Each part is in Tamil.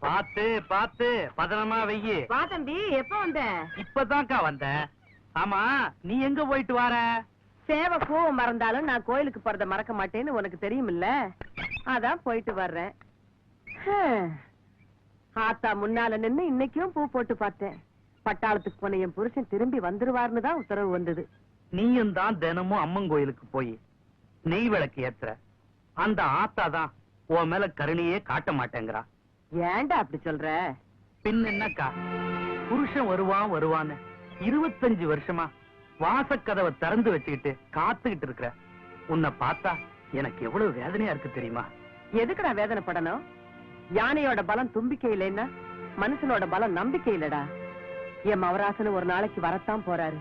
பாத்து பாத்து பதனமா வெய்யி. வா தம்பி, எப்ப வந்த? இப்பதான்க்கா வந்தேன். ஆமா, நீ எங்க போயிட்டு வர? சேவை பூவை மறந்தாலும் நான் கோயிலுக்கு போறத மறக்க மாட்டேன்னு உனக்கு தெரியுமில்ல, அதான் போயிட்டு வர்றேன். ஆத்தா முன்னால நின்னு இன்னைக்கும் பூ போட்டு பார்த்தேன். பட்டாளத்துக்கு போன என் புருஷன் திரும்பி வந்துருவாருன்னு தான் உத்தரவு வந்தது. நீயும் தான் தினமும் அம்மன் கோயிலுக்கு போய் நெய் விளக்கு ஏத்துற. அந்த ஆத்தா தான் உன் மேல கருணையே காட்ட மாட்டேங்கிறா. ஏன்டா அப்படி சொல்ற? பின் என்னக்கா, புருஷன் வருவான் வருவான்னு 25 வருஷமா வாசக்கதவை திறந்து வச்சுக்கிட்டு காத்துக்கிட்டு இருக்கிற உன்னை பார்த்தா எனக்கு எவ்வளவு வேதனையா இருக்கு தெரியுமா? எதுக்குடா வேதனைப்படணும்? யானையோட பலம் தும்பிக்கை இல்லைன்னா மனுஷனோட பலம் நம்பிக்கை இல்லடா. என் மவராசனு ஒரு நாளைக்கு வரத்தான் போறாரு.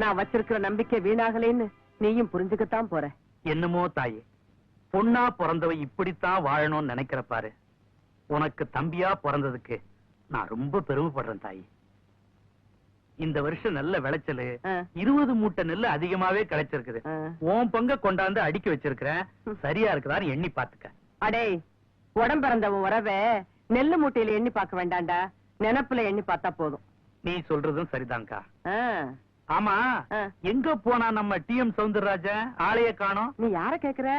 நான் வச்சிருக்கிற நம்பிக்கை வீணாகலேன்னு நீயும் புரிஞ்சுக்கத்தான் போற. என்னமோ தாயே, பொண்ணா பிறந்தவ இப்படித்தான் வாழணும்னு நினைக்கிற பாரு. உனக்கு தம்பியா பிறந்ததுக்கு நான் ரொம்ப பெருமைப்படுறேன் தாயி. இந்த வருஷம் நல்ல விளைச்சலு 20 மூட்டை நெல்லு அதிகமாவே கிடைச்சிருக்குது. உன் பங்க கொண்டாந்து அடுக்கி வச்சிருக்கிறேன். சரியா இருக்குதான்னு எண்ணி பாத்துக்க. அடே, உடம்பிறந்தவன் உறவே நெல்லு மூட்டையில எண்ணி பார்க்க வேண்டாண்டா, நினைப்புல எண்ணி பார்த்தா போதும். நீ சொல்றதும் சரிதான்க்கா. ஆமா, எங்க போனா நம்ம டிஎம் சௌந்தரராஜன்? ஆளைய காணோம். நீ யார கேக்குற?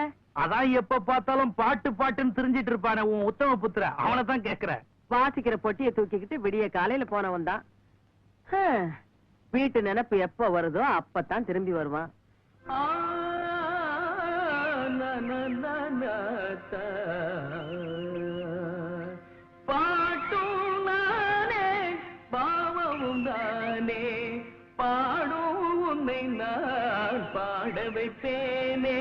அதான் எப்ப பார்த்தாலும் பாட்டு பாட்டுன்னு தெரிஞ்சிட்டு இருப்பானே உன் உத்தம புத்திர, அவனைதான் கேக்குற. வாசிக்கிற பொட்டியை தூக்கிக்கிட்டு விடிய காலையில போனவன் தான். வீட்டு நினைப்பு எப்ப வருதோ அப்பதான் திரும்பி வருவான். பாட்டும் நானே பாவமும் தானே, பாடும் உன்னை நான் பாட வைப்பேனே.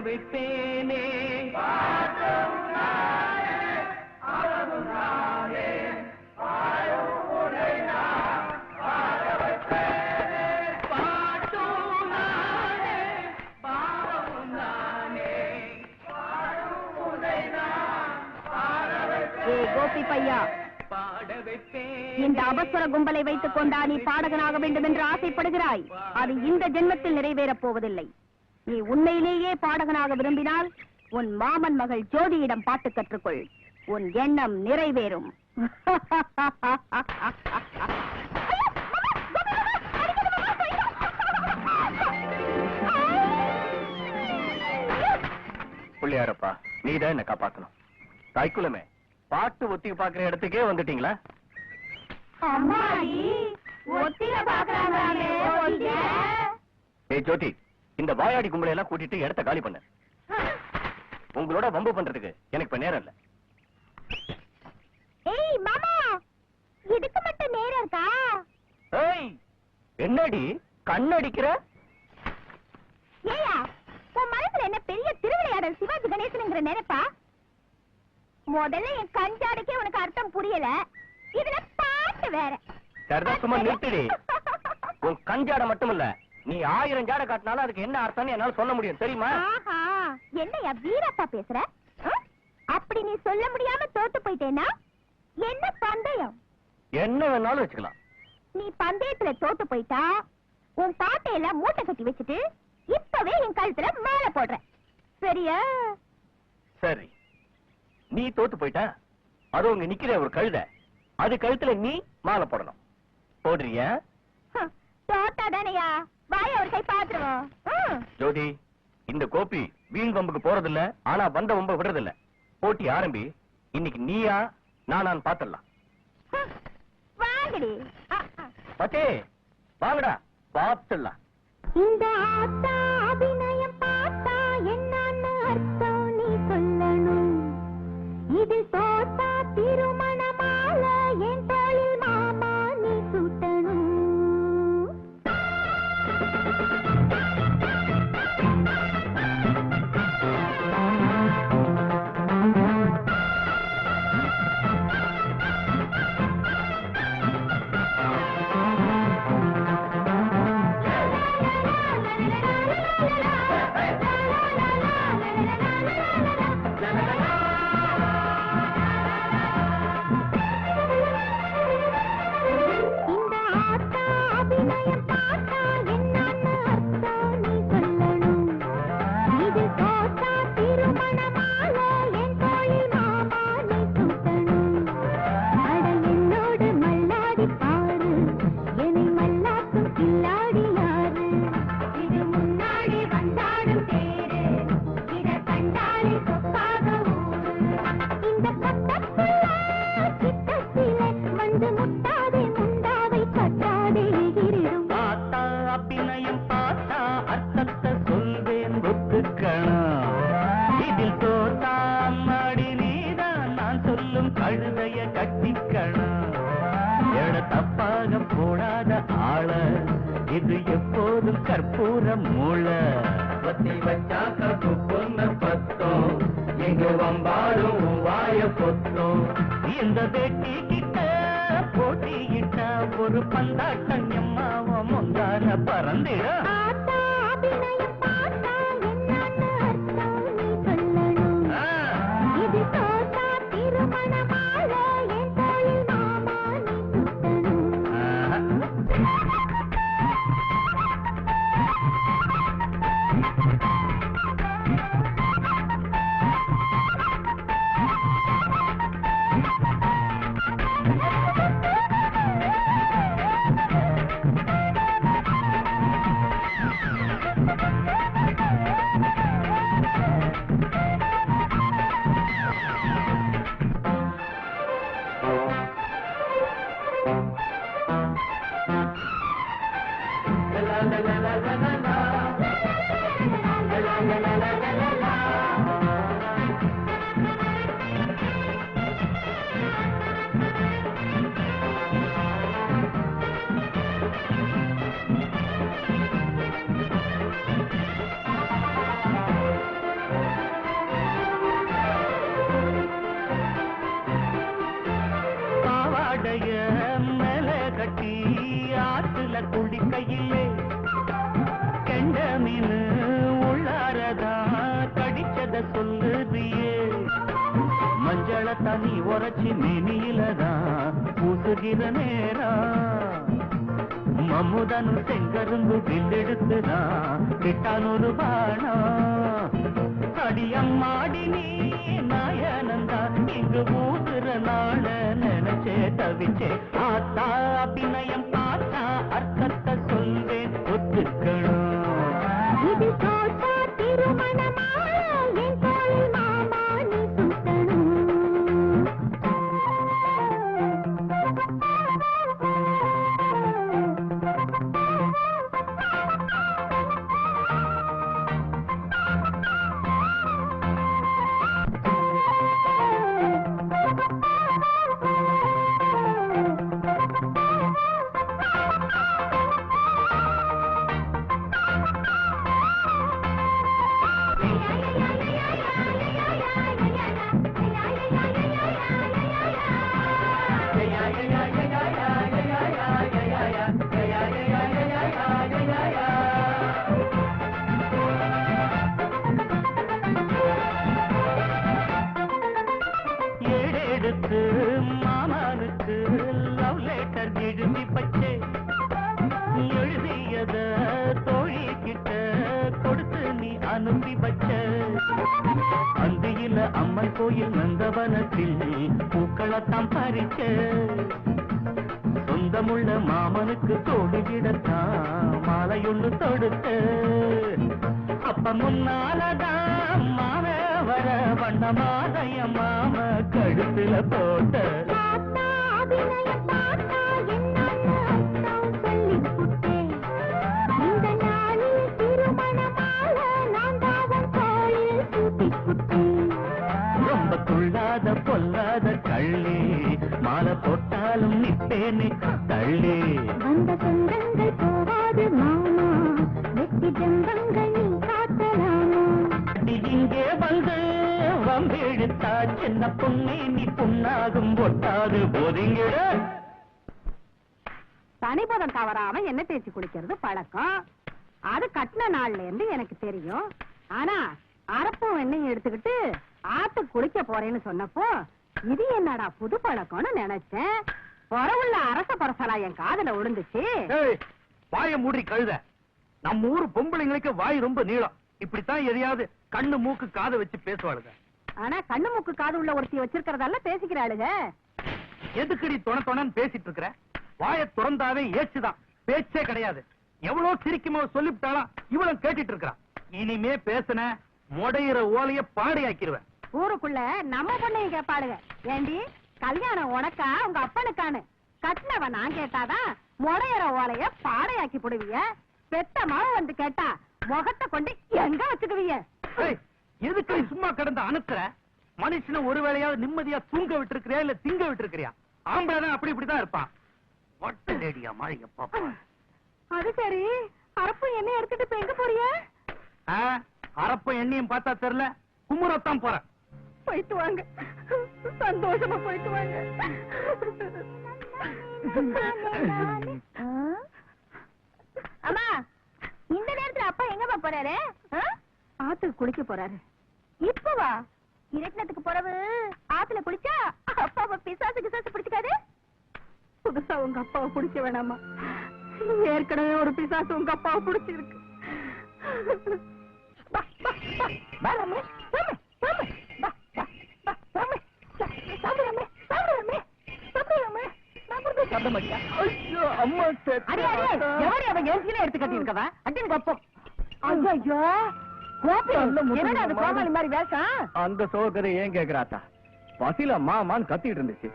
வைப்பேனே கோபி பையா, இந்த அவசர கும்பலை வைத்துக் கொண்டா நீ பாடகனாக வேண்டும் என்று ஆசைப்படுகிறாய்? அது இந்த ஜென்மத்தில் நிறைவேறப் போவதில்லை. நீ உண்மையிலேயே பாடகனாக விரும்பினால் உன் மாமன் மகள் ஜோதியிடம் பாட்டு கற்றுக்கொள். உன் எண்ணம் நிறைவேறும். பிள்ளையாரப்பா, நீதான் என்ன காப்பாத்தணும். தாய்க்குலமே, பாட்டு ஒத்திகை பாக்குற இடத்துக்கே வந்துட்டீங்களா? ஏய் ஜோதி, இந்த வாயாடி கும்பலை எல்லாம் கூட்டிட்டு இடத்த காலி பண்ண. உங்களோட வம்பு பண்றதுக்கு எனக்கு இப்ப நேரம் இல்ல. ஏய் மாமா, இதுக்கு மட்டும் நேரம் இருக்கா? ஏய், என்னடி கண்ணடிக்கிற? ஏயா, உன் மனசுல என்ன பெரிய திருவிளையாடல் சிவாஜி கணேசன்ங்கிற நினைப்பா? முதல்ல என் கஞ்சாடைக்கே உனக்கு அர்த்தம் புரியல, இதுல பாட்டு வேற. சரதசுமா நிறுத்திடி. உன் கஞ்சாடை மட்டும் இல்ல, நீ 1000 ஜாடை காட்டினாலும் அதுக்கு என்ன அர்த்தம்னு என்னால சொல்ல முடியும், தெரியுமா? என்னையா வீரப்பா பேசுற? அப்படி நீ சொல்ல முடியாம தோத்து போயிட்டேனா என்ன பந்தயம்? என்ன வேணாலும் வச்சுக்கலாம். நீ பந்தயத்துல தோத்து போயிட்டா உன் பாட்டையெல்லாம் மூட்டை கட்டி வச்சுட்டு இப்பவே என் கழுத்துல மாலை போடுற, சரியா? சரி, நீ தோத்து போயிட்ட, அது உங்க நிக்கிற ஒரு கழுத, அது கழுத்துல நீ மாலை போடணும். போடுறிய? தோட்டா தானையா, வாய ஒரு கை பாத்துருவோம். ஜோதி, இந்த கோபி வீண் வம்புக்கு போறதில்ல, ஆனா வந்த வம்ப விடுறதில்ல. போட்டி ஆரம்பி. இன்னைக்கு நீயா நான் பாத்துடலாம். வாங்கடி பச்சே, வாங்கடா பாத்துடலாம். இந்த ஆத்தா அபிநயம் பார்த்தா என்னன்னு அர்த்தம் நீ சொல்லணும். இது தோத்தா திருமணமால என் தொழில் மாமா நீ சுட்டணும். மாலை இது எப்போதும் கற்பூர மூளை பத்தி வச்சா கப்பு பொண்ணு பத்தோம் எங்க வம்பாடும் வாய பொத்தோம் இந்த வேட்டி கிட்ட போட்டியிட்ட ஒரு பந்தாட்டம் எம்மாவ முந்தான பறந்திட குளிக்கையிலே கெண்ட மீன் உள்ளாரதா கடிச்சத சொல்லுறியே மஞ்சள தனி உரைச்சி மேனியிலதான் பூசுகிற நேரம் மம்முதனு செங்கரும்பு வில்லெடுத்துதான் விட்டானொரு பானம் அடியம்மாடி நீ நாயனந்தா இங்கு ஊதுற நாள நினைச்சே தவிச்சே ஆத்தா அபிநயம் பார்த்தா அர்த்தத்தை சொல்வேன் ஒத்துக்கணும் இது தோட்டா திருமணமால என் தோழி மாமா நீ சுத்தணும் மாமனுக்கு லவ் லெட்டர் எழுதி பச்சே எழுதியத தோழி கிட்ட கொடுத்து நீ அனுப்பி வச்ச அந்தியில அம்மன் கோயில் நந்தவனத்தில் பூக்களத்தான் பறிச்ச சொந்தமுள்ள மாமனுக்கு தோடுகிடத்தான் மாலையொன்று தொடுத்த அப்ப முன்னாலதான் மாம வர வண்ண மாதைய மாம கழுத்துல போட்ட ரொம்ப துள்ளாத பொல்லாத கள்ளி மாலை போட்டாலும் நிப்பேனே தள்ளி வந்த சொந்தங்கள் போவாது மாமா வெட்டி ஜம்பங்கள் நீ காத்தலாமா இங்கே வந்து வம்பிழுத்தா சின்ன பொண்ணே நீ புண்ணாகும் ஒட்டாது போதிங்கிட தனிபதம் தவறாம என்ன தேய்ச்சி குளிக்கிறது பழக்கம் அது கட்டின நாள்ல இருந்து எனக்கு தெரியும் ஆனா அரப்பும் எண்ணெயும் எடுத்துக்கிட்டு ஆத்து குளிக்க போறேன்னு சொன்னப்போ இது என்னடா புது பழக்கம்னு நினைச்சேன் பொறவுள்ள அரச பரசலா என் காதுல விழுந்துச்சு வாய மூடி கழுத நம்ம ஊரு பொம்பளைங்களுக்கு வாய் ரொம்ப நீளம் இப்படித்தான் எதையாவது கண்ணு மூக்கு காதை வச்சு பேசுவாளுங்க ஆனா கண்ணு மூக்கு காது உள்ள ஒருத்தி வச்சிருக்கிறதெல்லாம் பேசிக்கிறாளுங்க எதுக்கடி தொணன்னு பேசிட்டு இருக்கிற வாய திறந்தாவே ஏச்சுதான் பேச்சே கிடையாது எவ்வளவு சிரிக்குமோ சொல்லிவிட்டாலும் இவ்வளவு கேட்டுட்டு இருக்கா இனிமே பேசுன முடையிற ஓலைய பாடையாக்கிடுவேன் ஊருக்குள்ள நம்ம பொண்ணையும் கேட்பாளுங்க ஏண்டி கல்யாணம் உனக்கா உங்க அப்பனுக்கானு கட்டினவன் நான் கேட்டாதான் முடையிற ஓலைய பாடையாக்கி போடுவீங்க பெத்த மாவு வந்து கேட்டா முகத்தை கொண்டு எங்க வச்சுக்குவீங்க எதுக்கு சும்மா கிடந்த அனுத்துற மனுஷன ஒரு வேளையாவது நிம்மதியா தூங்க விட்டுருக்கிறியா இல்ல திங்க விட்டுருக்கிறியா ஆம்பளை அப்படி இப்படிதான் இருப்பான் ஒட்ட லேடியா மாதிரி சரி அரப்பு என்ன எடுத்துட்டு இப்ப எங்க போறிய? அரப்ப எண்ணியும் பார்த்தா தெரியல, கும்புறத்தான் போறேன். போயிட்டு வாங்க, சந்தோஷமா போயிட்டு வாங்க. அம்மா, இந்த நேரத்துல அப்பா எங்கம்மா போறாரு? ஆத்துக்கு குளிக்க போறாரு. இப்பவா? இரட்டினத்துக்கு போறவு ஆத்துல குளிச்சா அப்பாவை பிசாசு பிடிச்சுக்காது. புதுசா உங்க அப்பாவை பிடிக்க வேணாமா? ஏற்கனவே ஒரு பிசாசு உங்க அப்பாவை பிடிச்சிருக்கு. எடுத்து கட்டி இருக்கவா அட்டின் கப்பம். ஐயோ அந்த சோகரை ஏன் கேக்குறாத்தா? பசில மாமான்னு கத்திட்டு இருந்துச்சு.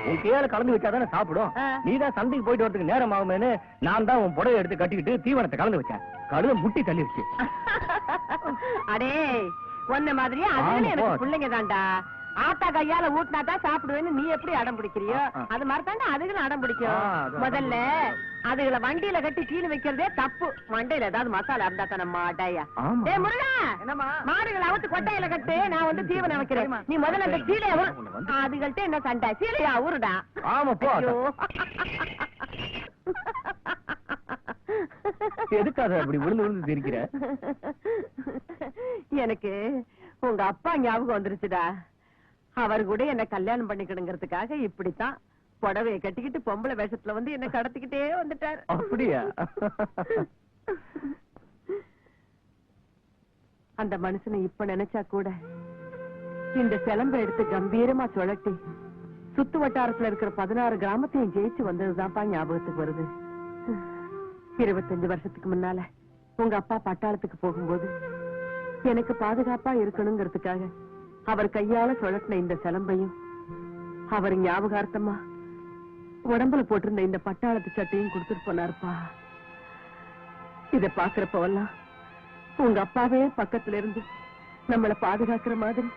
உன் கையால கலந்து வச்சாதானே சாப்பிடும். நீதான் சந்தைக்கு போயிட்டு வரதுக்கு நேரம் ஆகுமேனு நான் தான் உன் புடவை எடுத்து கட்டிக்கிட்டு தீவனத்தை கலந்து வச்சேன். கழுத முட்டி தள்ளிருச்சு. அடே ஒன்ன மாதிரியே அதுல எனக்கு பிள்ளைங்க தான்டா. ஆத்தா கையால ஊட்டினாதான் சாப்பிடுவேன்னு நீ எப்படி அடம் பிடிக்கிறியோ அது மாதிரி தாண்டா அதுகளும் அடம் பிடிக்கும். முதல்ல அதுகளை வண்டியில கட்டி கீழே வைக்கிறதே தப்பு. மண்டையில ஏதாவது மசாலா இருந்தா தானே மாட்டாயா? ஏ முருகா, மாடுகளை அவுத்து கொட்டையில கட்டு, நான் வந்து தீவனம் வைக்கிறேன். நீ முதல்ல அந்த கீழே அதுகள்ட்ட என்ன சண்டை? கீழையா ஊருடா. ஆமா போ. எதுக்காக அப்படி விழுந்து விழுந்து இருக்கிற? எனக்கு உங்க அப்பா ஞாபகம் வந்துருச்சுடா. அவர் கூட என்ன கல்யாணம் பண்ணிக்கணுங்கிறதுக்காக இப்படித்தான் புடவைய கட்டிக்கிட்டு பொம்பளை வேஷத்துல வந்து என்ன கடத்திக்கிட்டே வந்துட்டார். அப்படியா? அந்த மனுஷனை இப்ப நினைச்சா கூட இந்த சிலம்ப எடுத்து கம்பீரமா சுழட்டி சுத்து வட்டாரத்துல இருக்கிற 16 கிராமத்தையும் ஜெயிச்சு வந்ததுதான்ப்பா ஞாபகத்துக்கு வருது. 25 வருஷத்துக்கு முன்னால உங்க அப்பா பட்டாளத்துக்கு போகும்போது எனக்கு பாதுகாப்பா இருக்கணுங்கிறதுக்காக அவர் கையால சுழட்டின இந்த சிலம்பையும் அவர் ஞாபகார்த்தமா உடம்புல போட்டிருந்த இந்த பட்டாளத்து சட்டையும் கொடுத்துட்டு போனாருப்பா. இத பாக்குறப்பவெல்லாம் உங்க அப்பாவே பக்கத்துல இருந்து நம்மள பாதுகாக்கிற மாதிரி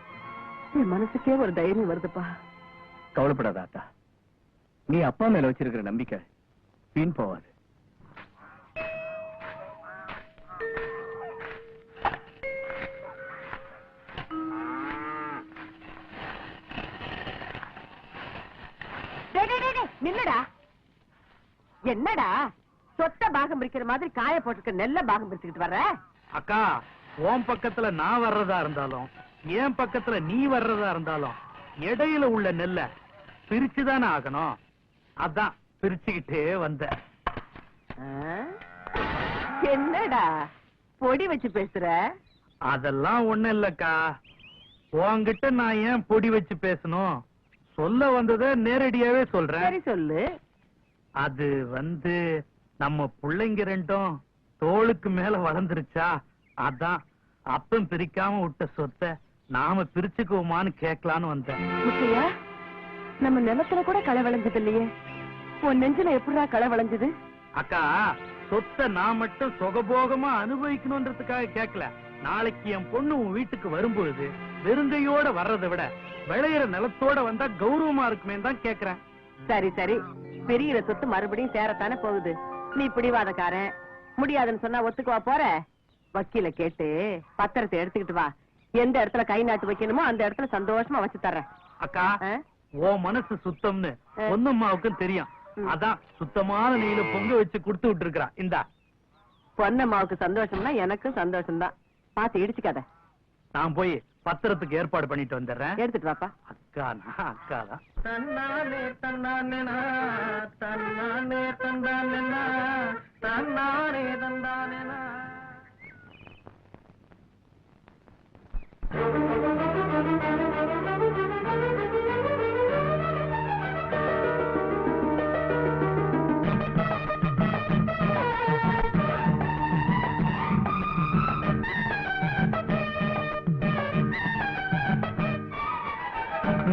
என் மனசுக்கே ஒரு தைரியம் வருதுப்பா. கவலைப்படாதாத்தா, நீ அப்பா மேல வச்சிருக்கிற நம்பிக்கை வீண் போவாது. நில்லடா. என்னடா சொத்த பாகம் பிரிக்கிற மாதிரி காய போட்டுக்க நெல்ல பாகம் பிரிச்சுக்கிட்டு வர்ற? அக்கா, உன் பக்கத்துல நான் வர்றதா இருந்தாலும் என் பக்கத்துல நீ வர்றதா இருந்தாலும் இடையில உள்ள நெல்ல பிரிச்சுதானே ஆகணும். அதான் பிரிச்சுக்கிட்டே வந்த. என்னடா பொடி வச்சு பேசுற? அதெல்லாம் ஒண்ணு இல்லக்கா, உன்கிட்ட நான் ஏன் பொடி வச்சு பேசணும்? சொல்ல வந்தத நேரடியாவே சொல்றேன். சரி சொல்லு. அது வந்து நம்ம பிள்ளைங்க ரெண்டும் தோளுக்கு மேல வளர்ந்துருச்சா, அதான் அப்பம் பிரிக்காம விட்ட சொத்தை நாம பிரிச்சுக்குவோமான்னு கேட்கலான்னு வந்தேன். முத்தையா, நம்ம நிலத்துல கூட களை விளைஞ்சது இல்லையே, உன் நெஞ்சில எப்படிடா களை விளைஞ்சது? அக்கா, சொத்தை நான் மட்டும் சுகபோகமா அனுபவிக்கணும்ன்றதுக்காக கேட்கல. நாளைக்கு என் பொண்ணு உன் வீட்டுக்கு வரும்பொழுது வெறுங்கையோட வர்றதை விட விளையிற நிலத்தோட வந்தா கௌரவமா இருக்குமே தான் கேக்குறேன். சரி சரி, பெரிய சொத்து மறுபடியும் சேரத்தானே போகுது. நீ பிடிவாதக்காரன், முடியாதுன்னு சொன்னா ஒத்துக்குவா போற? வக்கீல கேட்டு பத்திரத்தை எடுத்துக்கிட்டு வா. எந்த இடத்துல கை நாட்டு வைக்கணுமோ அந்த இடத்துல சந்தோஷமா வச்சு தர்றேன். அக்கா, உன் மனசு சுத்தம்னு பொன்னம்மாவுக்கும் தெரியும். அதான் சுத்தமான நெய்யில பொங்க வச்சு கொடுத்து விட்டு இருக்கா. இந்தா. பொன்னம்மாவுக்கு சந்தோஷம்னா எனக்கும் சந்தோஷம் தான். பாத்து இடிச்சுக்காத. நான் போய் பத்திரத்துக்கு ஏற்பாடு பண்ணிட்டு வந்துடுறேன். எடுத்துட்டு வாப்பா. அக்கா, நான் அக்காதான். தன்னானே தன்னானேனா தன்னானே தந்தானேனா தன்னானே தந்தானேனா.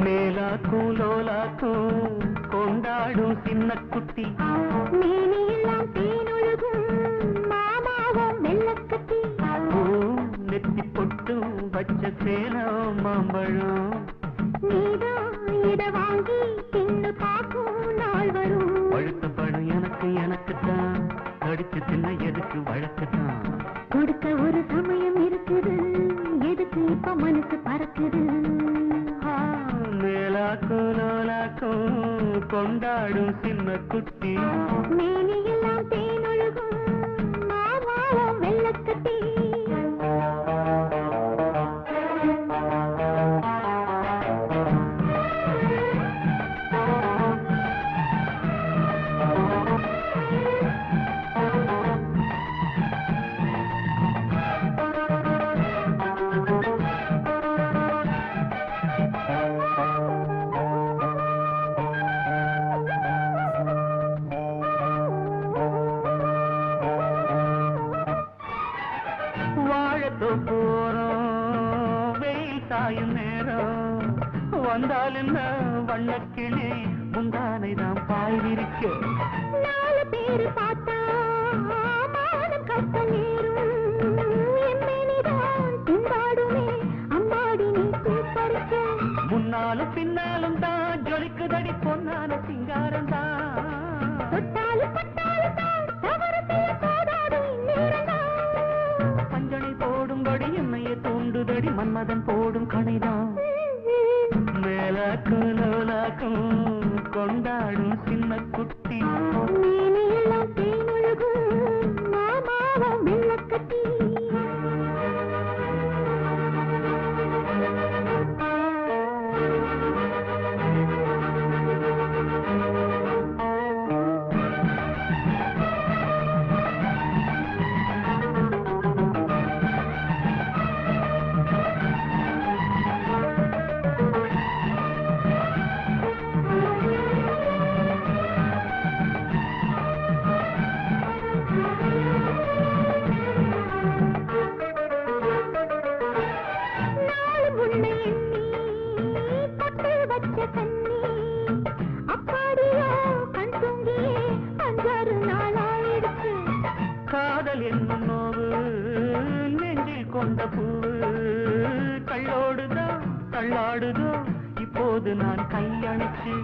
மேலாக்கும் லோலாக்கும் கொண்டாடும் சின்ன குட்டி, மேனியெல்லாம் தேனொழுகும் மாமாவும் வெள்ளக்கட்டி, நெத்தி பொட்டும் வச்ச சேலம் மாம்பழம், நீதான் இட வாங்கி தின்னு பார்க்கும் நாள் வரும். பழுத்த பழம் எனக்கு எனக்குத்தான் கடிச்சு கடிச்சு தின்ன எதுக்கு வழக்குதான் கொடுக்க ஒரு சமயம் இருக்குது எதுக்கு இப்ப மனசு பறக்குது மேலாக்கும் லோலாக்கும் கொண்டாடும் சின்ன குட்டி மேனியெல்லாம் தேனொழுகும் மாமாவும் வெள்ளக்கட்டி போறோம் வெயில் சாயும் நேரம் வந்தால் என்ன வண்ணக்கிளி முந்தானை தான் பாய்விரிக்க 4 பேரு பார்த்தா மானம் கட்ட நேரும் எம்மேனிதான் திண்டாடுமே அம்மாடி நீ தூப்பறிக்க முன்னாலும் பின்னாலும் தான் ஜொலிக்குதடி பொன்னான சிங்காரம் தான் தொட்டாலும் பட்டாலும் தான் தவறு செய்ய போதாது இந்நேரம்தான் பஞ்சனை போடும்படி என்னையே தூண்டுதடி மன்மதன் போடும் கணைதான் மேலாக்கும் லோலாக்கும் கொண்டாடும் சின்ன குட்டி மேனியெல்லாம் தேனொழுகும் மாமாவும் வெள்ளக்கட்டி காதல் என்னும் நோவு நெஞ்சில் கொண்ட பூவு கள்ளோடுதான் தள்ளாடுதோ இப்போது நான் கையணைச்சு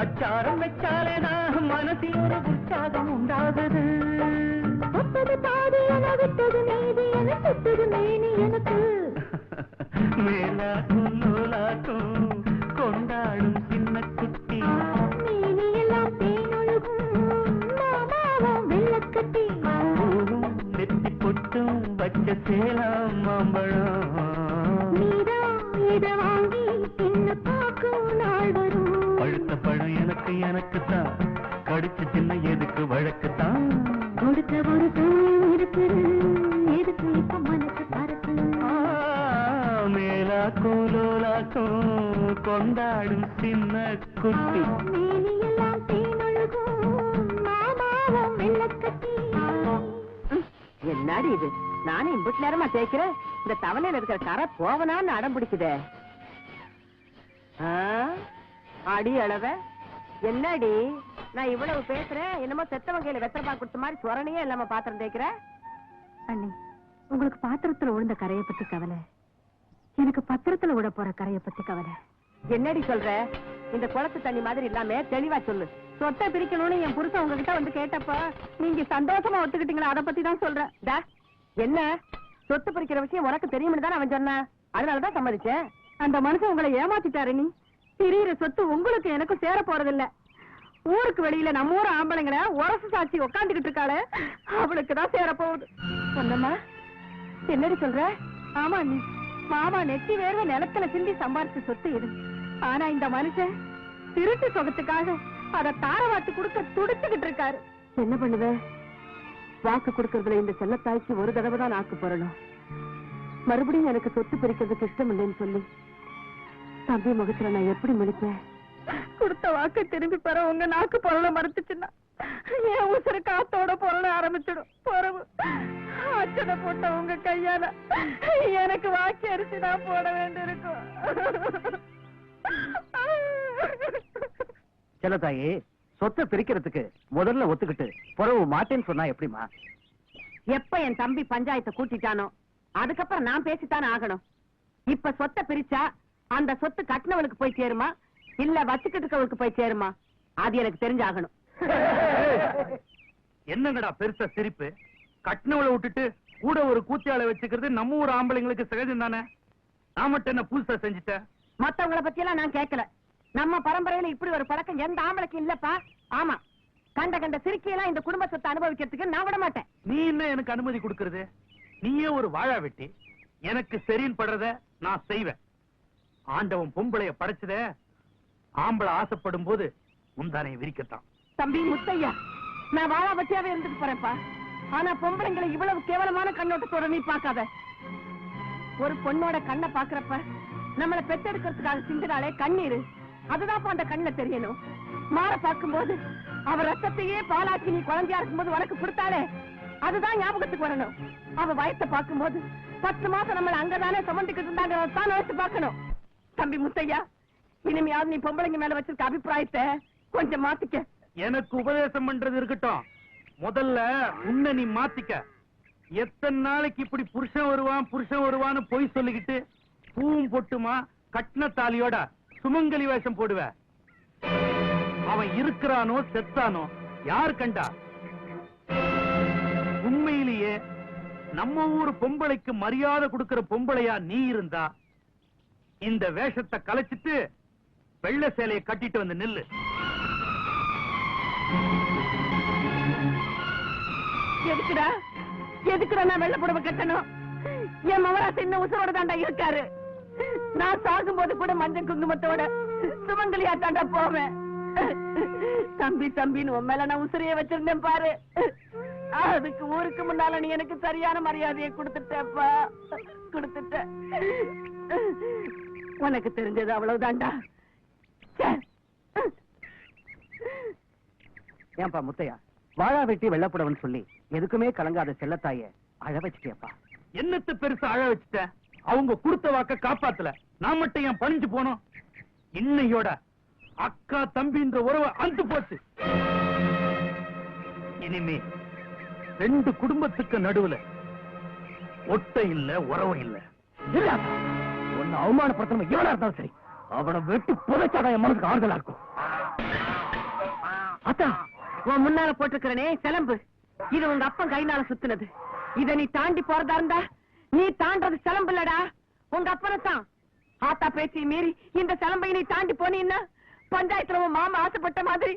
அச்சாரம் வச்சாலேதான் மனசில் ஒரு உற்சாகம் உண்டாகுது மேலாக்கும் லோலாக்கும் கொண்டாடும் சின்ன குட்டி நெத்தி பொட்டும் வச்ச சேலம் மாம்பழம் பழுத்த பழம் எனக்கு எனக்குத்தான் கடிச்சு சின்ன எதுக்கு வழக்குத்தான் கொடுத்த ஒரு சமயம் இருக்குது எதுக்கு இப்ப மனசு பறக்கு மேலாக்கும் லோலாக்கும் கொண்டாடும் சின்ன குட்டி மேனியெல்லாம் தேனொழுகும் மாமாவும் வெள்ளக்கட்டி என்னடி இது நானே இம்புட்டு நேரமா தேய்க்கிறேன் இந்த தவளையில இருக்கிற கரை போவனான்னு அடம் பிடிக்குதே அடி அளவ என்னடி நான் இவ்வளவு பேசுறேன் என்னமோ செத்தவன் கையில வெத்தரப்பா கொடுத்த மாதிரி சொரணையே இல்லாம பாத்திரம் தேய்க்கிற அண்ணி உங்களுக்கு பாத்திரத்துல விழுந்த கரையை பத்தி கவலை எனக்கு பத்திரத்துல விட போற கரையை பத்தி கவலை என்னடி சொல்ற இந்த குளத்து தண்ணி மாதிரி இல்லாம தெளிவா சொல்லு சொத்தை பிரிக்கணும்னு என் புருஷன் உங்ககிட்ட வந்து கேட்டப்ப நீங்க சந்தோஷமா ஒத்துக்கிட்டீங்களா அதை பத்தி தான் சொல்றேன் என்ன சொத்து பிரிக்கிற விஷயம் உனக்கு தெரியும்னு தான் அவன் சொன்னான் அதனாலதான் சம்மதிச்சேன் அந்த மனுஷன் உங்களை ஏமாத்திட்டாரு நீ திரியிற சொத்து உங்களுக்கு எனக்கும் சேர போறதில்ல ஊருக்கு வெளியில நம்ம ஊர் ஆம்பளைங்களை உரசு சாட்சி உக்காந்துகிட்டு இருக்காளே அவளுக்குதான் சேர போகுது சொன்னம்மா என்னடி சொல்ற ஆமா நீ மாமா நெத்தி வேர்வை நிலத்துல சிந்தி சம்பாரிச்சு சொத்து இது ஆனா இந்த மனுஷன் திருட்டு சொகத்துக்காக அத தாரவாத்து கொடுக்க துடிச்சுக்கிட்டு இருக்காரு என்ன பண்ணுவேன் வாக்கு கொடுக்கறதுல இந்த செல்லத்தாய்க்கு ஒரு தடவை தான் நாக்கு போறணும் மறுபடியும் எனக்கு சொத்து பிரிக்கிறதுக்கு இஷ்டம் இல்லைன்னு சொல்லி தம்பி முகத்துல நான் எப்படி முடிப்பேன் கொடுத்த வாக்கு திரும்பி பெற உங்க நாக்கு பொருள மறுத்துச்சுன்னா என் உசுறு காத்தோட பொருள ஆரம்பிச்சிடும் பொறவு அச்சனை போட்ட உங்க கையால எனக்கு வாக்கி அரிசி தான் போட வேண்டியிருக்கும் செல்லத்தாயி சொத்தை பிரிக்கிறதுக்கு முதல்ல ஒத்துக்கிட்டு புறவு மாட்டேன்னு சொன்னா எப்படிமா எப்ப என் தம்பி பஞ்சாயத்தை கூட்டிட்டானோ அதுக்கப்புறம் நான் பேசித்தானே ஆகணும் இப்ப சொத்தை பிரிச்சா அந்த சொத்து கட்டினவளுக்கு போய் சேருமா இல்ல வச்சுக்கிட்டு இருக்கவளுக்கு போய் சேருமா? அது எனக்கு தெரிஞ்சாகணும். என்னங்கடா பெருசா சிரிப்பு? கட்டினவளை விட்டுட்டு கூட ஒரு கூத்தியாளை வச்சுக்கிறது நம்ம ஊர் ஆம்பளைங்களுக்கு சகஜம் தானே. நான் மட்டும் என்ன புதுசா செஞ்சுட்டேன்? மத்தவங்கள பத்தி எல்லாம் நான் கேட்கல. நம்ம பரம்பரையில இப்படி ஒரு பழக்கம் எந்த ஆம்பளைக்கு இல்லப்பா. ஆமா, கண்ட கண்ட சிரிக்கையெல்லாம் இந்த குடும்ப சொத்தை அனுபவிக்கிறதுக்கு நான் விட மாட்டேன். நீ என்ன எனக்கு அனுமதி கொடுக்கறது? நீயே ஒரு வாழா வெட்டி. எனக்கு சரின்னு படுறத நான் செய்வேன். ஆண்டவன் பொம்பளைய படைச்சத ஆம்பளை ஆசைப்படும் போது முந்தானையை விரிக்கத்தான். தம்பி முத்தையா, நான் வாழா வட்டியாவே இருந்துட்டு போறேன்ப்பா. ஆனா பொம்பளைங்களை இவ்வளவு கேவலமான கண்ணோட்டத்தோட நீ பார்க்காத. ஒரு பொண்ணோட கண்ணை பாக்குறப்ப நம்மளை பெத்தெடுக்கிறதுக்காக சிந்தினாலே கண்ணீர், அதுதான் அந்த கண்ணுல தெரியணும். மாற பார்க்கும்போது அவ ரத்தத்தையே பாலாக்கி நீ குழந்தையா இருக்கும்போது உனக்கு கொடுத்தாலே அதுதான் ஞாபகத்துக்கு வரணும். அவ வயத்தை பார்க்கும்போது 10 மாசம் நம்மள அங்கதானே சுமந்துக்கிட்டு இருந்தாங்க தான் நினைச்சு பார்க்கணும். தம்பி முத்தையா, இனிமையாவது நீ பொம்பளைங்க மேல வச்சிருக்க அபிப்பிராயத்தை கொஞ்சம் மாத்திக்க. எனக்கு உபதேசம் பண்றது இருக்கட்டும், முதல்ல உன்னை நீ மாத்திக்க. எத்தனை நாளைக்கு இப்படி புருஷன் வருவான்னு பொய் சொல்லிக்கிட்டு பூவும் பொட்டுமா கட்டின தாலியோட சுமங்கலி வேஷம் போடுவ? அவன் இருக்கிறானோ செத்தானோ யார் கண்டா? உண்மையிலேயே நம்ம ஊர் பொம்பளைக்கு மரியாதை கொடுக்கிற பொம்பளையா நீ இருந்தா இந்த வேஷத்தை கலைச்சிட்டு வெள்ளை சேலையை கட்டிட்டு வந்து நில்லு. எதுக்குடா நான் வெள்ளை புடவை கட்டணும்? என் மவராச இன்னும் உசுரோட தாண்டா இருக்காரு. நான் சாகும்போது கூட மஞ்சள் குங்குமத்தோட சுமங்கலியா தாண்டா போவேன். தம்பி தம்பின்னு உன் மேல நான் உசுரைய வச்சிருந்தேன் பாரு. அதுக்கு ஊருக்கு முன்னால நீ எனக்கு சரியான மரியாதையை கொடுத்துட்டப்பா, கொடுத்துட்ட. உனக்கு தெரிஞ்சது அவ்வளவுதான்டா. ஏன்பா முத்தையா, வாழா வெட்டி வெள்ளப்புடவன் சொல்லி எதுக்குமே கலங்காத செல்லத்தாய அழ வச்சுட்டியப்பா. என்னத்த பெருசா அழ வச்சுட்ட? அவங்க கொடுத்த வாக்க காப்பாத்தல, நான் மட்டும் ஏன் பணிஞ்சு போனோம்? இன்னையோட அக்கா தம்பின்ற உறவை அந்து போச்சு. இனிமே 2 குடும்பத்துக்கு நடுவுல ஒட்டை இல்ல, உறவு இல்ல. உன்னை அவமானப்படுத்தணும் எவனா இருந்தாலும் சரி, அவனை வெட்டி புதைச்சாதான் என் மனசுக்கு ஆறுதலா இருக்கும். அத்தா, உன் முன்னால போட்டிருக்கிறனே சிலம்பு, இது உங்க அப்பன் கைனால சுத்துனது. இத நீ தாண்டி போறதா இருந்தா நீ தாண்டது சிலம்பு இல்லடா, உங்க அப்பனத்தான். ஆத்தா பேச்சு மீறி இந்த சிலம்பை நீ தாண்டி போனீன்னா பஞ்சாயத்துல உன் மாமா ஆசைப்பட்ட மாதிரி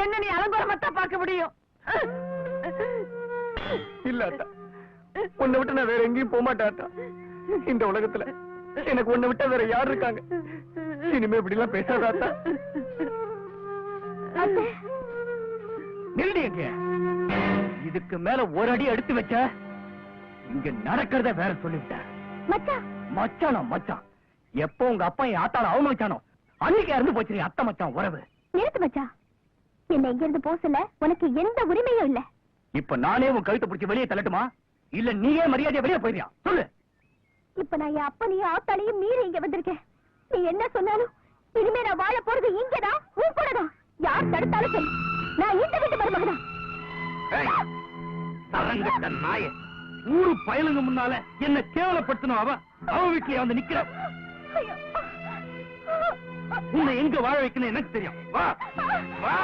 என்ன நீ அலங்கோலமத்தா பார்க்க முடியும். இல்ல அத்தா, உன்னை விட்டு நான் வேற எங்கேயும் போக மாட்டேன். இந்த உலகத்துல எனக்கு உன்னை விட்டா வேற யார் இருக்காங்க? இனிமே இப்படி எல்லாம் பேசாத. இதுக்கு மேல ஒரு அடி எடுத்து வச்ச இங்க நடக்கிறத வேற சொல்லிவிட்டேன். மச்சானா மச்சான், எப்போ உங்க அப்பா என் ஆத்தால அவமச்சானோ அன்னைக்கு இருந்து போச்சு அத்தை மச்சான் உறவு. நிறுத்து மச்சான், என்ன இங்க இருந்து போசல உனக்கு எந்த உரிமையும் இல்ல. இப்ப நானே உன் கழுத்தை பிடிச்சி வெளியே தள்ளட்டுமா, இல்ல நீயே மரியாதையா வெளியே போயிரியா? சொல்லு. இப்ப நான் என் அப்பனையும் ஆத்தாலையும் மீறி இங்க வந்திருக்கேன். நீ என்ன சொன்னாலும் இனிமே நான் வாழ போறது இங்கதான், உன் கூடதான். யார் தடுத்தாலும் சரி, நான் இந்த வீட்டு மருமகதான். தரங்கட்ட நாய, ஊரு பயலுங்க முன்னால என்ன கேவலப்படுத்தணும். அவ வீட்லயே வந்து நிக்கிற. உன்னை எங்க வாழ வைக்கணும் எனக்கு தெரியும். வா வா.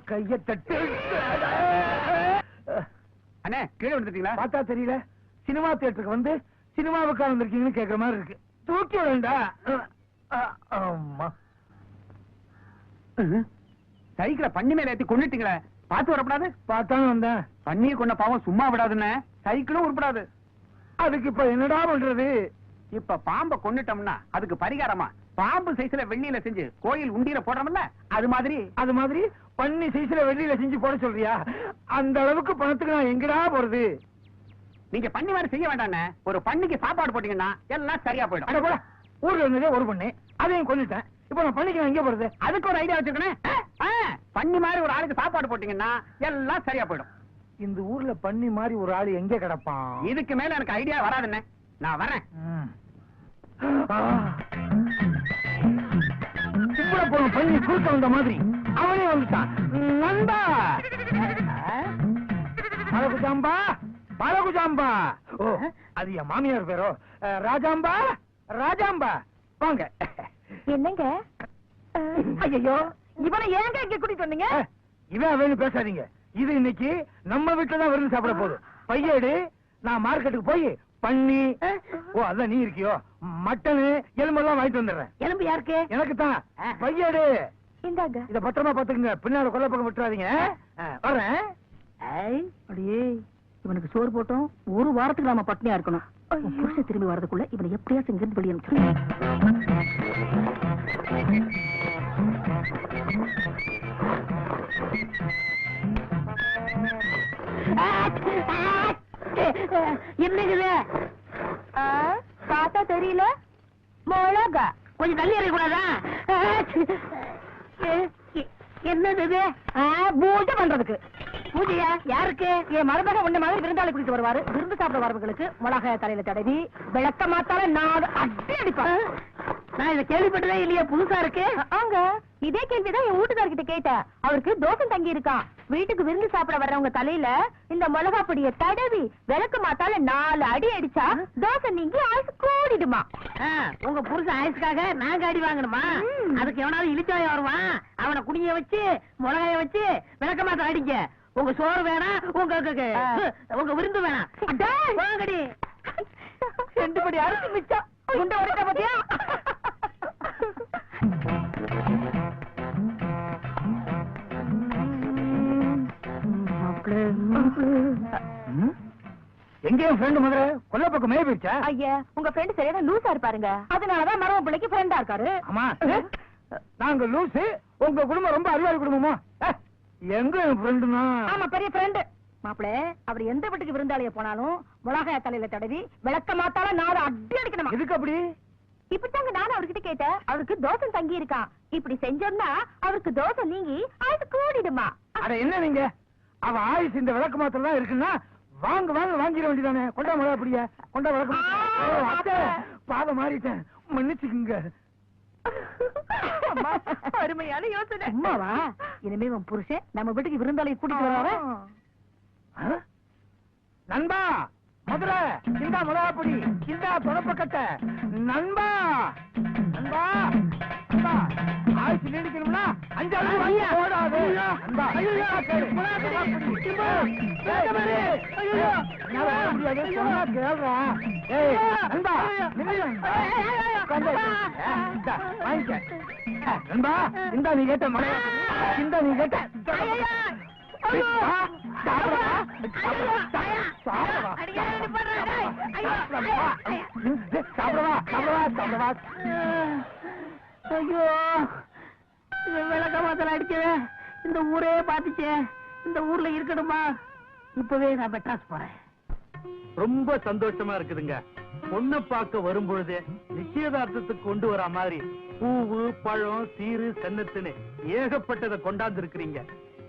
கைய தட்டு. அண்ணே, கீழே வந்துட்டீங்களா? பார்த்தா தெரியல. சினிமா தியேட்டருக்கு வந்து சினிமாவுக்கு வந்திருக்கீங்கன்னு கேக்குற மாதிரி இருக்கு. தூக்கி விடா. சைக்கிள பண்ணி மேல ஏத்தி கொண்டுட்டீங்களே, பார்த்து வரப்படாது? பார்த்தாலும் வந்தேன். பண்ணியை கொண்ட பாவம் சும்மா விடாதுன்னு சைக்கிளும் உருப்படாது. அதுக்கு இப்ப என்னடா பண்றது? இப்ப பாம்பை கொண்டுட்டோம்னா அதுக்கு பரிகாரமா பாம்பு சைஸ்ல வெள்ளியில செஞ்சு கோயில் உண்டியில போடுறோம்ல, அது மாதிரி பண்ணி சைஸ்ல வெள்ளியில செஞ்சு போட சொல்றியா? அந்த அளவுக்கு பணத்துக்கு நான் எங்கடா போறது? நீங்க பண்ணி மாதிரி செய்ய வேண்டாண்ணே. ஒரு பண்ணிக்கு சாப்பாடு போட்டீங்கன்னா எல்லாம் சரியா போயிடும். ஊர்ல இருந்ததே ஒரு பண்ணு, அதையும் கொண்டுட்டேன். இப்ப நான் பண்ணிக்கு எங்க போறது? அதுக்கு ஒரு ஐடியா வச்சிருக்கேன். பண்ணி மாதிரி ஒரு ஆளுக்கு சாப்பாடு போட்டீங்கன்னா எல்லாம் சரியா போயிடும். இந்த ஊர்ல பண்ணி மாதிரி ஒரு ஆளு எங்க கிடப்பான்? இதுக்கு மேல எனக்கு ஐடியா வராதுண்ணே, நான் வரேன். பண்ணி கூட்ட வந்த மாதிரி அவனே வந்துட்டான். நண்பா பழகுஜாம்பா, பழகுஜாம்பா. ஓ, அது என் மாமியார் பேரோ. ராஜாம்பா, ராஜாம்பா வாங்க. என்னங்க ஐயோ, இவனை ஏங்க இங்க கூட்டிட்டு வந்தீங்க? இவன் வேணும் பேசாதீங்க. இது இன்னைக்கு நம்ம வீட்டுல தான் விருந்து சாப்பிட போகுது. பையடு, நான் மார்க்கெட்டுக்கு போய் பண்ணி, ஓ அதான் நீ இருக்கியோ, மட்டனு எலும்பெல்லாம் வாங்கிட்டு வந்துடுறேன். எலும்பு யாருக்கு? எனக்கு தான். பையடு, இந்தாங்க. இத பத்திரமா பாத்துக்குங்க, பின்னால கொல்ல பக்கம் விட்டுறாதீங்க. வர்றேன். அடியே, இவனுக்கு சோறு போட்டோம் ஒரு வாரத்துக்கு நாம பட்னியா இருக்கணும். புருஷன் திரும்பி வரதுக்குள்ள இவனை எப்படியா செஞ்சு வெளியே என்னங்குது? பார்த்தா தெரியல, மிளகா. கொஞ்சம் தள்ளி இறக்கூடாதா? என்னது இது? பூஜை பண்றதுக்கு. பூஜையா? யாருக்கு? என் மருமக உன்ன மாதிரி விருந்தாளி குடித்து வருவாரு. விருந்து சாப்பிட வரவங்களுக்கு மிளகாய தலையில தடவி விளக்க மாத்தால 4 அடி அடிப்பாரு. நான் இதை கேள்விப்பட்டதே இல்லையா, புதுசா இருக்கு. ஆங்க, இதே கேள்விதான் என் வீட்டுக்காரர்கிட்ட கேட்டேன். அவருக்கு தோசை தங்கி இருக்கான். வீட்டுக்கு விருந்து சாப்பிட வர்றவங்க தலையில இந்த மிளகா பொடிய தடவி விளக்கு மாத்தால 4 அடி அடிச்சா தோசை நீங்கி ஆயுசு கூடிடுமா. உங்க புருஷன் ஆயுசுக்காக நாங்க அடி வாங்கணுமா? அதுக்கு எவனாவது இழிச்சாய வருவான், அவனை குடிய வச்சு மிளகாய வச்சு விளக்க மாத்த அடிக்க. உங்க சோறு வேணாம், உங்க விருந்து வேணாம். வாங்கடி. 2 படி அரிசி மிச்சம். குண்டை உடைச்ச பத்தியா? எங்கேயும் ஃப்ரெண்டு முதல்ல கொல்ல பக்கம் மேய போயிடுச்சா? ஐயா, உங்க ஃப்ரெண்ட் சரியான லூசா இருப்பாருங்க. அதனாலதான் மரவ பிள்ளைக்கு ஃப்ரெண்டா இருக்காரு. ஆமா, நாங்க லூசு, உங்க குடும்பம் ரொம்ப அறிவாளி குடும்பமோ? எங்க ஃப்ரெண்டுனா? ஆமா, பெரிய ஃப்ரெண்டு. மாப்பிள, அவர் எந்த வீட்டுக்கு விருந்தாளிய போனாலும் மிளகாய தலையில தடவி விளக்க மாத்தால 4 அடி அடிக்கணுமா. எதுக்கு அப்படி? இப்படித்தாங்க நானும் அவர்கிட்ட கேட்டேன். அவருக்கு தோசை தங்கி இருக்கான். இப்படி செஞ்சோம்னா அவருக்கு தோசை நீங்கி ஆயுசு கூடிடுமா. அட என்ன நீங்க, அவ ஆயுசு இந்த விளக்கு மாத்திரம் தான் இருக்குன்னா வாங்க வாங்க வாங்கிட வேண்டியதானே. கொண்டா மிளகா அப்படிய கொண்டா விளக்கு. பாதம் மாறிட்டேன், மன்னிச்சுக்குங்க. அருமையான யோசனை. அம்மாவா, இனிமே உன் புருஷன் நம்ம வீட்டுக்கு விருந்தாளியை கூட்டிட்டு வர. நண்பா, முதல்ல இந்த மிளகா பொடி, இந்த தொடப்பக்கட்டை. நண்பா, நண்பா, நண்பா, ஆயுசு நீடிக்கணும்னா 5 அளவு ஓடாது. நண்பா, நண்பா, இந்த நீ கேட்ட மிளகா, இந்த நீ கேட்ட ஐயோ, விளக்க மாத்தல அடிச்சேன். இந்த ஊரே பாத்துச்சே. இந்த ஊர்ல இருக்கணுமா? இப்பவே நான் மெட்ராஸ் போறேன். ரொம்ப சந்தோஷமா இருக்குதுங்க. பொண்ணை பார்க்க வரும்பொழுது நிச்சயதார்த்தத்துக்கு கொண்டு வர மாதிரி பூவு, பழம், சீரு, சன்னத்துன்னு ஏகப்பட்டதை கொண்டாந்து இருக்கிறீங்க.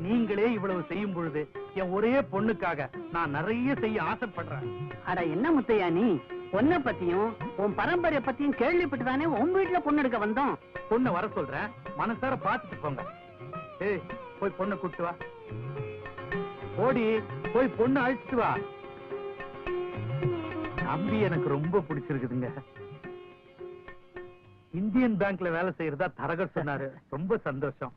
நீங்களே இவ்வளவு செய்யும் பொழுது என் ஒரே பொண்ணுக்காக நான் நிறைய செய்ய ஆசைப்படுறேன். அட என்ன முத்தையா, நீ பொண்ணை பத்தியும் உன் பரம்பரை பத்தியும் கேள்விப்பட்டுதானே உன் வீட்டுல பொண்ணு எடுக்க வந்தோம். பொண்ணை வர சொல்றேன், மனசார பாத்துட்டு போங்க. ஏய், போய் பொண்ணை கூட்டு வா. ஓடி போய் பொண்ணு அழைச்சிட்டு வா. தம்பி எனக்கு ரொம்ப பிடிச்சிருக்குதுங்க. இந்தியன் பேங்க்ல வேலை செய்யறதா தரகர் சொன்னாரு. ரொம்ப சந்தோஷம்.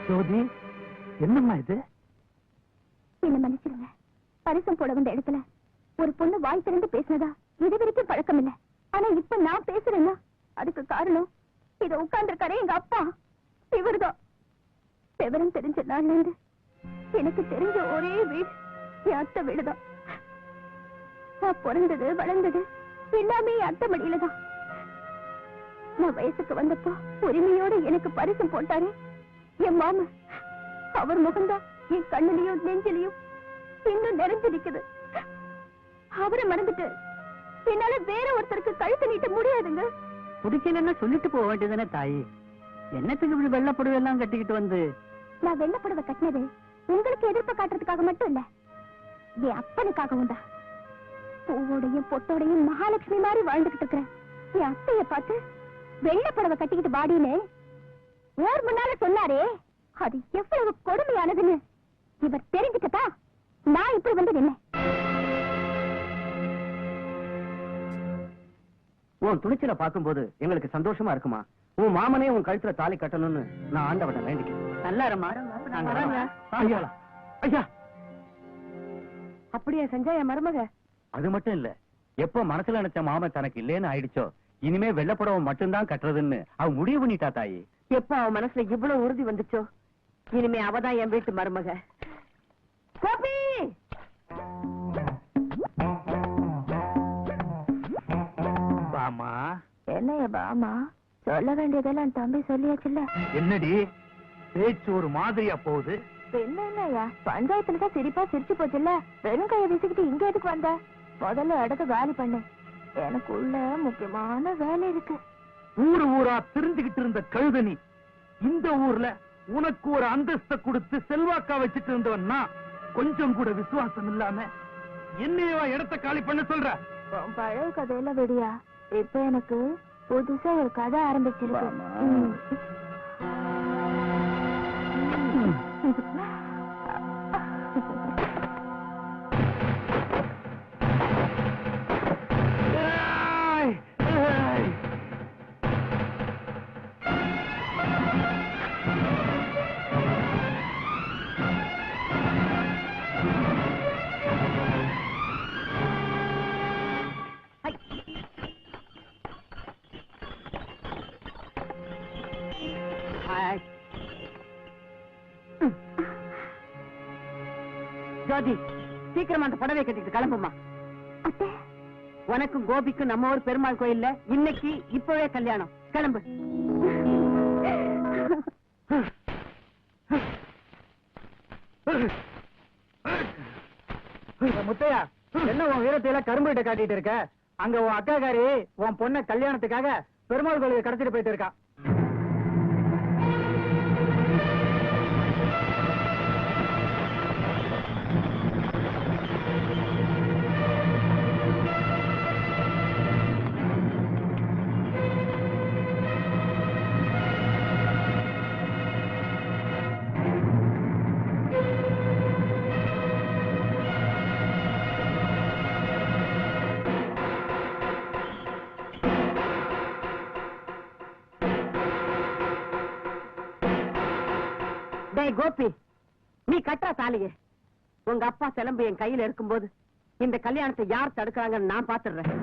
ஜோதி, என்னம்மா இது? என்ன மன்னிச்சிருங்க. பரிசம் போட வந்த இடத்துல ஒரு பொண்ணு வாய் திறந்து பேசினதா இது வரைக்கும் பழக்கம் இல்ல. ஆனா இப்ப நான் பேசுறேன்னா அதுக்கு காரணம் இத உட்கார்ந்துருக்காரே எங்க அப்பா. இவருதான். விவரம் தெரிஞ்ச நாள்ல இருந்து எனக்கு தெரிஞ்ச ஒரே வீடு என் அத்தை வீடுதான். நான் பிறந்தது வளர்ந்தது எல்லாமே என் அத்தை மடியில தான். நான் வயசுக்கு வந்தப்போ உரிமையோட எனக்கு பரிசம் போட்டாரு என் மாமா. அவர் முகம்தான் என் கண்ணிலையும் நெஞ்சிலையும் இன்னும் நிறைஞ்சு நிக்குது. அவரை மறந்துட்டு என்னால வேற ஒருத்தருக்கு கழுத்து நீட்ட முடியாதுங்க. பிடிக்கலன்னா சொல்லிட்டு போக வேண்டியதானே தாயி. என்னத்துக்கு இப்படி வெள்ளை புடவை எல்லாம் கட்டிக்கிட்டு வந்து? நான் வெள்ளை புடவை கட்டினது உங்களுக்கு எதிர்ப்பு காட்டுறதுக்காக மட்டும் இல்ல, என் அப்பனுக்காகவும் தான். பூவோடையும் பொட்டோடையும் மகாலட்சுமி மாதிரி வாழ்ந்துகிட்டு இருக்கிறேன் என் அத்தைய பார்த்து வெள்ளை புடவை கட்டிக்கிட்டு பாடின்னு ஊர் முன்னால சொன்னாரே, அது எவ்வளவு கொடுமையானதுன்னு இவர் தெரிஞ்சுக்கதா நான் இப்படி வந்து நின்னேன். உன் துணிச்சலை பார்க்கும்போது எங்களுக்கு சந்தோஷமா இருக்குமா. உன் மாமனே உன் கழுத்துல தாலி கட்டணும்னு நான் ஆண்டவனை வேண்டிக்கிறேன். நல்லா இருமா. ஐயா ஐயா, அப்படியே செஞ்சா என் மருமக. அது மட்டும் இல்ல, எப்ப மனசுல நினைச்ச மாமன் தனக்கு இல்லேன்னு ஆயிடுச்சோ, இனிமே வெள்ளப்புடவை மட்டும்தான் கட்டுறதுன்னு அவ முடிவு பண்ணிட்டா தாயி. எப்ப அவன் மனசுல இவ்வளவு உறுதி வந்துச்சோ, இனிமே அவதான் என் வீட்டு மருமக. கோபி, பாமா. என்னைய பாமா, சொல்ல வேண்டியதெல்லாம் தம்பி சொல்லியாச்சுல்ல. என்னடி பேச்சு ஒரு மாதிரியா போகுது? என்னையா பஞ்சாயத்துல தான் சிரிப்பா சிரிச்சு போச்சுல்ல, வெறும் கையை வீசிக்கிட்டு இங்க எதுக்கு வந்த? முதல்ல இடத்த காலி பண்ணு, எனக்கு உள்ள முக்கியமான வேலை இருக்கு. ஊரு ஊரா தெரிஞ்சுக்கிட்டு இருந்த கழுதனி இந்த ஊர்ல உனக்கு ஒரு அந்தஸ்தை கொடுத்து செல்வாக்கா வச்சுட்டு இருந்தவன்னா கொஞ்சம் கூட விசுவாசம் இல்லாம என்னையவா இடத்த காலி பண்ண சொல்ற? பழைய கதையில விடியா, இப்ப எனக்கு புதுசா ஒரு கதை ஆரம்பிச்சிருக்கு. ஜோதி, சீக்கிரம் அந்த புடவை கட்டிட்டு கிளம்புமா. உனக்கும் கோபிக்கும் நம்ம ஊர் பெருமாள் கோயில்ல இன்னைக்கு இப்பவே கல்யாணம். கிளம்பு. முத்தையா, என்ன உன் வீரத்தையில கரும்புகிட்ட காட்டிட்டு இருக்க? அங்க உன் அக்காக்காரி உன் பொண்ண கல்யாணத்துக்காக பெருமாள் கோயிலுக்கு கடத்திட்டு போயிட்டு இருக்கா. கோபி, நீ கட்டா தாலியே உங்க அப்பா சிலம்பு என் கையில இருக்கும்போது இந்த கல்யாணத்தை யார் தடுக்கிறாங்கன்னு நான் பாத்துடுறேன்.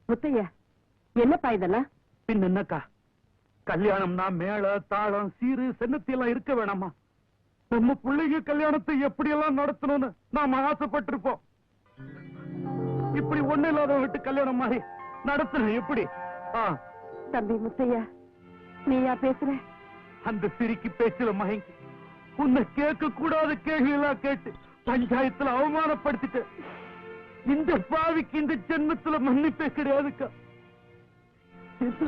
முத்தையா, என்னப்பா இதெல்லாம்? பின் என்னக்கா, கல்யாணம்னா மேள தாளம் சீரு சென்னத்தி எல்லாம் இருக்க வேணாமா? நம்ம பிள்ளைங்க கல்யாணத்தை எப்படி எல்லாம் நடத்தணும்னு நாம ஆசைப்பட்டிருப்போம். இப்படி ஒண்ணு இல்லாத விட்டு கல்யாணம் மாதிரி நடத்தணும் எப்படி? தம்பி முத்தையா, நீயா பேசுற? அந்த சிரிக்கு பேச்சுல மயங்கி உன்னை கேட்க கூடாத கேள்வி எல்லாம் கேட்டு பஞ்சாயத்துல அவமானப்படுத்திட்டு இந்த பாவிக்கு இந்த ஜென்மத்துல மன்னிப்பே கிடையாதுக்கா.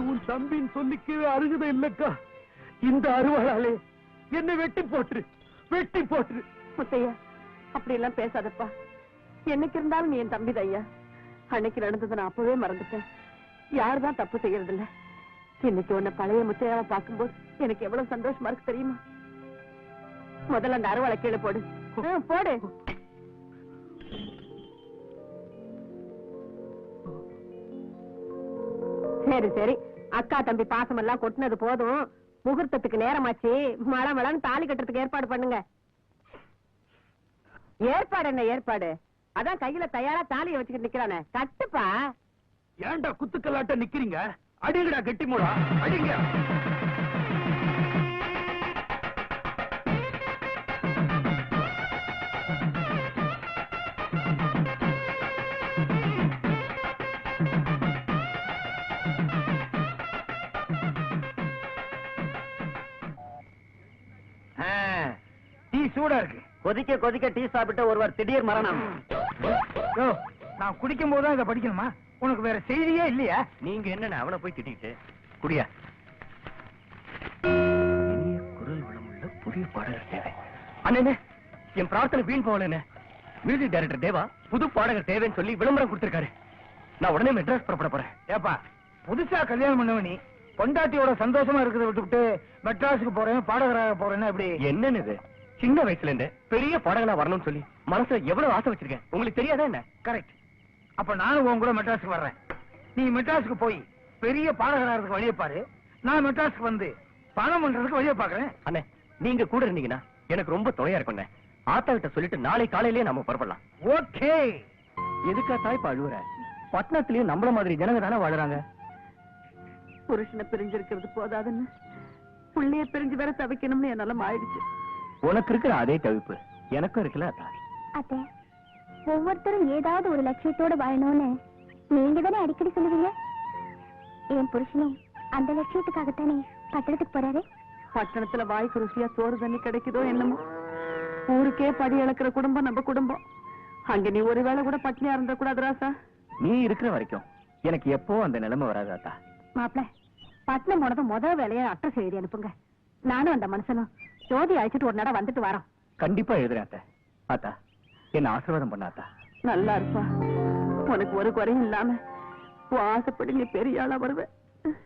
உன் தம்பின்னு சொல்லிக்கவே அருகதை இல்லக்கா. இந்த அருவாளாலே என்ன வெட்டி போட்டுரு, வெட்டி போட்டுரு. முத்தையா, அப்படி எல்லாம் பேசாதப்பா. என்னைக்கு இருந்தாலும் நீ என் தம்பி ஐயா. அன்னைக்கு நடந்ததை நான் அப்பவே மறந்துட்டேன். யாருதான் தப்பு செய்யறது இல்ல. இன்னைக்கு உன்னை பழைய முத்தையாவை பார்க்கும்போது எனக்கு எவ்வளவு சந்தோஷமா இருக்கு தெரியுமா? முதல்ல அந்த அருவாளை கீழே போடு. போடு. சரி சரி, அக்கா தம்பி பாசம் எல்லாம் கொட்டினது போதும். முகூர்த்தத்துக்கு நேரமாச்சு. மழை மழைன்னு தாலி கட்டுறதுக்கு ஏற்பாடு பண்ணுங்க. ஏற்பாடு என்ன ஏற்பாடு? அதான் கையில தயாரா தாலியை வச்சுக்கிட்டு நிக்கிறானே, கட்டுப்பா. ஏன்டா குத்துக்கல்லாட்ட நிக்கிறீங்க? அடிங்கடா கெட்டி மூடா, அடிங்க. சூடா இருக்கு. கொதிக்க கொதிக்க டீ சாப்பிட்டு ஒருவர் திடீர் மரணம். யோ, நான் குடிக்கும் போதுதான் இதை படிக்கணுமா? உனக்கு வேற செய்தியே இல்லையா? நீங்க என்ன அவனை போய் திட்டிட்டு குடியா. இனிய குரல் வளமுள்ள புதிய பாடகர் தேவை. அண்ணே, என் பிரார்த்தனை வீண் போகலண்ணே. மியூசிக் டைரக்டர் தேவா புது பாடகர் தேவைன்னு சொல்லி விளம்பரம் கொடுத்திருக்காரு. நான் உடனே மெட்ராஸ் புறப்பட போறேன். ஏப்பா, புதுசா கல்யாணம் பண்ணவனி பொண்டாட்டியோட சந்தோஷமா இருக்கிறத விட்டுவிட்டு மெட்ராஸுக்கு போறேன், பாடகராக போறேன்னா எப்படி? என்னன்னு இது? சின்ன வயசுல இருந்து பெரிய பாடகனா வரணும்னு சொல்லி மனசுல எவ்வளவு ஆசை வச்சிருக்கேன். உங்களுக்கு தெரியாதா என்ன? கரெக்ட். அப்ப நானும் உன் கூட மெட்ராஸுக்கு வர்றேன். நீ மெட்ராஸுக்கு போய் பெரிய பாடகராகிறதுக்கு வழியை பாரு, நான் மெட்ராஸுக்கு வந்து பணம் பண்றதுக்கு வழியை பாக்குறேன். அண்ணே, நீங்க கூட இருந்தீங்கன்னா எனக்கு ரொம்ப துணையா இருக்கும். ஆத்தா கிட்ட சொல்லிட்டு நாளை காலையிலேயே நாம புறப்படலாம். ஓகே. எதுக்கா தாய்ப்பா அழுவுற? பட்டணத்திலயும் நம்மள மாதிரி ஜனங்க தானே வாழுறாங்க. புருஷனை பிரிஞ்சிருக்கிறது போதாதுன்னு புள்ளைய பிரிஞ்சு வேற தவிக்கணும்னு என்னால ஆயிடுச்சு. உனக்கு இருக்கிற அதே தவிப்பு எனக்கும் இருக்குல்ல அத்தா? அத்தை, ஒவ்வொருத்தரும் ஏதாவது ஒரு லட்சியத்தோட வாழணும்னு நீங்க தானே அடிக்கடி சொல்லுவீங்க. என் புருஷனும் அந்த லட்சியத்துக்காகத்தானே பட்டணத்துக்கு போறாரு. பட்டணத்துல வாய்க்கு ருசியா சோறு தண்ணி கிடைக்குதோ என்னமோ. ஊருக்கே படி இழக்கிற குடும்பம் நம்ம குடும்பம். அங்க நீ ஒரு வேளை கூட பட்டினியா இருந்த கூடாது ராசா. நீ இருக்கிற வரைக்கும் எனக்கு எப்போ அந்த நிலைமை வராது அத்தா. மாப்பிள, பட்டணம் போனது முதல் வேலையை அட்ரஸ் எழுதி அனுப்புங்க. நானும் அந்த மனுஷனும் ஜோதி அழைச்சிட்டு ஒரு நடம் வந்துட்டு வரோம். கண்டிப்பா எழுதுறேன் அத்தா. அத்தா, என்ன ஆசீர்வாதம் பண்ண அத்தா. நல்லா இருப்பா. உனக்கு ஒரு குறையும் இல்லாம உன் ஆசைப்படி நீ பெரிய ஆளா வருவ.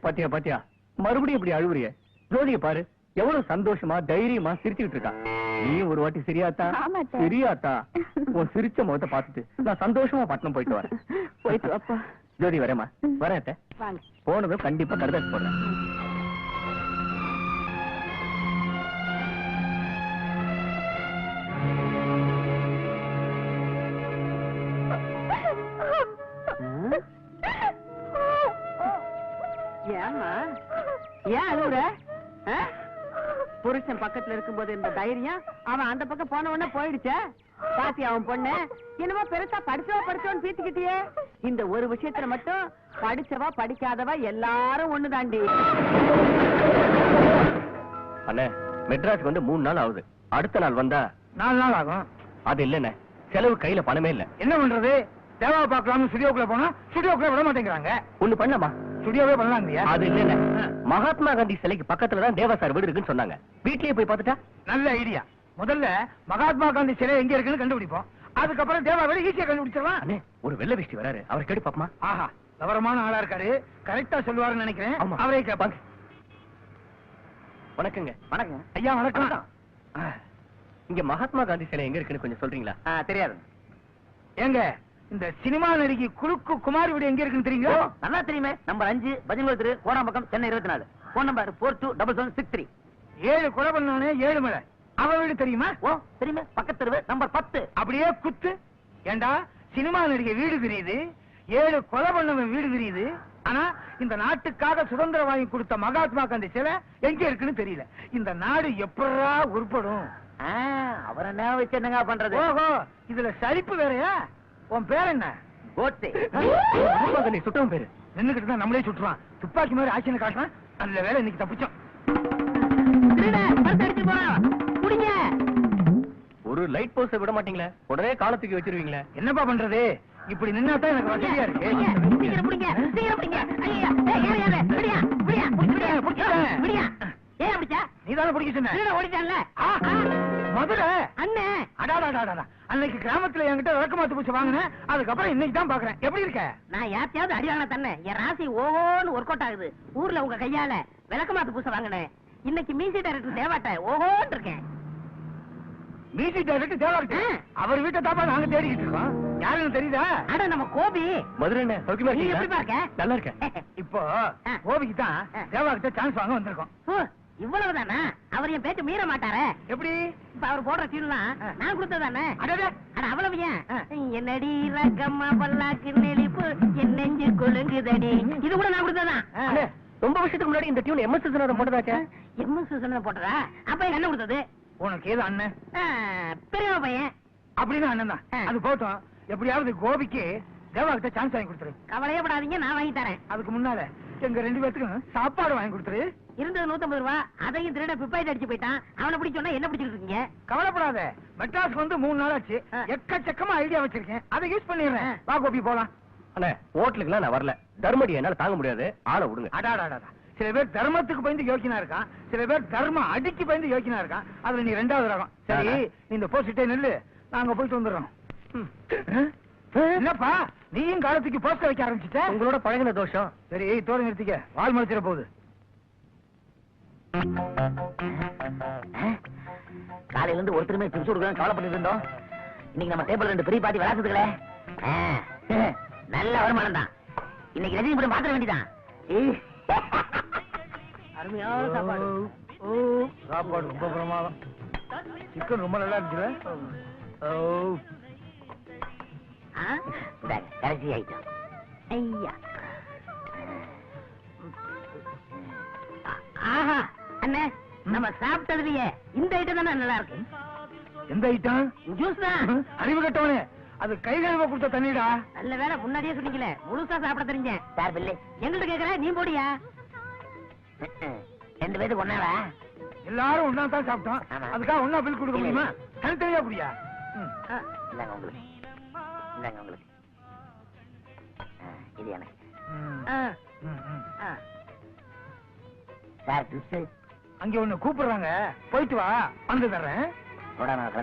பாத்தியா பாத்தியா, மறுபடியும் இப்படி அழுவுறிய? ஜோதிய பாரு, எவ்வளவு சந்தோஷமா தைரியமா சிரிச்சுக்கிட்டு இருக்கா. நீ ஒரு வாட்டி சரியாத்தா? ஆமா அத்தை. சரியாத்தா? உன் சிரிச்ச முகத்தை பார்த்துட்டு நான் சந்தோஷமா பட்டணம் போயிட்டு வரேன். போயிட்டு வாப்பா. ஜோதி வரேம்மா. வரேன் அத்தை. வாங்க. போனதும் கண்டிப்பா கடுதாசி போடுறேன். ஏம்மா ஏன் அழுவுற? புருஷன் பக்கத்துல இருக்கும்போது இந்த தைரியம் அவன் அந்த பக்கம் போன உடனே போயிடுச்சே. பாத்தி அவன் பொண்ணு என்னமோ பெருசா படிச்சோன்னு பீத்திக்கிட்டியே. இந்த ஒரு விஷயத்துல மட்டும் படிச்சவா படிக்காதவா எல்லாரும் ஒண்ணுதாண்டி. அண்ணே, மெட்ராஸுக்கு வந்து 3 நாள் ஆகுது. அடுத்த நாள் வந்தா 4 நாள் ஆகும். அது இல்லண்ணே, செலவு கையில பணமே இல்ல. என்ன பண்றது? தேவா பாக்கலாம்னு ஸ்டுடியோக்குள்ள போனா ஸ்டுடியோக்குள்ள விட மாட்டேங்கிறாங்க. ஒண்ணு பண்ணலாமா? ஸ்டுடியோவே பண்ணலாம் இல்லையா? அது இல்லண்ணே, மகாத்மா காந்தி சிலைக்கு பக்கத்துல தான் தேவா சார் வீடு இருக்குன்னு சொன்னாங்க. வீட்லயே போய் பார்த்துட்டா? நல்ல ஐடியா. முதல்ல மகாத்மா காந்தி சிலை எங்க இருக்குன்னு கண்டுபிடிப்போம். அதுக்கப்புறம் தேவா வீடு ஈஸியா கண்டுபிடிச்சிடலாம். அண்ணே, ஒரு வெள்ளை வேஷ்டி வராரு, அவரை கேட்டு பாப்பமா? ஆஹா, விவரமான ஆளா இருக்காரு. கரெக்டா சொல்லுவாருன்னு நினைக்கிறேன். ஆமா. அவரே கேட்பாங்க. வணக்கங்க. வணக்கம். ஐயா வணக்கம். இங்க மகாத்மா காந்தி சிலை எங்க இருக்குன்னு கொஞ்சம் சொல்றீங்களா? தெரியாது. ஏங்க, இந்த சினிமா நடிகை குறுக்கு குமாரி வீடு எங்க இருக்குன்னு தெரியுங்க? நல்லா தெரியுமே. நம்பர் 5 பஜன்கோல் தெரு, கோடாம்பக்கம், சென்னை 24. Phone number 427763. 7 கொலை பண்ணவனே 7 மேல. அவ வீடு தெரியுமா? ஓ தெரியுமே, பக்கத்து தெருவு, நம்பர் 10. அப்படியே குத்து. ஏண்டா, சினிமா நடிகை வீடு தெரியுது, 7 கொலை பண்ணவன் வீடு தெரியுது, ஆனா இந்த நாட்டுக்காக சுதந்திரம் வாங்கி கொடுத்த மகாத்மா காந்தி சிலை எங்க இருக்குன்னு தெரியல. இந்த நாடு எப்படா உருப்படும்? அவர் என்ன வச்சு என்னங்க பண்றது? ஓஹோ, இதுல சரிப்பு வேறயா? உன் பேர் என்ன? கோட்சே. மகாத்மா காந்தி சுட்டவன் பேரு. நின்னுக்கிட்டு தான் நம்மளே சுட்டுறான். துப்பாக்கி மாதிரி ஆட்சியை காட்டுறான். நல்ல வேலை இன்னைக்கு தப்பிச்சோம். ஒரு லைட் போஸ்ட விட மாட்டீங்களே, உடனே காலத்துக்கு வச்சிருவீங்களே. என்னப்பா பண்றது? இப்படி நின்னாதான் எனக்கு வசதியா இருக்கு. நீதானே பிடிக்க சொன்ன? மதுரை அன்னைக்கு கிராமத்துல என்கிட்ட விளக்கமாத்து பூச்சி வாங்கினேன். அதுக்கப்புறம் இன்னைக்கு தான் பாக்குறேன். எப்படி இருக்க? நான் யாத்தையாவது அடிவாங்க தண்ணே. என் ராசி ஓஹோன்னு ஒர்க் அவுட் ஆகுது. ஊர்ல உங்க கையால விளக்கமாத்து பூச வாங்கினேன். இன்னைக்கு மியூசிக் டைரக்டர் தேவாட்ட ஓஹோன்னு இருக்கேன். மியூசிக் டைரக்டர் தேவா இருக்கு. அவர் வீட்டை தாப்பா நாங்க தேடிக்கிட்டு இருக்கோம். யாருன்னு தெரியுதா? அட நம்ம கோபி. மதுரை என்ன சௌக்கியமா நீ இருக்கீங்களா? எப்படி இருக்க? நல்லா இருக்கேன். இப்போ கோபிக்கு தான் தேவா கிட்ட சான்ஸ் வாங்க வந்திருக்கோம். இவ்வளவுதானா? அவர் என் பேச்சு மீற மாட்டாரே. எப்படி? இப்ப அவர் போடுற சீன்லாம் நான் கொடுத்ததானே. அடடே, அட அவ்வளவு ஏன்? என்னடி ரகம்மா பல்லாக்கு நெளிப்பு என் நெஞ்சு கொழுங்குதடி. இது கூட நான் கொடுத்ததான். அடே, ரொம்ப வருஷத்துக்கு முன்னாடி இந்த டியூன் எம்எஸ் விஸ்வநாதன் போட்டதாச்சே. எம்எஸ் விஸ்வநாதன் போட்டதா? அப்ப என்ன கொடுத்தது? உனக்கு ஏது அண்ணன்? பெரியவ பையன். அப்படின்னு அண்ணன் தான். அது போட்டோம். எப்படியாவது கோபிக்கு தேவா கிட்ட சான்ஸ் வாங்கி கொடுத்துரு. கவலையே படாதீங்க, நான் வாங்கி தரேன். அதுக்கு முன்னால எங்க 2 பேத்துக்கும் சாப்பாடு வாங்கி கொடுத்துரு. இருந்தது 150 ரூபா, அதையும் திருட பிப்பாயிட்டு அடிச்சு போயிட்டான். அவனை பிடிச்ச சொன்னா என்ன பிடிச்சிட்டு இருக்கீங்க? கவலைப்படாத, மெட்ராஸ்க்கு வந்து 3 நாள் ஆச்சு. எக்கச்சக்கமா ஐடியா வச்சிருக்கேன், அதை யூஸ் பண்ணிடுறேன். வா கோபி போலாம். அண்ணே ஹோட்டலுக்குலாம் நான் வரல. தர்மடி என்னால தாங்க முடியாது, ஆளை விடுங்க. அடாடாடா, சில பேர் தர்மத்துக்கு பயந்து யோக்கியனா இருக்கான், சில பேர் தர்மம் அடிக்கு பயந்து யோக்கியனா இருக்கான். அதுல நீ 2வது ரகம். சரி, இந்த போஸ்டே நெல்லு, நாங்க போயிட்டு வந்துடுறோம். என்னப்பா நீயும் காலத்துக்கு போஸ்ட் வைக்க ஆரம்பிச்சுட்ட? உங்களோட பழகின தோஷம். சரி தோடு நிறுத்திக்க, வால் மறைச்சிட போகுது. காலையில இருந்து ஒருத்தருமே டிப்ஸ் கொடுக்க கவலை பண்ணிட்டு இருந்தோம். இன்னைக்கு நம்ம டேபிள் 2 பெரிய பாட்டி விளாசுதுங்களே, நல்ல வருமானம் தான். இன்னைக்கு ரஜினி படம் பாத்திர வேண்டியதான். அருமையான சாப்பாடு. சாப்பாடு ரொம்ப பிரமாதம். சிக்கன் ரொம்ப நல்லா இருந்துச்சு. கடைசி ஐட்டம். ஐயா ஆஹா அண்ணே, நம்ம சாப்பிட்டதுலயே இந்த ஐட்டம் தானே நல்லா இருக்கு. எந்த ஐட்டம்? ஜூஸ் தான். அறிவு கட்டவனே, அது கை கழுவ கொடுத்த தண்ணிடா. நல்ல வேலை முன்னாடியே சொன்னீங்களே, முழுசா சாப்பிட தெரிஞ்ச. சார் பில்லு எங்கள்கிட்ட கேக்குற, நீ போடியா? 2 பேருக்கு ஒன்னாவா? எல்லாரும் ஒன்னா தான் சாப்பிட்டோம், அதுக்காக ஒன்னா பில் கொடுக்க முடியுமா? தனித்தனியா குடியா? இந்தாங்க உங்களுக்கு, இந்தாங்க உங்களுக்கு. இது எனக்கு. சார் டிப்ஸ் அங்க ஒண்ணு கூப்பிடுறாங்க, போயிட்டு வா, வந்து தர்றேன். நான்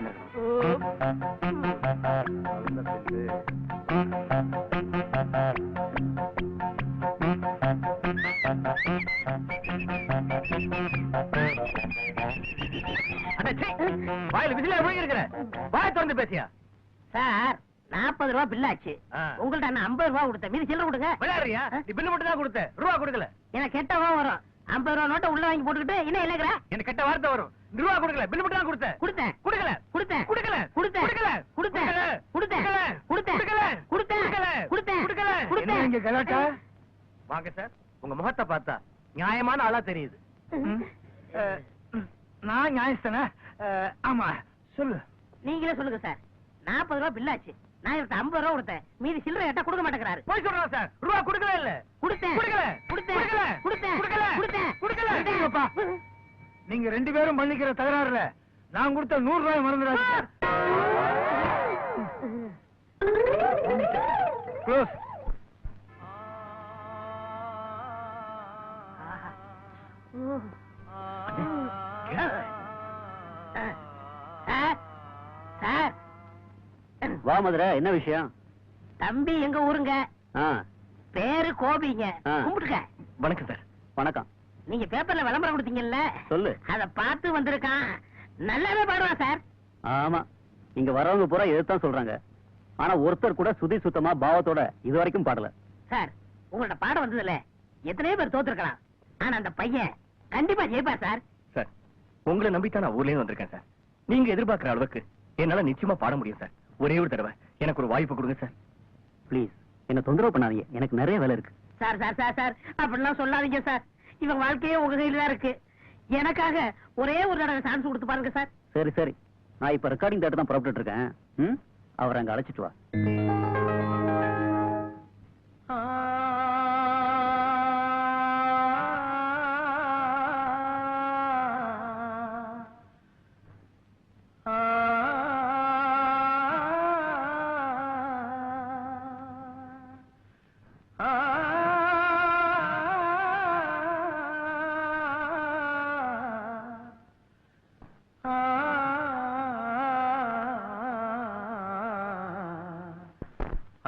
வாயில விசில போய் இருக்கிற, வாய் திறந்து பேசியா? சார் 40 ரூபா பில்லாச்சு. உங்கள்ட்ட நான் 50 ரூபா கொடுத்தேன், மீதி சில்லறை கொடுங்க. விளையாடுறியா? நீ பில்லு மட்டும் தான் கொடுத்த, ரூபா கொடுக்கல. எனக்கு கெட்டவா வரும். 50 ரூபா நோட்டை உள்ள வாங்கி போட்டுக்கிட்டு என்ன இல்லைங்கிற? எனக்கு கெட்ட வார்த்தை வரும். ரூபா கொடுக்கல, பில்லு மட்டும் தான் கொடுத்த. கொடுத்தேன், கொடுக்கல, கொடுத்தேன், கொடுக்கல, கொடுத்தேன், கொடுக்கல, கொடுத்தேன், கொடுத்தேன், கொடுக்கல, கொடுத்தேன், கொடுத்தேன், கொடுக்கல, கொடுத்தேன், கொடுக்கல. என்ன இங்க கலாட்டா? வாங்க சார், உங்க முகத்தை பார்த்தா நியாயமான ஆளா தெரியுது. நான் நியாயஸ்தானே? ஆமா சொல்லு. நீங்களே சொல்லுங்க சார். 40 ரூபா பில்லாச்சு. நான் இவர்கிட்ட 50 ரூபா கொடுத்தேன், மீதி சில்லறை கேட்டா கொடுக்க மாட்டேங்கிறாரு. போய் சொல்றேன் சார், ரூபா கொடுக்கல இல்ல. கொடுத்தேன், கொடுக்கல, கொடுத்தேன், கொடுக்கல, கொடுத்தேன், கொடுக்கல, கொடுத்தேன், கொடுக்கல. நிறுத்துங்கப்பா. நீங்க 2 பேரும் பண்ணிக்கிற தகராறுல நான் கொடுத்த 100 ரூபாய் மறந்துடாதீங்க. க்ளோஸ். சார், சார், வா மதுரை, என்ன விஷயம்? தம்பி எங்க ஊருங்க? பேரு கோபிங்க. ஆ. கும்பிட்டுக்க. வணக்கம் சார். வணக்கம். நீங்க பேப்பர்ல விளம்பரம் கொடுத்தீங்கல்ல, சொல்லு. அத பார்த்து வந்திருக்கான். நல்லாவே பாடுவான் சார். ஆமா, இங்க வரவங்க பூரா எதுதான் சொல்றாங்க. ஆனா ஒருத்தர் கூட சுதி சுத்தமா பாவத்தோட இது வரைக்கும் பாடல. சார், உங்களோட பாடம் வந்ததுல எத்தனையோ பேர் தோத்துருக்கலாம், ஆனா அந்த பையன் கண்டிப்பா ஜெயிப்பார் சார். சார், உங்களை நம்பித்தான் நான் ஊர்ல இருந்து வந்திருக்கேன் சார். நீங்க எதிர்பார்க்கிற அளவுக்கு என்னால நிச்சயமா பாட முடியும் சார். ஒரே ஒரு தடவை எனக்கு ஒரு வாய்ப்பு கொடுங்க சார். ப்ளீஸ், என்ன தொந்தரவு பண்ணாதீங்க, எனக்கு நிறைய வேலை இருக்கு. சார் சார் சார் சார் அப்படிலாம் சொல்லாதீங்க சார். இவன் வாழ்க்கையே உங்க கையில தான் இருக்கு. எனக்காக ஒரே ஒரு தடவை சான்ஸ் கொடுத்து பாருங்க சார். சரி சரி, நான் இப்ப ரெக்கார்டிங் தேட்டர் தான் புறப்பட்டு இருக்கேன். அவரை அங்க அழைச்சிட்டு வா.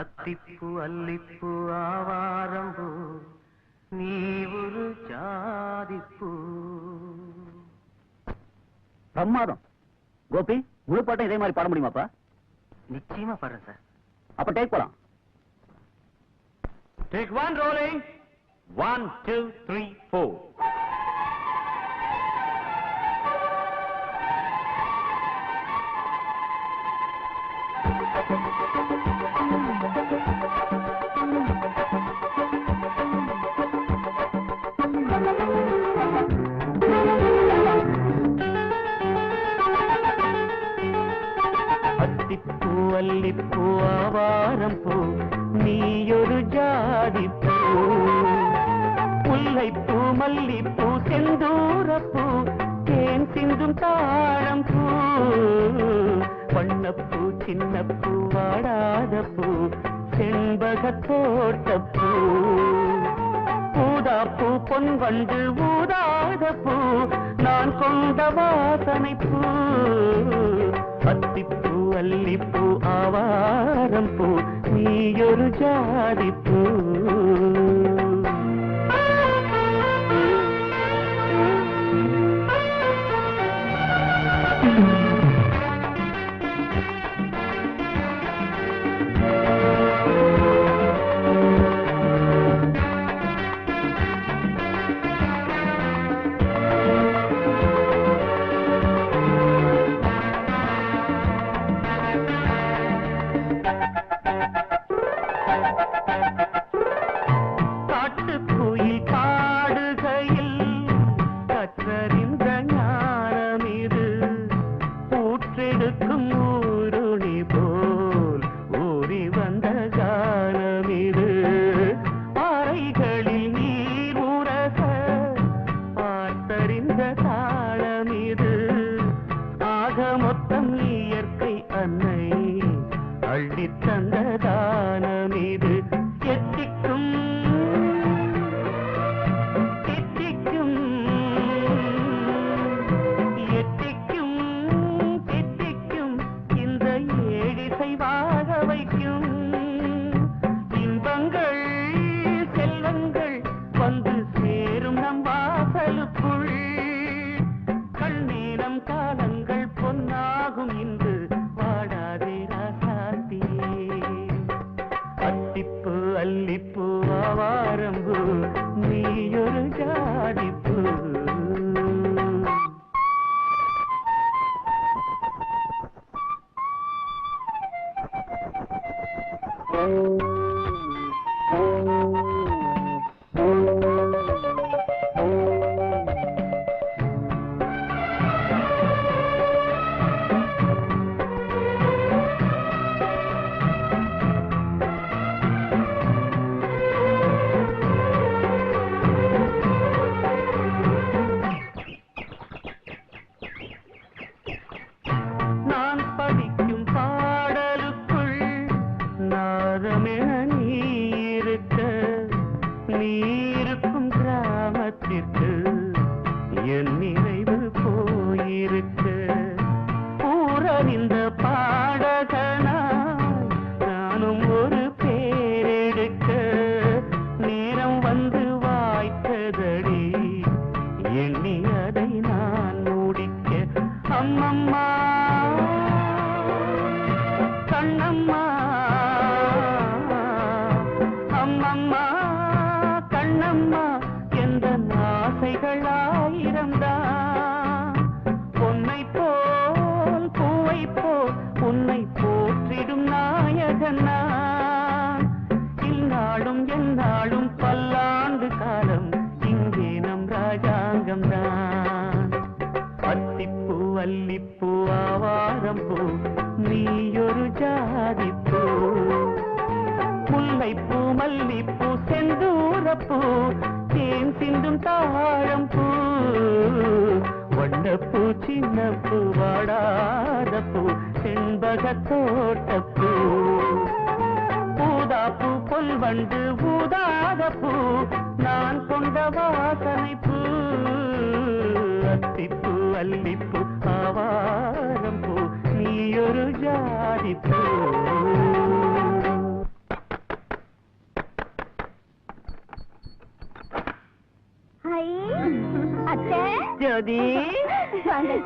அத்திப்பூ அல்லிப்பூ ஆவாரம்பூ நீ ஒரு ஜாதிப்பூ. பிரமாதம். கோபி, முழு பாட்டம் இதே மாதிரி பாட முடியுமாப்பா? நிச்சயமா பாடுறேன் சார். அப்ப டேக் போலாம். Take 1 rolling. 1 2 3 4. அத்திப்பூ அல்லிப்பூ ஆவாரம்பூ நீயொரு ஜாதிப்பூ. முல்லைப்பூ மல்லிப்பூ செந்தூரப்பூ தேன் சிந்தும் தாழம் பூ வண்ணப்பூ சின்னப்பூ வாடாத பூ செண்பகத் தோட்டப்பூ ஊதாப்பூ பொன் வண்டு ஊதாத பூ நான் கொண்ட வாசனை பூ அத்திப்பூ அல்லிப்பூ ஆவாரம் பூ நீயொரு ஜாதிப்பூ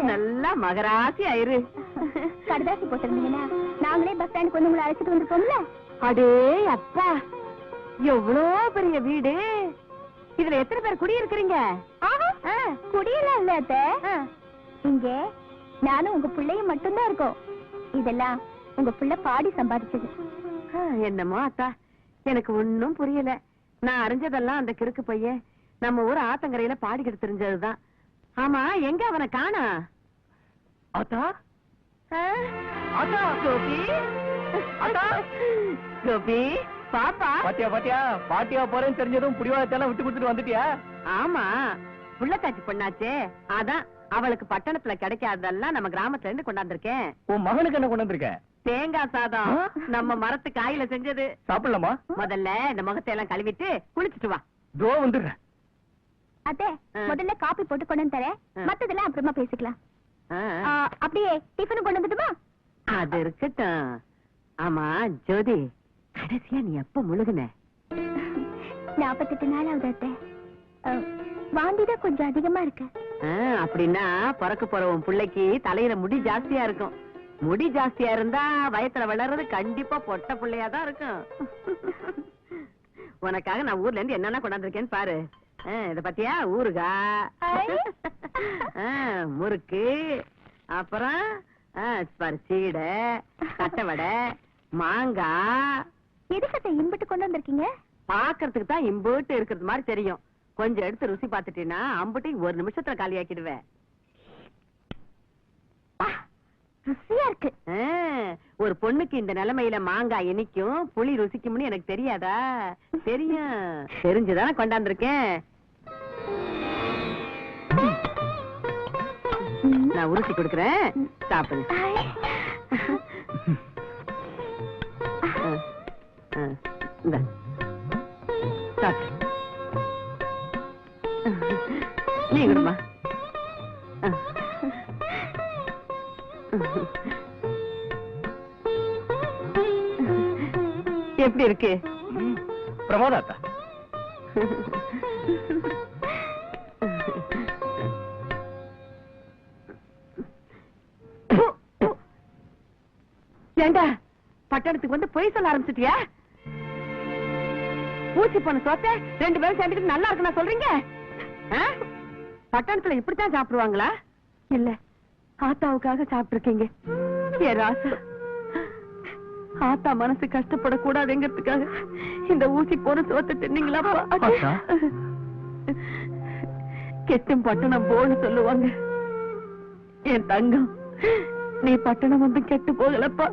நல்லா மகராசி ஆயிரு. கடுதாசி போட்டிருந்தீங்கன்னா நாங்களே பஸ் ஸ்டாண்டுக்கு வந்து உங்களை அழைச்சிட்டு வந்துருப்போம்ல. அடே அப்பா, எவ்வளோ பெரிய வீடு! இதுல எத்தனை பேர் குடியிருக்கிறீங்க? குடியெல்லாம் இல்ல அத்தை, இங்க நானும் உங்க பிள்ளையும் மட்டும்தான் இருக்கோம். இதெல்லாம் உங்க பிள்ளை பாடி சம்பாதிச்சது. என்னமோ அத்தா, எனக்கு ஒன்னும் புரியல. நான் அறிஞ்சதெல்லாம் அந்த கிறுக்கு பையன் நம்ம ஊர் ஆத்தங்கரையில பாடிக்கிட்டு தெரிஞ்சதுதான். ஆமா, எங்க அவனை காணா? ஆத்தா ஆத்தா, கோபி, ஆத்தா, கோபி, பாப்பா. பாத்தியா பாத்தியா பாட்டியா போறேன்னு தெரிஞ்சதும் புடிவாதத்தெல்லாம் விட்டு கொடுத்துட்டு வந்துட்டியா? ஆமா, புள்ளக்காட்சி பொண்ணாச்சே, அதான் அவளுக்கு பட்டணத்துல கிடைக்காததெல்லாம் நம்ம கிராமத்துல இருந்து கொண்டாந்துருக்கேன். உன் மகனுக்கு என்ன கொண்டு வந்திருக்க? தேங்காய் சாதம், நம்ம மரத்து காயில செஞ்சது. சாப்பிடலாமா? முதல்ல இந்த முகத்தை எல்லாம் கழுவிட்டு குளிச்சுட்டு வா. தோ வந்துடுறேன். அத்தை, முதல்ல காபி போட்டு கொண்டு வந்து தரேன், மத்ததெல்லாம் அப்புறமா பேசிக்கலாம். அப்படியே டிஃபன் கொண்டு வந்துட்டுமா? அது இருக்கட்டும். ஆமா ஜோதி, கடைசியா நீ எப்ப முழுகுன? 48 நாள் ஆகுது அத்தை. வாந்திதான் கொஞ்சம் அதிகமா இருக்கு. அப்படின்னா பிறக்க போற உன் பிள்ளைக்கு தலையில முடி ஜாஸ்தியா இருக்கும். முடி ஜாஸ்தியா இருந்தா வயத்துல வளர்றது கண்டிப்பா பொட்ட பிள்ளையாதான் இருக்கும். உனக்காக நான் ஊர்ல இருந்து என்னென்ன கொண்டாந்துருக்கேன்னு பாரு. இத பத்தியா? ஊறுகாய், முறுக்கு, அப்புறம் பாரு சீடை, தட்டை வடை, மாங்காய். எதுக்கு இம்பிட்டு கொண்டு வந்திருக்கீங்க? பாக்குறதுக்கு தான் இம்புட்டு இருக்கிறது மாதிரி தெரியும். கொஞ்சம் எடுத்து ருசி பார்த்துட்டீங்கன்னா அம்புட்டையும் 1 நிமிஷத்துல காலியாக்கிடுவேன். ருசியா இருக்கு. ஒரு பொண்ணுக்கு இந்த நிலைமையில மாங்காய் இனிக்கும் புளி ருசிக்கும்னு எனக்கு தெரியாதா? தெரியும், தெரிஞ்சுதானே கொண்டாந்துருக்கேன். நான் உருசி கொடுக்குறேன், சாப்பிடு. இந்தா, சாப்பிடு. நீ கொடுமா. எப்படி இருக்கு? பிரமோதாத்தா, ஏண்டா பட்டணத்துக்கு வந்து பொய் சொல்ல ஆரம்பிச்சிட்டியா? பூச்சி போன சோத்த 2 பேரும் சேர்ந்துக்கிட்டு நல்லா இருக்குன்னா சொல்றீங்க? பட்டணத்துல இப்படித்தான் சாப்பிடுவாங்களா? இல்ல, ஆத்தாவுக்காக சாப்பிட்டு இருக்கீங்க. ஏ ராசா, ஆத்தா மனசு கஷ்டப்படக்கூடாதுங்கிறதுக்காக இந்த ஊசி போன சோத்த தின்னீங்களா? கெட்டும் பட்டணம் போன்னு சொல்லுவாங்க. என் தங்கம், நீ பட்டணம் வந்து கெட்டு போகலப்பா.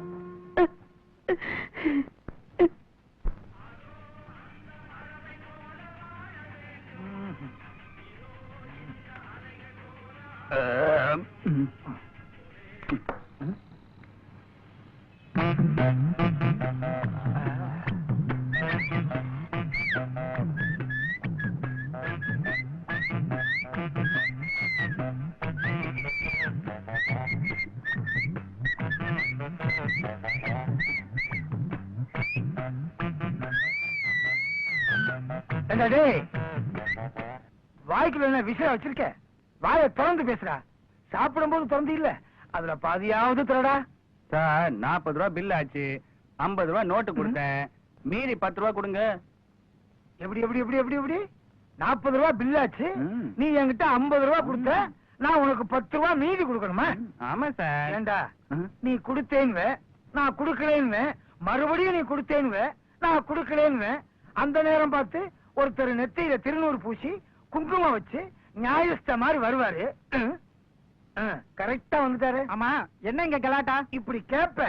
வாய்க்குள்ள என்ன விஷயம் வச்சிருக்க? வாயை திறந்து பேசுறா. சாப்பிடும் போது திறந்து இல்ல, அதுல பாதியாவது திறடா. சார் 40 ரூபா பில் ஆச்சு, 50 ரூபா நோட்டு கொடுத்தேன், மீதி 10 ரூபா கொடுங்க. எப்படி எப்படி எப்படி எப்படி எப்படி 40 ரூபா பில் ஆச்சு, நீ என்கிட்ட 50 ரூபா கொடுத்த, நான் உனக்கு 10 ரூபா மீதி கொடுக்கணுமா? ஆமா சார். ஏண்டா, நீ கொடுத்தேன்னு நான் கொடுக்கலேன்னு, மறுபடியும் நீ கொடுத்தேன்னு நான் கொடுக்கலேன்னு, அந்த நேரம் பார்த்து ஒருத்தர் நெத்தியில திருநூறு பூசி குங்குமம் வச்சு நியாயஸ்த மாதிரி வருவாரு. கரெக்டா வந்துட்டாரு. ஆமா, என்ன இங்க கலாட்டா? இப்படி கேப்ப,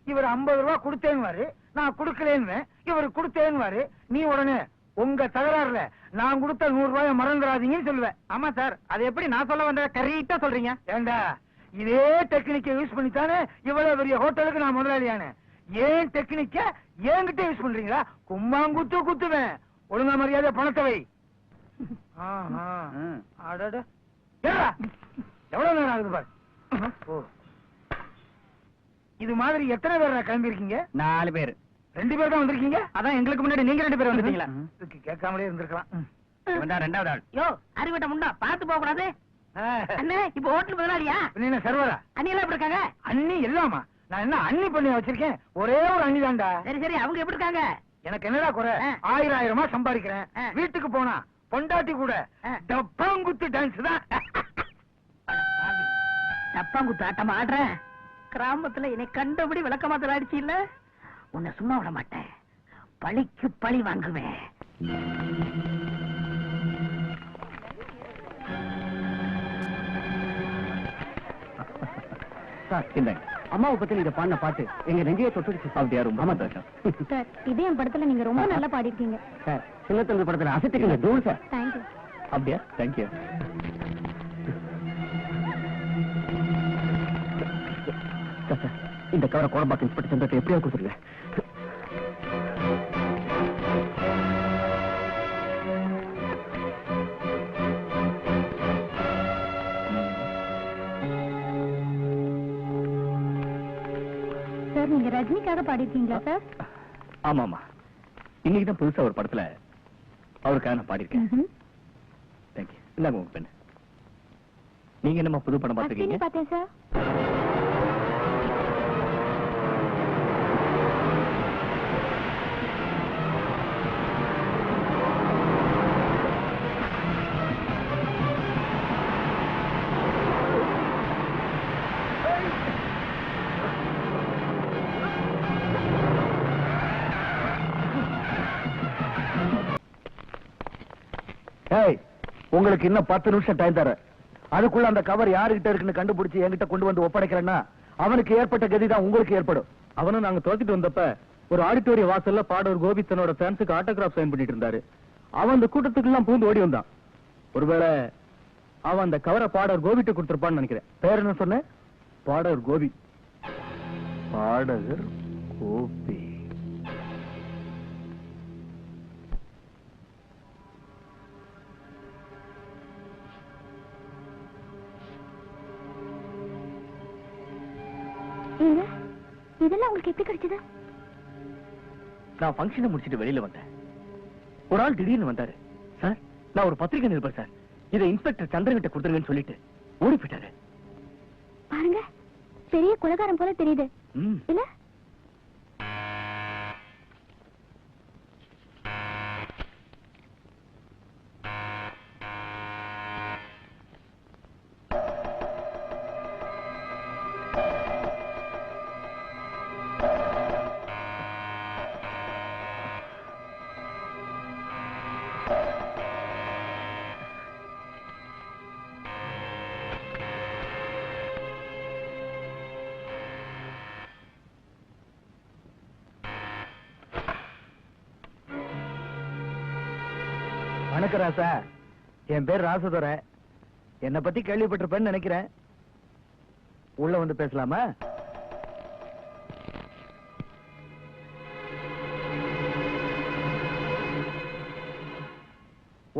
இவர் 50 ரூபா கொடுத்தேன்னு, நான் கொடுக்கலேன்னு, இவர் கொடுத்தேன்னு, நீ உடனே உங்க தகராறுல நான் கொடுத்த 100 ரூபாய மறந்துடாதீங்கன்னு சொல்லுவேன். ஆமா சார், அது எப்படி நான் சொல்ல வந்த கரெக்டா சொல்றீங்க? ஏண்டா, இதே டெக்னிக்க யூஸ் பண்ணித்தானே இவ்வளவு பெரிய ஹோட்டலுக்கு நான் முதலாளியான. ஏன் டெக்னிக்க என்கிட்ட யூஸ் பண்றீங்களா? கும்மாங்குத்து குத்துவேன். ஒழுங்கா மரியாதை பணத்தை வை. எவ்வளவு நேரம் ஆகுது பாரு. இது மாதிரி எத்தனை பேர் கிளம்பி இருக்கீங்க? 4 பேர். 2 பேர் தான் வந்திருக்கீங்க. அதான் எங்களுக்கு முன்னாடி நீங்க 2 பேர் வந்துட்டீங்களா? இதுக்கு கேட்காமலே இருந்திருக்கலாம். இவன் தான் 2வது ஆள். யோ, அறிவிட்ட முண்டா, பார்த்து போக கூடாது. அண்ணே, இப்ப ஹோட்டல் முதலாளியா? என்ன சர்வரா? அண்ணி எல்லாம் எப்படி இருக்காங்க? அண்ணி எல்லாமா? நான் என்ன அண்ணி பண்ணி வச்சிருக்கேன்? ஒரே ஒரு அண்ணி தான்டா. சரி சரி, அவங்க எப்படி இருக்காங்க? எனக்கு என்னடா குறை? 1000 சம்பாதிக்கிறேன். வீட்டுக்கு போனா பொண்டாட்டி கூட டப்பாங்குத்து டான்ஸ் தான். டப்பாங்குத்து ஆட்டம் ஆடுறேன். கிராமத்துல என்னை கண்டபடி விளக்கமாத்தல் அடிச்சு இல்ல, உன்னை சும்மா விட மாட்டேன். பழிக்கு பழி வாங்குவேன். சார், இந்தாங்க. அம்மாவை பத்தி நீங்க பாடின பாட்டு எங்க நெஞ்சையே தொட்டுடுச்சு. அப்படியா? ரொம்ப சந்தோஷம் சார். இதே என் படத்துல நீங்க ரொம்ப நல்லா பாடிருக்கீங்க சார். சின்னத்தம்பி படத்துல அசத்திக்கீங்க தூள் சார். தேங்க்யூ. அப்படியா? தேங்க்யூ. இந்த கவரை கோடம்பாக்கம் இன்ஸ்பெக்டர் சந்திரத்தை எப்படியா கொடுத்துருங்க. சார் நீங்க ரஜினிக்காக பாடிருக்கீங்களா சார்? ஆமாமா, இன்னைக்குதான் புதுசா ஒரு படத்துல அவருக்காக நான் பாடியிருக்கேன். தேங்க்யூ. இந்தாங்க உங்க பெண்ணு. நீங்க என்னமா புது படம் பார்த்துருக்கீங்க? பார்த்தேன் சார். உங்களுக்கு இன்னும் 10 நிமிஷம் டைம் தர. அதுக்குள்ள அந்த கவர் யாருகிட்ட இருக்குன்னு கண்டுபிடிச்சு என்கிட்ட கொண்டு வந்து ஒப்படைக்கிறேன்னா அவனுக்கு ஏற்பட்ட கதிதான் உங்களுக்கு ஏற்படும். அவனும் நாங்க தோத்திட்டு வந்தப்ப ஒரு ஆடிட்டோரிய வாசல்ல பாடவர் கோபி தன்னோட ஃபேன்ஸுக்கு ஆட்டோகிராஃப் சைன் பண்ணிட்டு இருந்தாரு. அவன் அந்த கூட்டத்துக்கு எல்லாம் பூந்து ஓடி வந்தான். ஒருவேளை அவன் அந்த கவரை பாடவர் கோபிட்ட கொடுத்திருப்பான்னு நினைக்கிறேன். பேர் என்ன சொன்ன? பாடவர் கோபி. பாடகர் கோபி. இதெல்லாம் உங்களுக்கு எப்படி கிடைச்சது? நான் ஃபங்க்ஷனை முடிச்சிட்டு வெளியில வந்தேன். ஒரு ஆள் திடீர்னு வந்தாரு. சார், நான் ஒரு பத்திரிகை நிருபர் சார், இதை இன்ஸ்பெக்டர் சந்திரன் கிட்ட கொடுத்துருங்கன்னு சொல்லிட்டு ஓடி போயிட்டாரு. பாருங்க, பெரிய குலகாரம் போல தெரியுது இல்ல? வணக்கம் ராசா. என் பேர் ராசதுரை. என்னை பத்தி கேள்விப்பட்டிருப்பேன்னு நினைக்கிறேன். உள்ள வந்து பேசலாமா?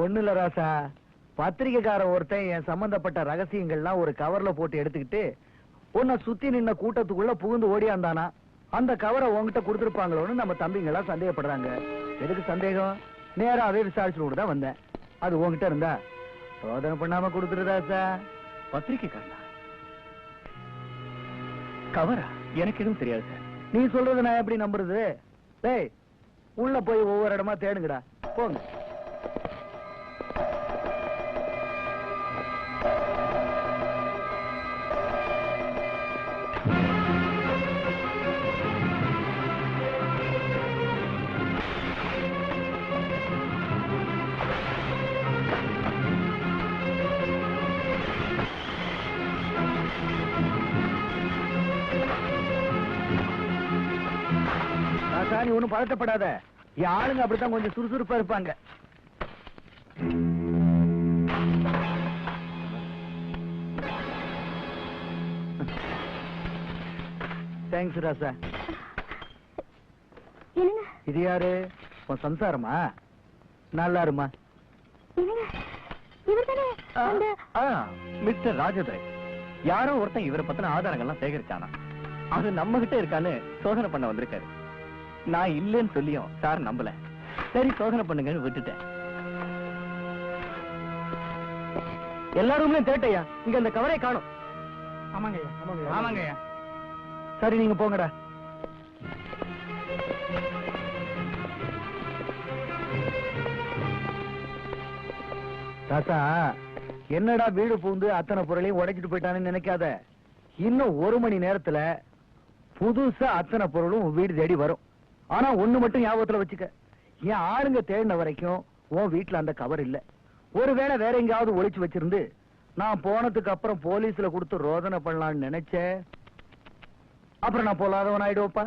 ஒண்ணு இல்ல ராசா, பத்திரிகைக்கார ஒருத்தன் என் சம்பந்தப்பட்ட ரகசியங்கள்லாம் ஒரு கவர்ல போட்டு எடுத்துக்கிட்டு உன்னை சுத்தி நின்ன கூட்டத்துக்குள்ள புகுந்து ஓடியாந்தானா. அந்த கவரை உங்ககிட்ட கொடுத்துருப்பாங்களோன்னு நம்ம தம்பிங்கெல்லாம் சந்தேகப்படுறாங்க. எதுக்கு சந்தேகம்? நேராவே விசாரிச்சுட்டு தான் வந்தேன். அது உங்ககிட்ட இருந்தா சோதனை பண்ணாம கொடுத்துருதா சார்? பத்திரிகைக்காரனா? கவரா? எனக்கு எதுவும் தெரியாது சார். நீ சொல்றது நான் எப்படி நம்புறது? டேய், உள்ள போய் ஒவ்வொரு இடமா தேடுங்கடா. போங்க. நீ ஒண்ணும் பதட்டப்படாத. என் ஆளுங்க அப்படித்தான் கொஞ்சம் சுறுசுறுப்பா இருப்பாங்க. தேங்க்ஸ் ராசா. இது யாரு? உன் சம்சாரமா? நல்லா இருமா. மிஸ்டர் ராஜதுரை, யாரோ ஒருத்தன் இவரை பத்தின ஆதாரங்கள்லாம் சேகரிச்சானா. அது நம்ம கிட்ட இருக்கான்னு சோதனை பண்ண வந்திருக்காரு. நான் இல்லைன்னு சொல்லியும் சார் நம்பல. சரி, சோதனை பண்ணுங்கன்னு விட்டுட்டேன். எல்லாருமே தேட்டையா, இங்க அந்த கவரை காணும். ஆமாங்கய்யா, ஆமாங்கய்யா. சரி, நீங்க போங்கடா. தாத்தா, என்னடா வீடு பூந்து அத்தனை பொருளையும் உடைச்சிட்டு போயிட்டான்னு நினைக்காத. இன்னும் 1 மணி நேரத்துல புதுசா அத்தனை பொருளும் வீடு தேடி வரும். ஆனா ஒண்ணு மட்டும் ஞாபகத்துல வச்சுக்க, என் ஆளுங்க தேடின வரைக்கும் உன் வீட்டுல அந்த கவர் இல்ல. ஒருவேளை வேற எங்கேயாவது ஒளிச்சு வச்சிருந்து நான் போனதுக்கு அப்புறம் போலீஸ்ல கொடுத்து ரோதனை பண்ணலாம்னு நினைச்ச, அப்புறம் நான் பொல்லாதவன் ஆயிடுவப்பா.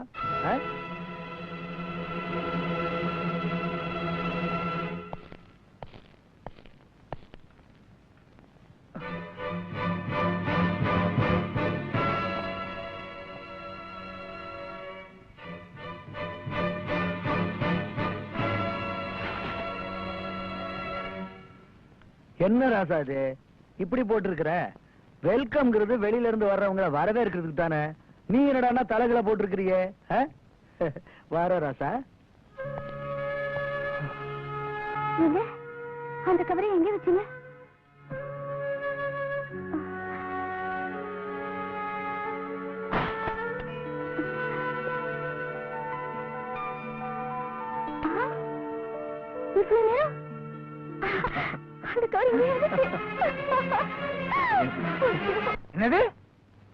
என்ன ராசா இது இப்படி போட்டிருக்கிற? வெல்கம்ங்கிறது வெளியில இருந்து வர்றவங்களை வரவேற்கிறதுக்கு தானே. நீ என்னடா தலைகளை போட்டிருக்கிறியே? வர ராசா. அந்த கவரை எங்க வச்சீங்க? என்னது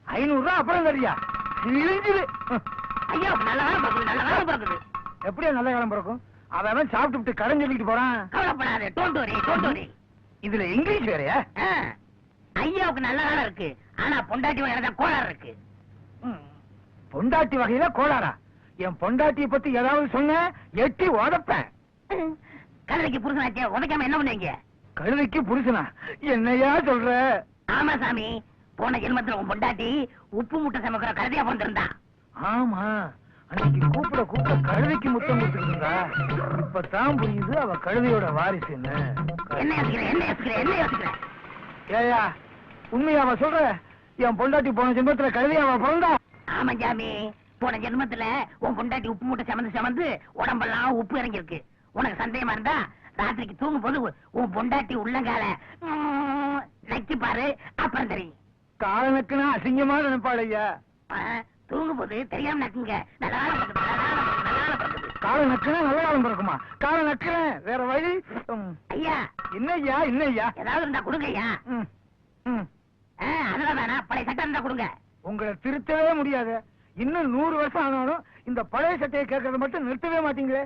500 ரூபாய் அப்புறம் தரியா? ஐயா நல்ல காலம் பிறக்குது, நல்ல காலம் பிறக்குது. எப்படியா நல்ல காலம் பிறக்கும்? அவன் சாப்பிட்டு கடன் சொல்லிட்டு போறான். கவலைப்படாதே, டோன்ட் வரி, டோன்ட் வரி. இதுல இங்கிலீஷ் வேறயா? ஐயாவுக்கு நல்ல காலம் இருக்கு, ஆனா பொண்டாட்டி வகையில தான் கோளாறு இருக்கு. பொண்டாட்டி வகையில கோளாறா? என் பொண்டாட்டியை பத்தி ஏதாவது சொன்ன எட்டி உதப்பேன். கழுதைக்கு புருஷனாச்சே, உதைக்காம என்ன பண்ணுவீங்க? கழுதைக்கு புருஷனா? என்னையா சொல்ற? ஆமா சாமி, போன ஜென்மத்துல உன் பொண்டாட்டி உப்பு முட்டை சமைக்கிற கழுதையா பிறந்திருந்தா. ஆமா, அன்னைக்கு கூப்பிட கழுதைக்கு முத்தம் கொடுத்துருந்தா. இப்பதான் புரியுது அவ கழுதையோட வாரிசு. என்ன யோசிக்கிற? ஏயா உண்மையாவ சொல்ற? என் பொண்டாட்டி போன ஜென்மத்துல கழுதையாவ பிறந்தா? ஆமா சாமி, போன ஜென்மத்துல உன் பொண்டாட்டி உப்பு மூட்டை சமந்து உடம்பெல்லாம் உப்பு இறங்கிருக்கு. உனக்கு சந்தேகமா இருந்தா ராத்திரிக்கு தூங்கும் போது உன் பொண்டாட்டி உள்ளங்கால நக்கி பாரு, அப்புறம் தெரியும். காலனுக்குன்னா அசிங்கமா நினைப்பாள் ஐயா. தூங்கும் போது தெரியாம நக்குங்க. கால நக்குனா நல்ல காலம் பிறக்குமா? கால நக்குறேன், வேற வழி. ஐயா என்னய்யா ஏதாவது இருந்தா கொடுங்க ஐயா. அதெல்லாம் வேணாம், பழைய சட்டம் இருந்தா கொடுங்க. உங்களை திருத்தவே முடியாது. இன்னும் 100 வருஷம் ஆனாலும் இந்த பழைய சட்டையை கேட்கறத மட்டும் நிறுத்தவே மாட்டீங்களே.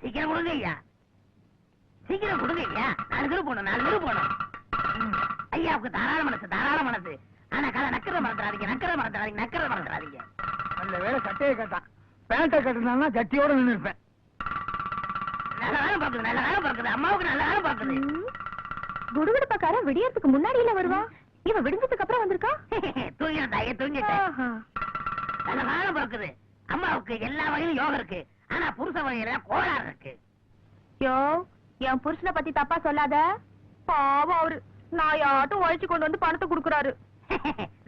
சீக்கிரம் கொடுங்க ஐயா, சீக்கிரம் கொடுங்க ஐயா. 4 பேர் போகணும். ஐயாவுக்கு தாராள மனசு. ஆனா கதை நக்கற மறந்துடாதீங்க. நல்ல வேலை சட்டையை கேட்டான். பேண்ட்டை கட்டினா சட்டியோட நின்று இருப்பேன். நல்ல காலம் பார்க்குது. அம்மாவுக்கு நல்ல காலம் பார்க்குது. குடுகுடுப்பக்காரன் விடியறதுக்கு முன்னாடியில வருவா, இவன் விடிஞ்சதுக்கு அப்புறம் வந்திருக்கா. தூங்கிட்டேன். நல்ல காலம் பார்க்குது. அம்மாவுக்கு எல்லா வகையிலும் யோகம் இருக்கு, ஆனா புருஷ வகையில கோளாறு இருக்கு. யோ, என் புருஷனை பத்தி தப்பா சொல்லாத. பாவம் அவரு நாயாட்டும் உழைச்சு கொண்டு வந்து பணத்தை குடுக்குறாரு.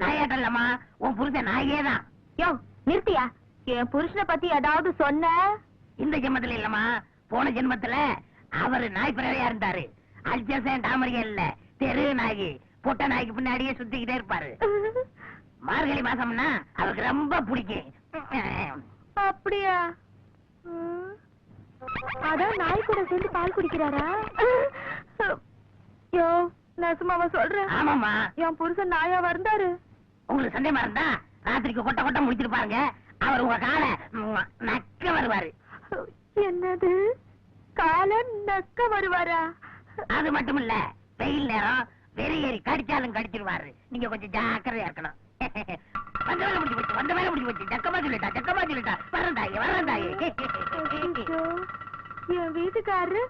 நாயாட்டம் இல்லம்மா, உன் புருஷன் நாயேதான். யோ நிறுத்தியா? என் புருஷனை பத்தி ஏதாவது சொன்ன? இந்த ஜென்மத்துல இல்லம்மா, போன ஜென்மத்துல அவரு நாய் பிறவையா இருந்தாரு. அல்ஜசன் டாமரியா இல்ல, தெரு நாயி. பொட்ட நாய்க்கு பின்னாடியே சுத்திக்கிட்டே இருப்பாரு. மார்கழி மாசம்னா அவருக்கு ரொம்ப பிடிக்கும். அப்படியா? அதான் நாய் கூட சேர்ந்து பால் குடிக்கிறாரா? யோ நசுமாவ சொல்றேன். ஆமாமா, என் புருஷன் நாயா வந்தாரு. உங்களுக்கு சந்தேகமா இருந்தா ராத்திரிக்கு கொட்ட முடிச்சிட்டு பாருங்க, அவர் உங்க காலை நக்க வருவாரு. என்னது? காலை நக்க வருவாரா? அது மட்டும் இல்ல, வெயில் நேரம் வெறி ஏறி கடிச்சாலும் கடிச்சிருவாரு. நீங்க கொஞ்சம் ஜாக்கிரதையா இருக்கணும். வந்த மேல முடிச்சு போச்சு. ஜக்கமா சொல்லிட்டா. வரேன் தாயே. என் வீட்டுக்காரரு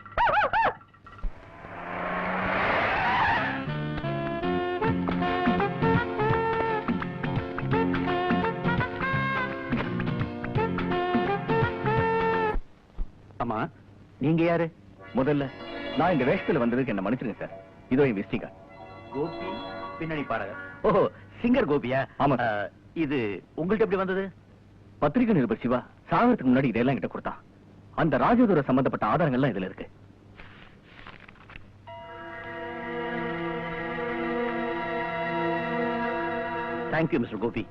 ஆமா, நீங்க யாரு? முதல்ல நான் இந்த வேஷத்துல வந்ததுக்கு என்ன மன்னிச்சிருங்க சார். இதோ என் விஸ்டிகா. கோபி பின்னணி பாடகர். ஓஹோ, சிங்கர் கோபியா? ஆமா. இது உங்கள்ட்ட எப்படி வந்தது? பத்திரிகை நிருபர் சிவா சாகறதுக்கு முன்னாடி இதெல்லாம் கிட்ட கொடுத்தான். அந்த ராஜதுரை சம்பந்தப்பட்ட ஆதாரங்கள்லாம் இதுல இருக்கு. Thank you mister Gopi.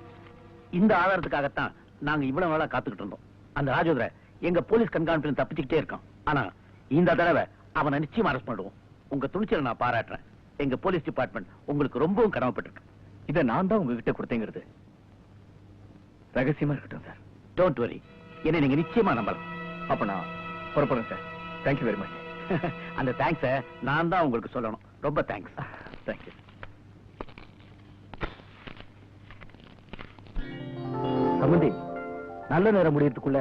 இந்த ஆதாரத்துக்காகத்தான் நாங்க இவ்வளவு நாளா காத்துக்கிட்டு இருந்தோம். அந்த ராஜதுரை எங்க போலீஸ் கண்காணிப்பில் தப்பிச்சுக்கிட்டே இருக்கான். ஆனா இந்த தடவை அவனை நிச்சயமா அரெஸ்ட் பண்ணுவோம். உங்க துணிச்சலை நான் பாராட்டுறேன். எங்க போலீஸ் டிபார்ட்மெண்ட் உங்களுக்கு ரொம்பவும் கடமைப்பட்டிருக்கு. இதை நான் தான் உங்ககிட்ட கொடுத்தேங்கிறது ரகசியமா இருக்கட்டும் சார். டோன்ட் வரி, என்ன நீங்க நிச்சயமா நம்பலாம். அப்ப நான் புறப்படுறேன் சார். Thank you very much. அந்த தேங்க்ஸை நான் தான் உங்களுக்கு சொல்லணும். ரொம்ப தேங்க்ஸ். தேங்க்யூ. சம்பந்தி, நல்ல நேரம் முடியறதுக்குள்ள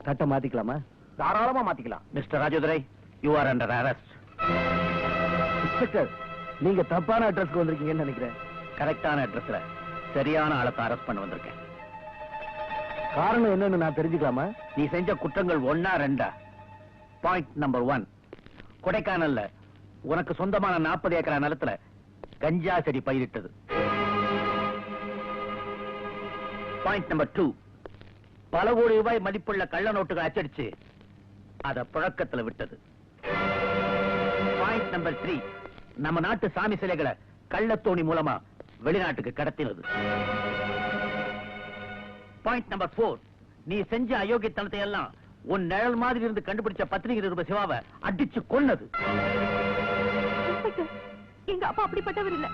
கட்ட மாத்திக்கலாமா? தாராளமா மாத்திக்கலாம். Mister Rajadurai, you are under arrest. Inspector, நீங்க தப்பான அட்ரஸ்க்கு வந்திருக்கீங்கன்னு நினைக்கிறேன். கரெக்டான அட்ரஸ்ல சரியான ஆளத்தை அரெஸ்ட் பண்ண வந்திருக்கேன். காரணம் என்னன்னு நான் தெரிஞ்சுக்கலாமா? நீ செஞ்ச குற்றங்கள் 1 ஆ 2 ஆ? பாயிண்ட் நம்பர் 1, கொடைக்கானல்ல உனக்கு சொந்தமான 40 ஏக்கரா நிலத்துல கஞ்சா செடி பயிரிட்டது. பாயிண்ட் நம்பர் 2, பல கோடி ரூபாய் மதிப்புள்ள கள்ள நோட்டுகள் அச்சடிச்சு அத புழக்கத்துல விட்டது. பாயிண்ட் நம்பர் 3, நம்ம நாட்டு சாமி சிலைகளை கள்ளத்தோணி மூலமா வெளிநாட்டுக்கு கடத்தினது. பாயிண்ட் நம்பர் 4, நீ செஞ்ச அயோக்கியத்தனத்தை எல்லாம் உன் நிழல் மாதிரி இருந்து கண்டுபிடிச்ச பத்திரிகை நிருபர் சிவாவை அடிச்சு கொன்னது. எங்க அப்பா அப்படிப்பட்டவர் இல்ல.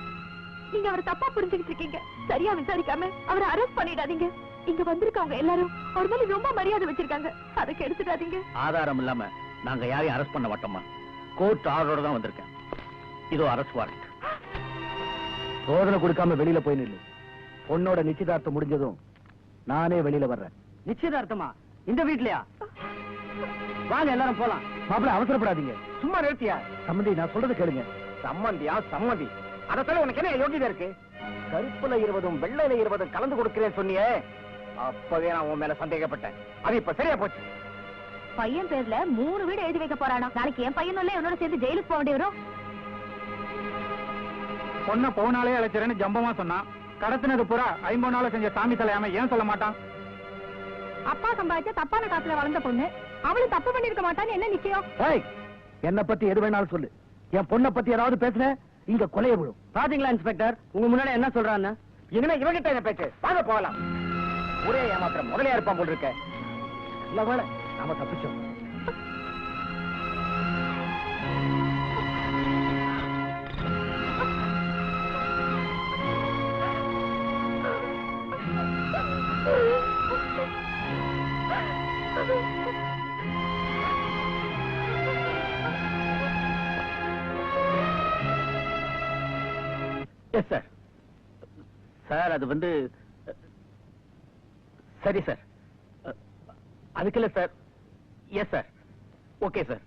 நீங்க அவரை தப்பா புரிஞ்சுக்கிட்டு இருக்கீங்க. சரியா விசாரிக்காம அவரை அரெஸ்ட் பண்ணிடாதீங்க. இங்க வந்திருக்கவங்க எல்லாரும் அவர் மேல ரொம்ப மரியாதை வச்சிருக்காங்க. அதை கெடுத்துடாதீங்க. ஆதாரம் இல்லாம நாங்க யாரையும் அரெஸ்ட் பண்ண மாட்டோமா? கோர்ட் ஆர்டரோட தான் வந்திருக்கேன். இதோ அரெஸ்ட் வாரண்ட். சோதனை கொடுக்காம வெளியில போய் நில்லு. பொண்ணோட நிச்சயதார்த்தம் முடிஞ்சதும் நானே வெளியில வர்றேன். நிச்சயதார்த்தமா? இந்த வீட்லயா? வாங்க எல்லாரும் போலாம். மாப்பிள, அவசரப்படாதீங்க. சும்மா நிறுத்தியா? சம்பந்தி, நான் சொல்றது கேளுங்க. சம்மந்தியா? சம்மந்தி அத சொல்ல உனக்கு என்ன யோகியதை இருக்கு? கருப்புல 20 வெள்ளையில 20 கலந்து கொடுக்கிறேன்னு சொன்னியே, அப்பவே நான் உன் மேல சந்தேகப்பட்டேன். அது இப்ப சரியா போச்சு. பையன் பேர்ல 3 வீடு எழுதி வைக்க போறானா? நாளைக்கு என் பையனும் இல்ல என்னோட சேர்ந்து ஜெயிலுக்கு போக வேண்டி வரும். பொண்ண பவுனாலே அழைச்சிறேன்னு ஜம்பமா சொன்னான். கடத்தினது பூரா 50 நாள செஞ்ச சாமி தலையாம ஏன் சொல்ல மாட்டான்? அப்பா சம்பாதிச்ச தப்பான காசுல வளர்ந்த பொண்ணு, அவளும் தப்பு பண்ணிருக்க மாட்டான்னு என்ன நிச்சயம்? என்ன பத்தி எது வேணாலும் சொல்லு. என் பொண்ணை பத்தி ஏதாவது பேசுன இங்க கொலைய விடும். பாத்தீங்களா இன்ஸ்பெக்டர், உங்க முன்னாடி என்ன சொல்றான்னு? இனிமே இவகிட்ட என்ன பேச்சு? வாங்க போகலாம். ஒரே ஏமாத்திரம் முதலையா இருப்பான் போல் இருக்க. இல்ல வேலை, நாம தப்பிச்சோம். Yes sir. சார், அது வந்து சரி சார். அதுக்கு இல்ல sir. Yes sir. Okay sir,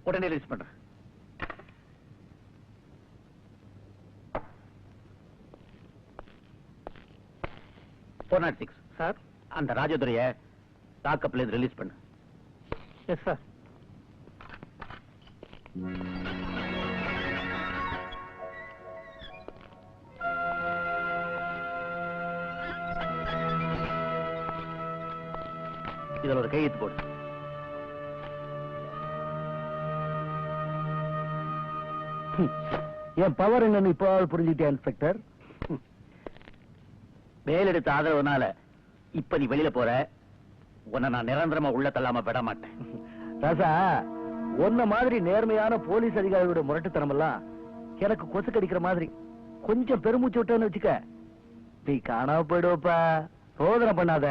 உடனே ரிலீஸ் பண்றேன். சார், அந்த ராஜதுரைய லாக்கப்ல இருந்து ரிலீஸ் பண்ணு. Yes sir. இதுல ஒரு கையெழுத்து போடு. என் பவர் என்னன்னு இப்போ புரிஞ்சுக்கிட்டேன் இன்ஸ்பெக்டர். மேலெடுத்த ஆதரவுனால இப்ப நீ வெளியில போற. உன்னை நான் நிரந்தரமா உள்ள தள்ளாம விட மாட்டேன். ராசா, உன்ன மாதிரி நேர்மையான போலீஸ் அதிகாரியோட முரட்டுத்தனம் எல்லாம் எனக்கு கொசு கடிக்கிற மாதிரி. கொஞ்சம் பெருமூச்சு விட்டேன்னு வச்சுக்க, நீ காணாம போயிடுவப்பா. சோதனை பண்ணாத.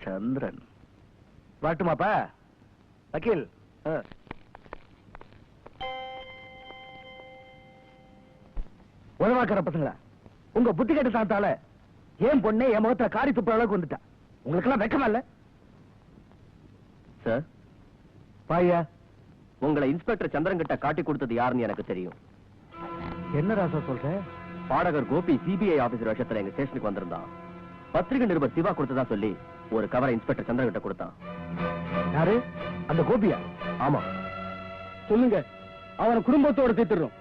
சந்திரன் வாட்டுமாப்பா வக்கீல். உதவாக்கிற பசங்களா, உங்க புத்தி கட்டு சாத்தால ஏன் பொண்ணே என் முகத்தை காரி துப்புற அளவுக்கு வந்துட்டா. உங்களுக்கு எல்லாம் வெக்கமா இல்ல? சார், பாயா, உங்களை இன்ஸ்பெக்டர் சந்திரன் கிட்ட காட்டி கொடுத்தது யாருன்னு எனக்கு தெரியும். என்ன ராசா சொல்ற? பாடகர் கோபி சிபிஐ ஆபீசர் வருஷத்துல எங்க ஸ்டேஷனுக்கு வந்திருந்தான். பத்திரிகை நிருபர் சிவா கொடுத்ததா சொல்லி ஒரு கவரை இன்ஸ்பெக்டர் சந்திரன் கிட்ட கொடுத்தான். யாரு? அந்த கோபியா? ஆமா. சொல்லுங்க, அவன குடும்பத்தோட தீர்த்துறோம்.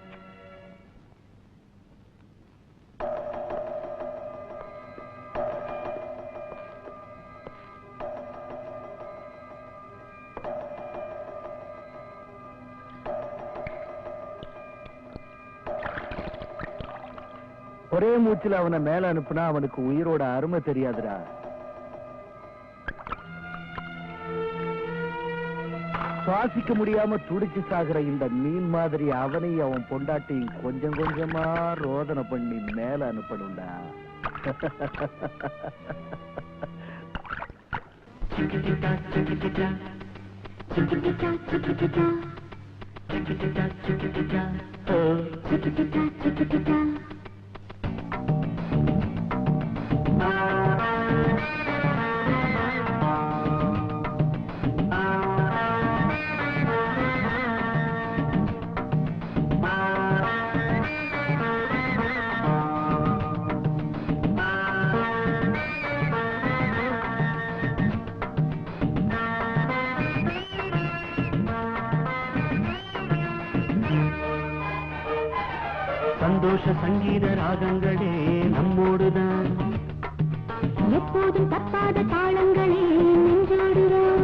ஒரே மூச்சில் அவனை மேல அனுப்புனா அவனுக்கு உயிரோட அருமை தெரியாதுடா. சுவாசிக்க முடியாம துடிச்சு சாகுற இந்த மீன் மாதிரி அவனையும் அவன் பொண்டாட்டியும் கொஞ்சம் கொஞ்சமா ரோதனை பண்ணி மேல அனுப்பணும்டா. சந்தோஷ சங்கீத ராகங்களே நம்மோடுதான் எப்போதும் தப்பாத தாளங்களே நெஞ்சோடுதான்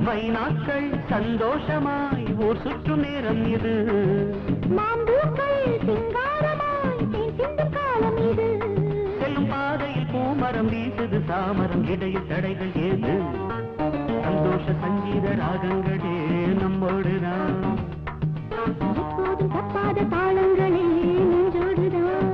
மைனாக்கள் சந்தோஷமாய் ஊர் சுற்றும் நேரம் இது மாம்பூக்கள் சிங்காரமாய் தேன் சிந்தும் காலம் இது செல்லும் பாதையில் பூமரம் வீசுது தாமரம் இடையில் தடைகள் ஏது சந்தோஷ சங்கீத ராகங்களே நம்மோடுதான் எப்போதும் தப்பாத தாளங்களே நெஞ்சோடுதான்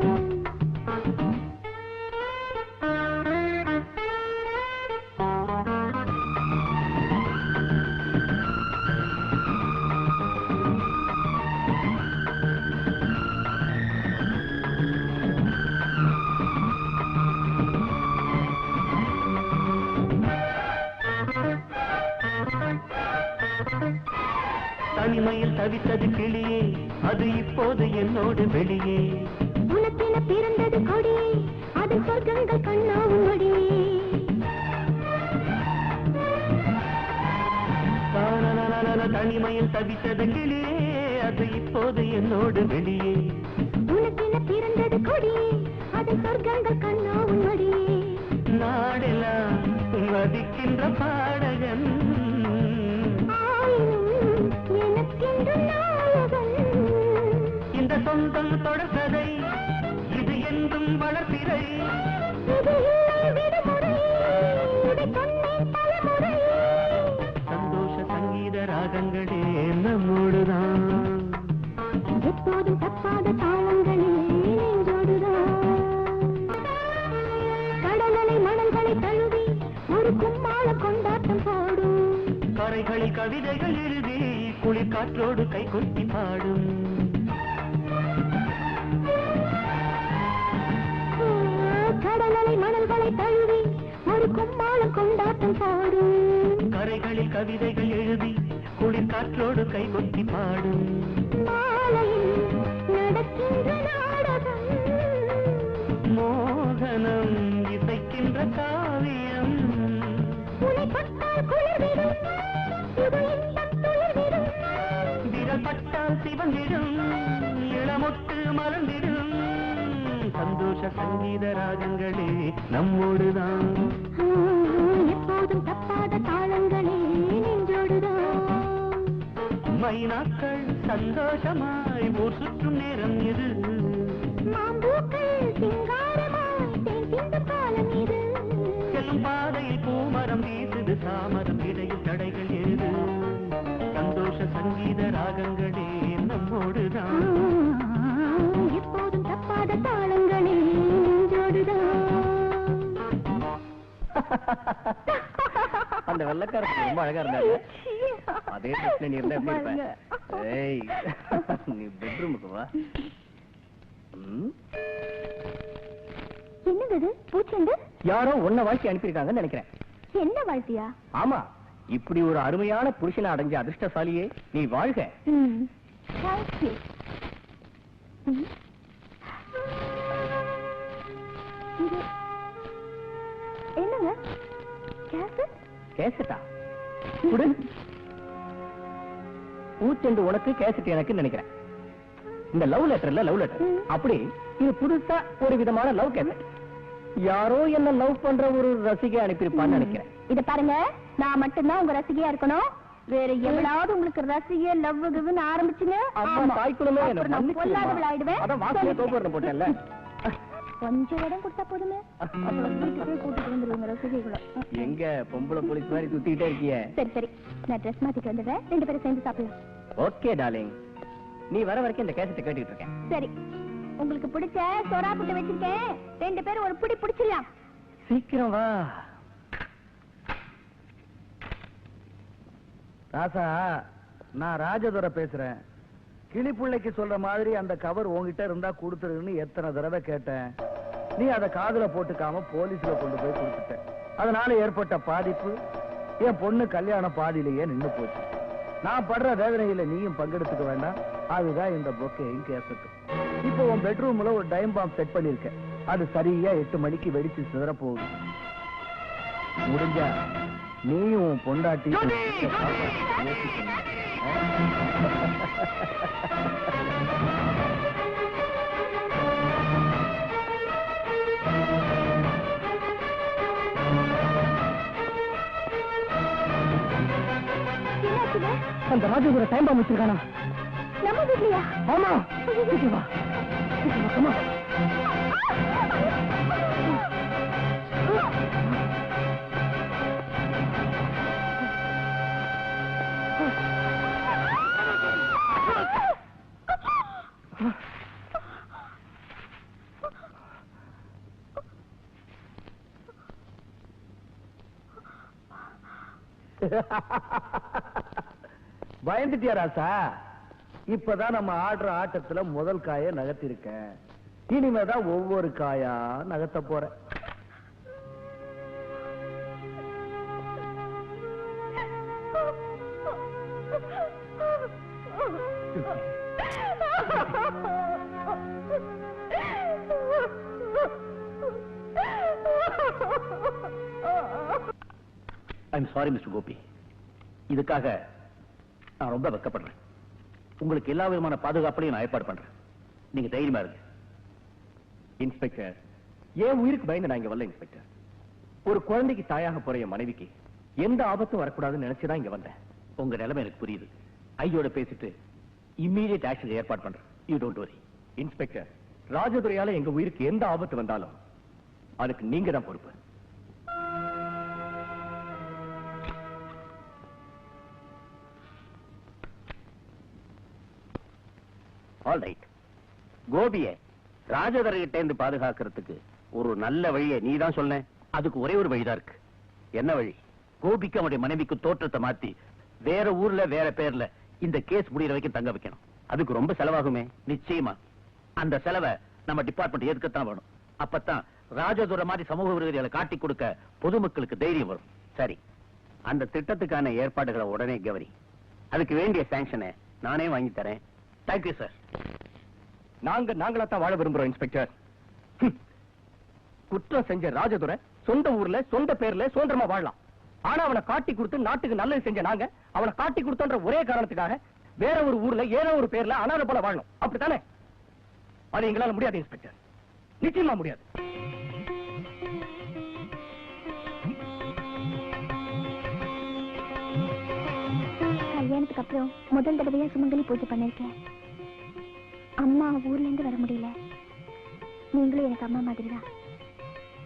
தனிமையில் தவித்தது கிளியே அது இப்போது என்னோடு வெளியே உனக்கென பிறந்தது கொடியே அது சொர்க்கங்கள் கண்ணாவும் மடியே தனிமையில் தவித்தது கிளியே அது இப்போது என்னோடு வெளியே உனக்கென பிறந்தது கொடியே அது சொர்க்கங்கள் கண்ணாவும் மடியே நாடெல்லாம் வதிக்கின்ற பாடகன் இந்த சொந்தம் தொடர்கதை இது என்றும் வளர்ப்பிறை சந்தோஷ சங்கீத ராகங்களே நம்மோடுதான் எப்போதும் தப்பாத தாளங்களே நெஞ்சோடுதான் கடல்களை மணல்களை தழுவி ஒரு கும்மாள கொண்டாட்டம் போடும் கரைகளில் கவிதைகள் எழுதி குளிர் காற்றோடு கை கொட்டி பாடும் கடலலை மணல்களை தழுவி ஒரு கும்மாளம் கொண்டாட்டம் போடும் கரைகளில் கவிதைகள் எழுதி குளிர் காற்றோடு கை கொட்டி பாடும் மாலையில் நடக்கின்ற நாடகம் மோகனம் இசைக்கின்ற காவியம் உனை பட்டால் குளிர்விடும் புது இன்பம் துளிர்விடும் விரல் பட்டால் சிவந்திடும் இளமொட்டு மலர்ந்திடும் சந்தோஷ சங்கீத ராகங்களே நம்மோடுதான் எப்போதும் தப்பாத தாளங்களே நெஞ்சோடுதான் மைனாக்கள் சந்தோஷமாய் ஊர் சுற்றும் நேரம் இது மாம்பூக்கள் சிங்காரமாய் தேன் சிந்தும் காலம் இது செல்லும் பாதையில் பூமரம் வீசுது தாமரம் இடையில் தடைகள் ஏது சந்தோஷ சங்கீத ராகங்களே நம்மோடுதான் எப்போதும் தப்பாத தாளங்களே நெஞ்சோடுதான் அந்த வெள்ளக்காரத்துக்கு ரொம்ப அழகா இருந்தாங்க அதே ட்ரெஸ்ல நீ இருந்தா எப்படி இருப்ப ஏய் நீ பெட்ரூமுக்கு வா என்னது பூச்செண்டு யாரோ உன்னை வாழ்க்கை அனுப்பியிருக்காங்கன்னு நினைக்கிறேன் என்ன வாழ்த்தியா ஆமா இப்படி ஒரு அருமையான புருஷனை அடைஞ்ச அதிர்ஷ்டசாலியே நீ வாழ்க என்னங்க கேசட்டா குடு பூச்செண்டு உனக்கு கேசட் எனக்கு நினைக்கிறேன் இந்த லவ் லெட்டர்ல லவ் லெட்டர் அப்படி இது புதுசா ஒரு விதமான லவ் கேசட் யாரோ என்ன லவ் பண்ற ஒரு ரசிகை அனுப்பியிருப்பான்னு நினைக்கிறேன் இத பாருங்க நான் மட்டும்தான் உங்க ரசிகையா இருக்கணும் வேற எவ்வளவு உங்களுக்கு ரசிகை லவ் கிவ்னு ஆரம்பிச்சுங்க தாய்க்குள்ளமே ஆயிடுவேன் அதான் வாசலே தோப்பு போட்டேன்ல கொஞ்சம் இடம் கொடுத்தா போதுமே கூட்டிட்டு வந்துருவாங்க ரசிகைகளை எங்க பொம்பளை போலீஸ் மாதிரி சுத்திக்கிட்டே இருக்கிய சரி சரி நான் ட்ரெஸ் மாத்திட்டு வந்துடுறேன் 2 பேரும் சேர்ந்து சாப்பிடலாம் ஓகே டார்லிங் நீ வர வரைக்கும் இந்த கேசட்டை கேட்டுட்டு இருக்கேன் சரி உங்களுக்கு பிடிச்ச சொரா புட்டு வச்சிருக்கேன் 2 பேரும் ஒரு புடி பிடிச்சிடலாம் சீக்கிரம் வா ராசா நான் ராஜதுரை பேசுறேன் கிளிப்புள்ளைக்கு சொல்ற மாதிரி அந்த கவர் உங்ககிட்ட இருந்தா கொடுத்துருன்னு எத்தனை தடவை கேட்டேன் நீ அதை காதுல போட்டுக்காம போலீஸ்ல கொண்டு போய் கொடுத்துட்ட அதனால ஏற்பட்ட பாதிப்பு என் பொண்ணு கல்யாணம் பாதியிலேயே நின்னு போச்சு நான் படுற வேதனையில நீயும் பங்கெடுத்துக்க வேண்டாம் அதுதான் இந்த பொக்கையும் கேசட்டு இப்போ உன் பெட்ரூம்ல ஒரு டைம் பாம் செட் பண்ணிருக்க அது சரியா 8 மணிக்கு வெடிச்சு சிதற போகுது முடிஞ்சா நீயும் உன் பொண்டாட்டி அந்த ராஜேந்திர டைம் பாம்பு வச்சிருக்கானா? நம்ம வீட்லயா? ஆமா. சீக்கிரம் வா. சீக்கிரம் வா, come on. பயந்துட்டியா ராசா? இப்பதான் நம்ம ஆடுற ஆட்டத்துல முதல் காய நகர்த்திருக்கேன். இனிமேதான் ஒவ்வொரு காயா நகர்த்த போறேன். I'm sorry mister Gopi. இதுக்காக நான் ரொம்ப வெட்கப்படுறேன். உங்களுக்கு எல்லா விதமான பாதுகாப்பையும் நான் ஏற்பாடு பண்றேன். நீங்க தைரியமா இருங்க. இன்ஸ்பெக்டர், என் உயிருக்கு பயந்து நான் இங்க வரல இன்ஸ்பெக்டர். ஒரு குழந்தைக்கு தாயாக போற என் மனைவிக்கு எந்த ஆபத்தும் வரக்கூடாதுன்னு நினைச்சுதான் இங்க வந்தேன். உங்க நிலைமை எனக்கு புரியுது. ஐயோட பேசிட்டு இம்மீடியட் ஆக்ஷன் ஏற்பாடு பண்றேன். You don't worry. இன்ஸ்பெக்டர், ராஜதுரையால எங்க உயிருக்கு எந்த ஆபத்து வந்தாலும் அதுக்கு நீங்க தான் பொறுப்பு. All right. கோபியை ராஜதர்கிட்ட இருந்து பாதுகாக்கிறதுக்கு ஒரு நல்ல வழியை நீ தான் சொன்ன. அதுக்கு ஒரே ஒரு வழிதான் இருக்கு. என்ன வழி? கோபிக்கு அவனுடைய மனைவிக்கு தோற்றத்தை மாத்தி வேற ஊர்ல வேற பேர்ல இந்த கேஸ் முடிகிற வரைக்கும் தங்க வைக்கணும். அதுக்கு ரொம்ப செலவாகுமே. நிச்சயமா அந்த செலவை நம்ம டிபார்ட்மெண்ட் ஏற்கத்தான் வேணும். அப்பத்தான் ராஜதுரை மாதிரி சமூக விரோதிகளை காட்டி கொடுக்க பொதுமக்களுக்கு தைரியம் வரும். சரி, அந்த திட்டத்துக்கான ஏற்பாடுகளை உடனே கவனி. அதுக்கு வேண்டிய சாங்ஷனை நானே வாங்கி தரேன். Thank you sir. நாங்களா தான் வாழ விரும்புறோம் இன்ஸ்பெக்டர். குற்றம் செஞ்ச ராஜதுரை சொந்த ஊர்ல சொந்த பேர்ல சுதந்திரமா வாழலாம். ஆனா அவனை காட்டி கொடுத்து நாட்டுக்கு நல்லது செஞ்ச நாங்க அவனை காட்டி கொடுத்தோன்ற ஒரே காரணத்துக்காக வேற ஒரு ஊர்ல ஏதோ ஒரு பேர்ல அனாதை போல வாழணும். அப்படித்தானே? அது எங்களால முடியாது இன்ஸ்பெக்டர். நிச்சயமா முடியாது. கல்யாணத்துக்கு அப்புறம் முதல் தடவையா சுமங்கலி பூஜை பண்ணிருக்கேன். அம்மா ஊர்ல இருந்து வர முடியல. நீங்களும் எனக்கு அம்மா மாதிரிதான்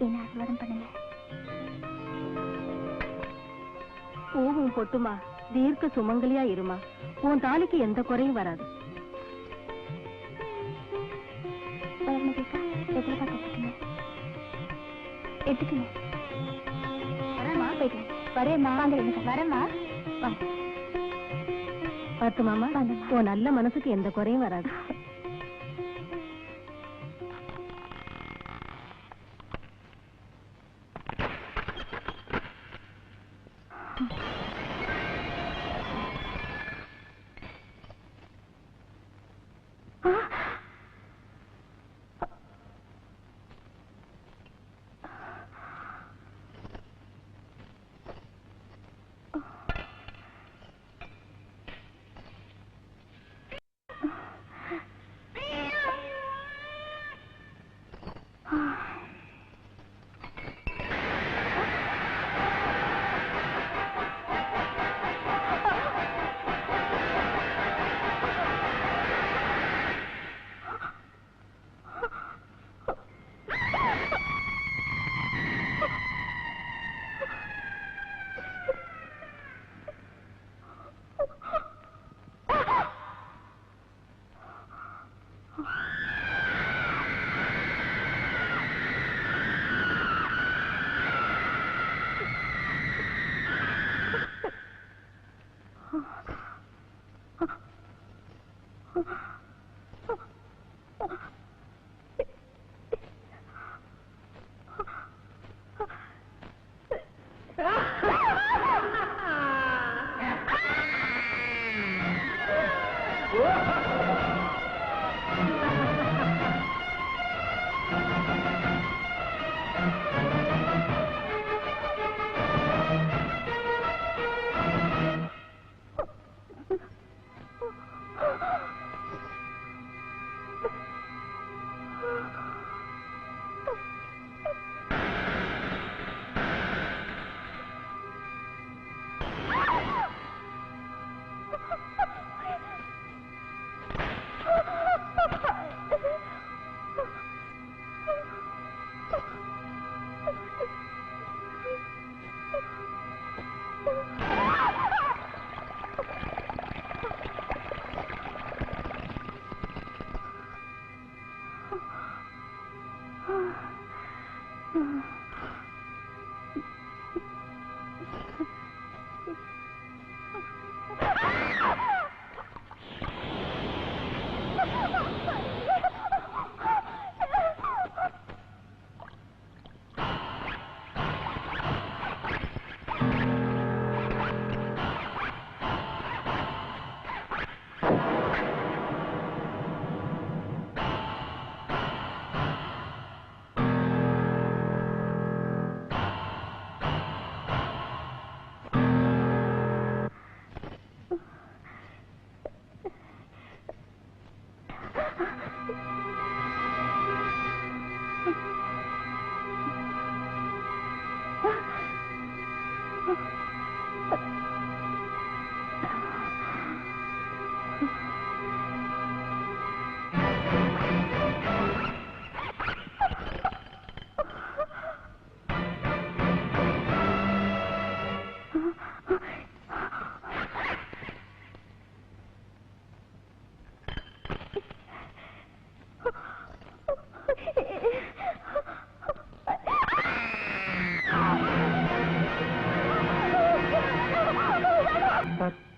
என்ன ஆசீர்வாதம் பண்ணுங்க. பூவும் பொட்டுமா தீர்க்க சுமங்கலியா இருமா. உன் தாலிக்கு எந்த குறையும் வராது. எடுத்துக்கங்க. வரேம்மா, போயிட்டு வரேம்மா. வரேம்மா. பார்த்து மாமா, உன் நல்ல மனசுக்கு எந்த குறையும் வராது.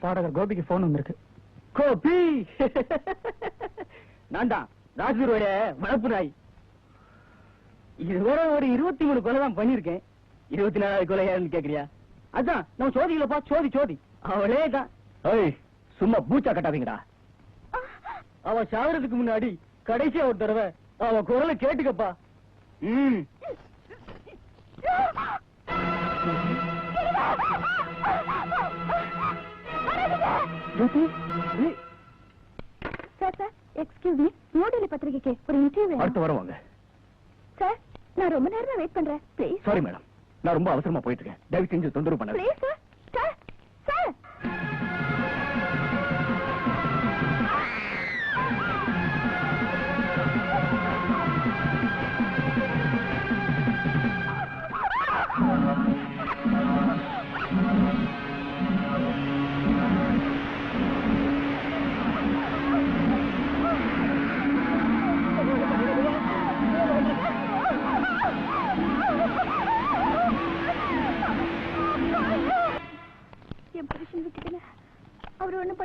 பாடகர் கோபிக்கு போன் வந்திருக்கு. கோபி நான் தான் ராஜூரோட வளர்ப்பு நாய். இதுவரை ஒரு 23 கொலை தான் பண்ணிருக்கேன். 24வது கொலை யாருன்னு கேக்குறியா? அதான் நம்ம சோதிகளப்பா, சோதி சோதி அவளே தான். சும்மா பூச்சா கட்டாதீங்கடா. அவ சாவறதுக்கு முன்னாடி கடைசியா ஒரு தடவை அவ குரலை கேட்டுக்கப்பா. சார் சார் எக்ஸ்கியூஸ் மீ, மோடலி பத்திரிகைக்கு ஒரு இன்டர்வியூ. அடுத்து வருவாங்க. சார் நான் ரொம்ப நேரமா வெயிட் பண்றேன். ப்ளீஸ். சாரி மேடம், நான் ரொம்ப அவசரமா போயிட்டு இருக்கேன். தயவு செஞ்சு தொந்தரவு பண்ணாதீங்க. Please sir. சார் சார்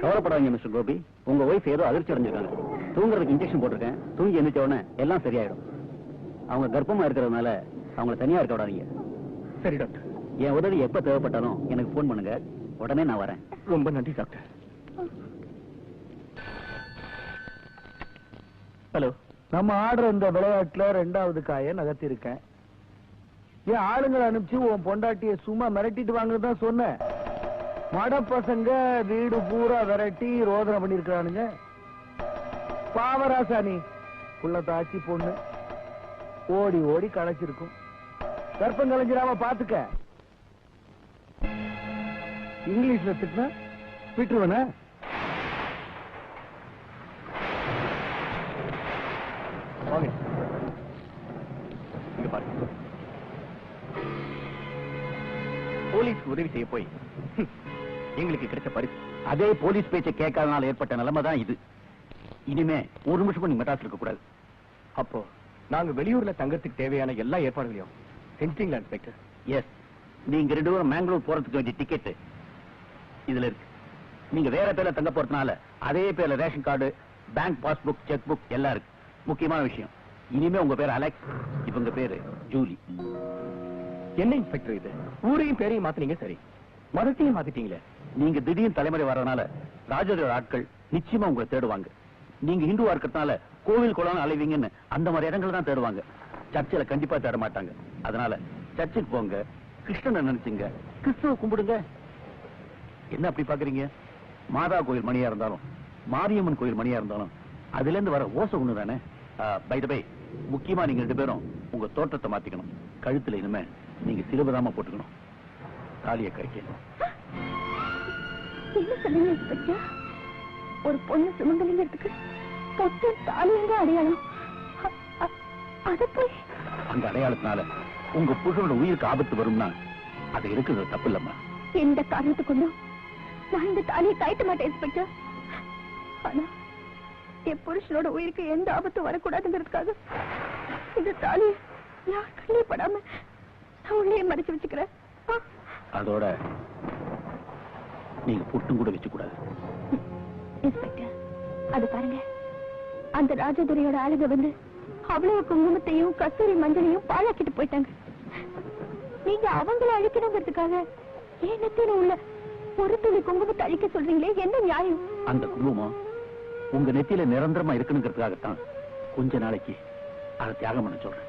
கவலைப்படாதீங்க மிஸ்டர் கோபி, உங்க ஒய்ஃப் ஏதோ அதிர்ச்சி அடைஞ்சிருக்காங்க. தூங்குறதுக்கு இன்ஜெக்ஷன் போட்டிருக்கேன். தூங்கி எந்திரிச்ச உடனே எல்லாம் சரியாயிடும். அவங்க கர்ப்பமா இருக்கிறதுனால அவங்கள தனியா இருக்க விடாதீங்க. சரி டாக்டர், என் உதவி எப்ப தேவைப்பட்டாலும் எனக்கு போன் பண்ணுங்க, உடனே நான் வரேன். ரொம்ப நன்றி டாக்டர். ஹலோ. நம்ம ஆடுற இந்த விளையாட்டுல 2வது காயை நகர்த்தி இருக்கேன். என் ஆளுங்களை அனுப்பிச்சு உன் பொண்டாட்டிய சும்மா மிரட்டிட்டு வாங்கதான் சொன்னேன். மட பசங்க வீடு பூரா விரட்டி ரோதனை பண்ணிருக்கானுங்க. பாவராசாணி புள்ள தாச்சி பொண்ணு ஓடி ஓடி களைச்சிருக்கும். கற்பம் கலைஞ்சிடாம பாத்துக்க. இங்கிலீஷ்ல திட்டினா விட்டுருவன. போலீஸ் உதவி செய்ய போய் எங்களுக்கு கிடைச்ச பரிசு. அதே போலீஸ் பேச்சை கேட்காதனால ஏற்பட்ட நிலைமை தான் இது. இனிமே ஒரு நிமிஷம் நீங்க மெட்ராஸ் இருக்க கூடாது. அப்போ நாங்க வெளியூர்ல தங்கறதுக்கு தேவையான எல்லா ஏற்பாடுகளையும் செஞ்சிட்டீங்களா இன்ஸ்பெக்டர்? எஸ். நீங்க 2 பேரும் மேங்களூர் போறதுக்கு வேண்டிய டிக்கெட் இதுல இருக்கு. நீங்க வேற பேர்ல தங்க போறதுனால அதே பேர்ல ration card, bank passbook, check book எல்லாம் இருக்கு. முக்கியமான விஷயம், இனிமே உங்க பேர் அலெக்ஸ், இவங்க பேரு ஜூலி. என்ன இன்ஸ்பெக்டர் இது? ஊரையும் பேரையும் மாத்தினீங்க, சரி, மதத்தையும் மாத்திட்டீங்களே. நீங்க திடீர்னு தலைமுறை வர்றதுனால ராஜோட ஆட்கள் நிச்சயமா உங்களை தேடுவாங்க. நீங்க ஹிந்துவா இருக்கிறதுனால கோவில் குளம் அலைவீங்கன்னு அந்த மாதிரி இடங்கள் தான் தேடுவாங்க. சர்ச்சில் கண்டிப்பா தேட மாட்டாங்க. அதனால சர்ச்சுக்கு போங்க, கிருஷ்ணனை நினைச்சுங்க, கிறிஸ்துவ கும்பிடுங்க. என்ன அப்படி பாக்குறீங்க? மாதா கோயில் மணியா இருந்தாலும் மாரியம்மன் கோயில் மணியா இருந்தாலும் அதுல இருந்து வர ஓசை ஒண்ணு தானே. பை த பை, முக்கியமா நீங்க 2 பேரும் உங்க தோற்றத்தை மாத்திக்கணும். கழுத்துல இனிமே நீங்க சிலுவதாம போட்டுக்கணும். தாலியை கழிக்கணும். என்ன சொல்லுங்க இன்ஸ்பெக்டர்? ஒரு பொண்ணு சுமங்கலிங்கிறதுக்கு பொட்டு தாலியங்க அடையாளம். அத போய் அந்த அடையாளத்தினால உங்க புருஷனோட உயிருக்கு ஆபத்து வரும்னா அது இருக்குது தப்பு இல்லம்மா. எந்த காரணத்தை கொண்டும் நான் இந்த தாலியை கட்ட மாட்டேன் இன்ஸ்பெக்டர். ஆனா என் புருஷனோட உயிருக்கு எந்த ஆபத்தும் வரக்கூடாதுங்கிறதுக்காக இந்த தாலியை யார் கண்ணே படாம நான் உள்ளே மறைச்சு வச்சுக்கிறேன். அதோட நீங்க புட்டும் கூட வச்சு கூடாது. இன்ஸ்பெக்டர், அது பாருங்க, அந்த ராஜதுரையோட ஆளுங்க வந்து அவ்வளவு குங்குமத்தையும் கஸ்தூரி மஞ்சளையும் பாழாக்கிட்டு போயிட்டாங்க. நீங்க அவங்கள அழிக்கணுங்கிறதுக்காக ஏன் நெத்தியில உள்ள ஒரு துளி குங்குமத்தை அழிக்க சொல்றீங்களே, என்ன நியாயம்? அந்த குங்குமம் உங்க நெத்தியில நிரந்தரமா இருக்கணுங்கிறதுக்காகத்தான் கொஞ்ச நாளைக்கு அதை தியாகம் பண்ண சொல்றேன்.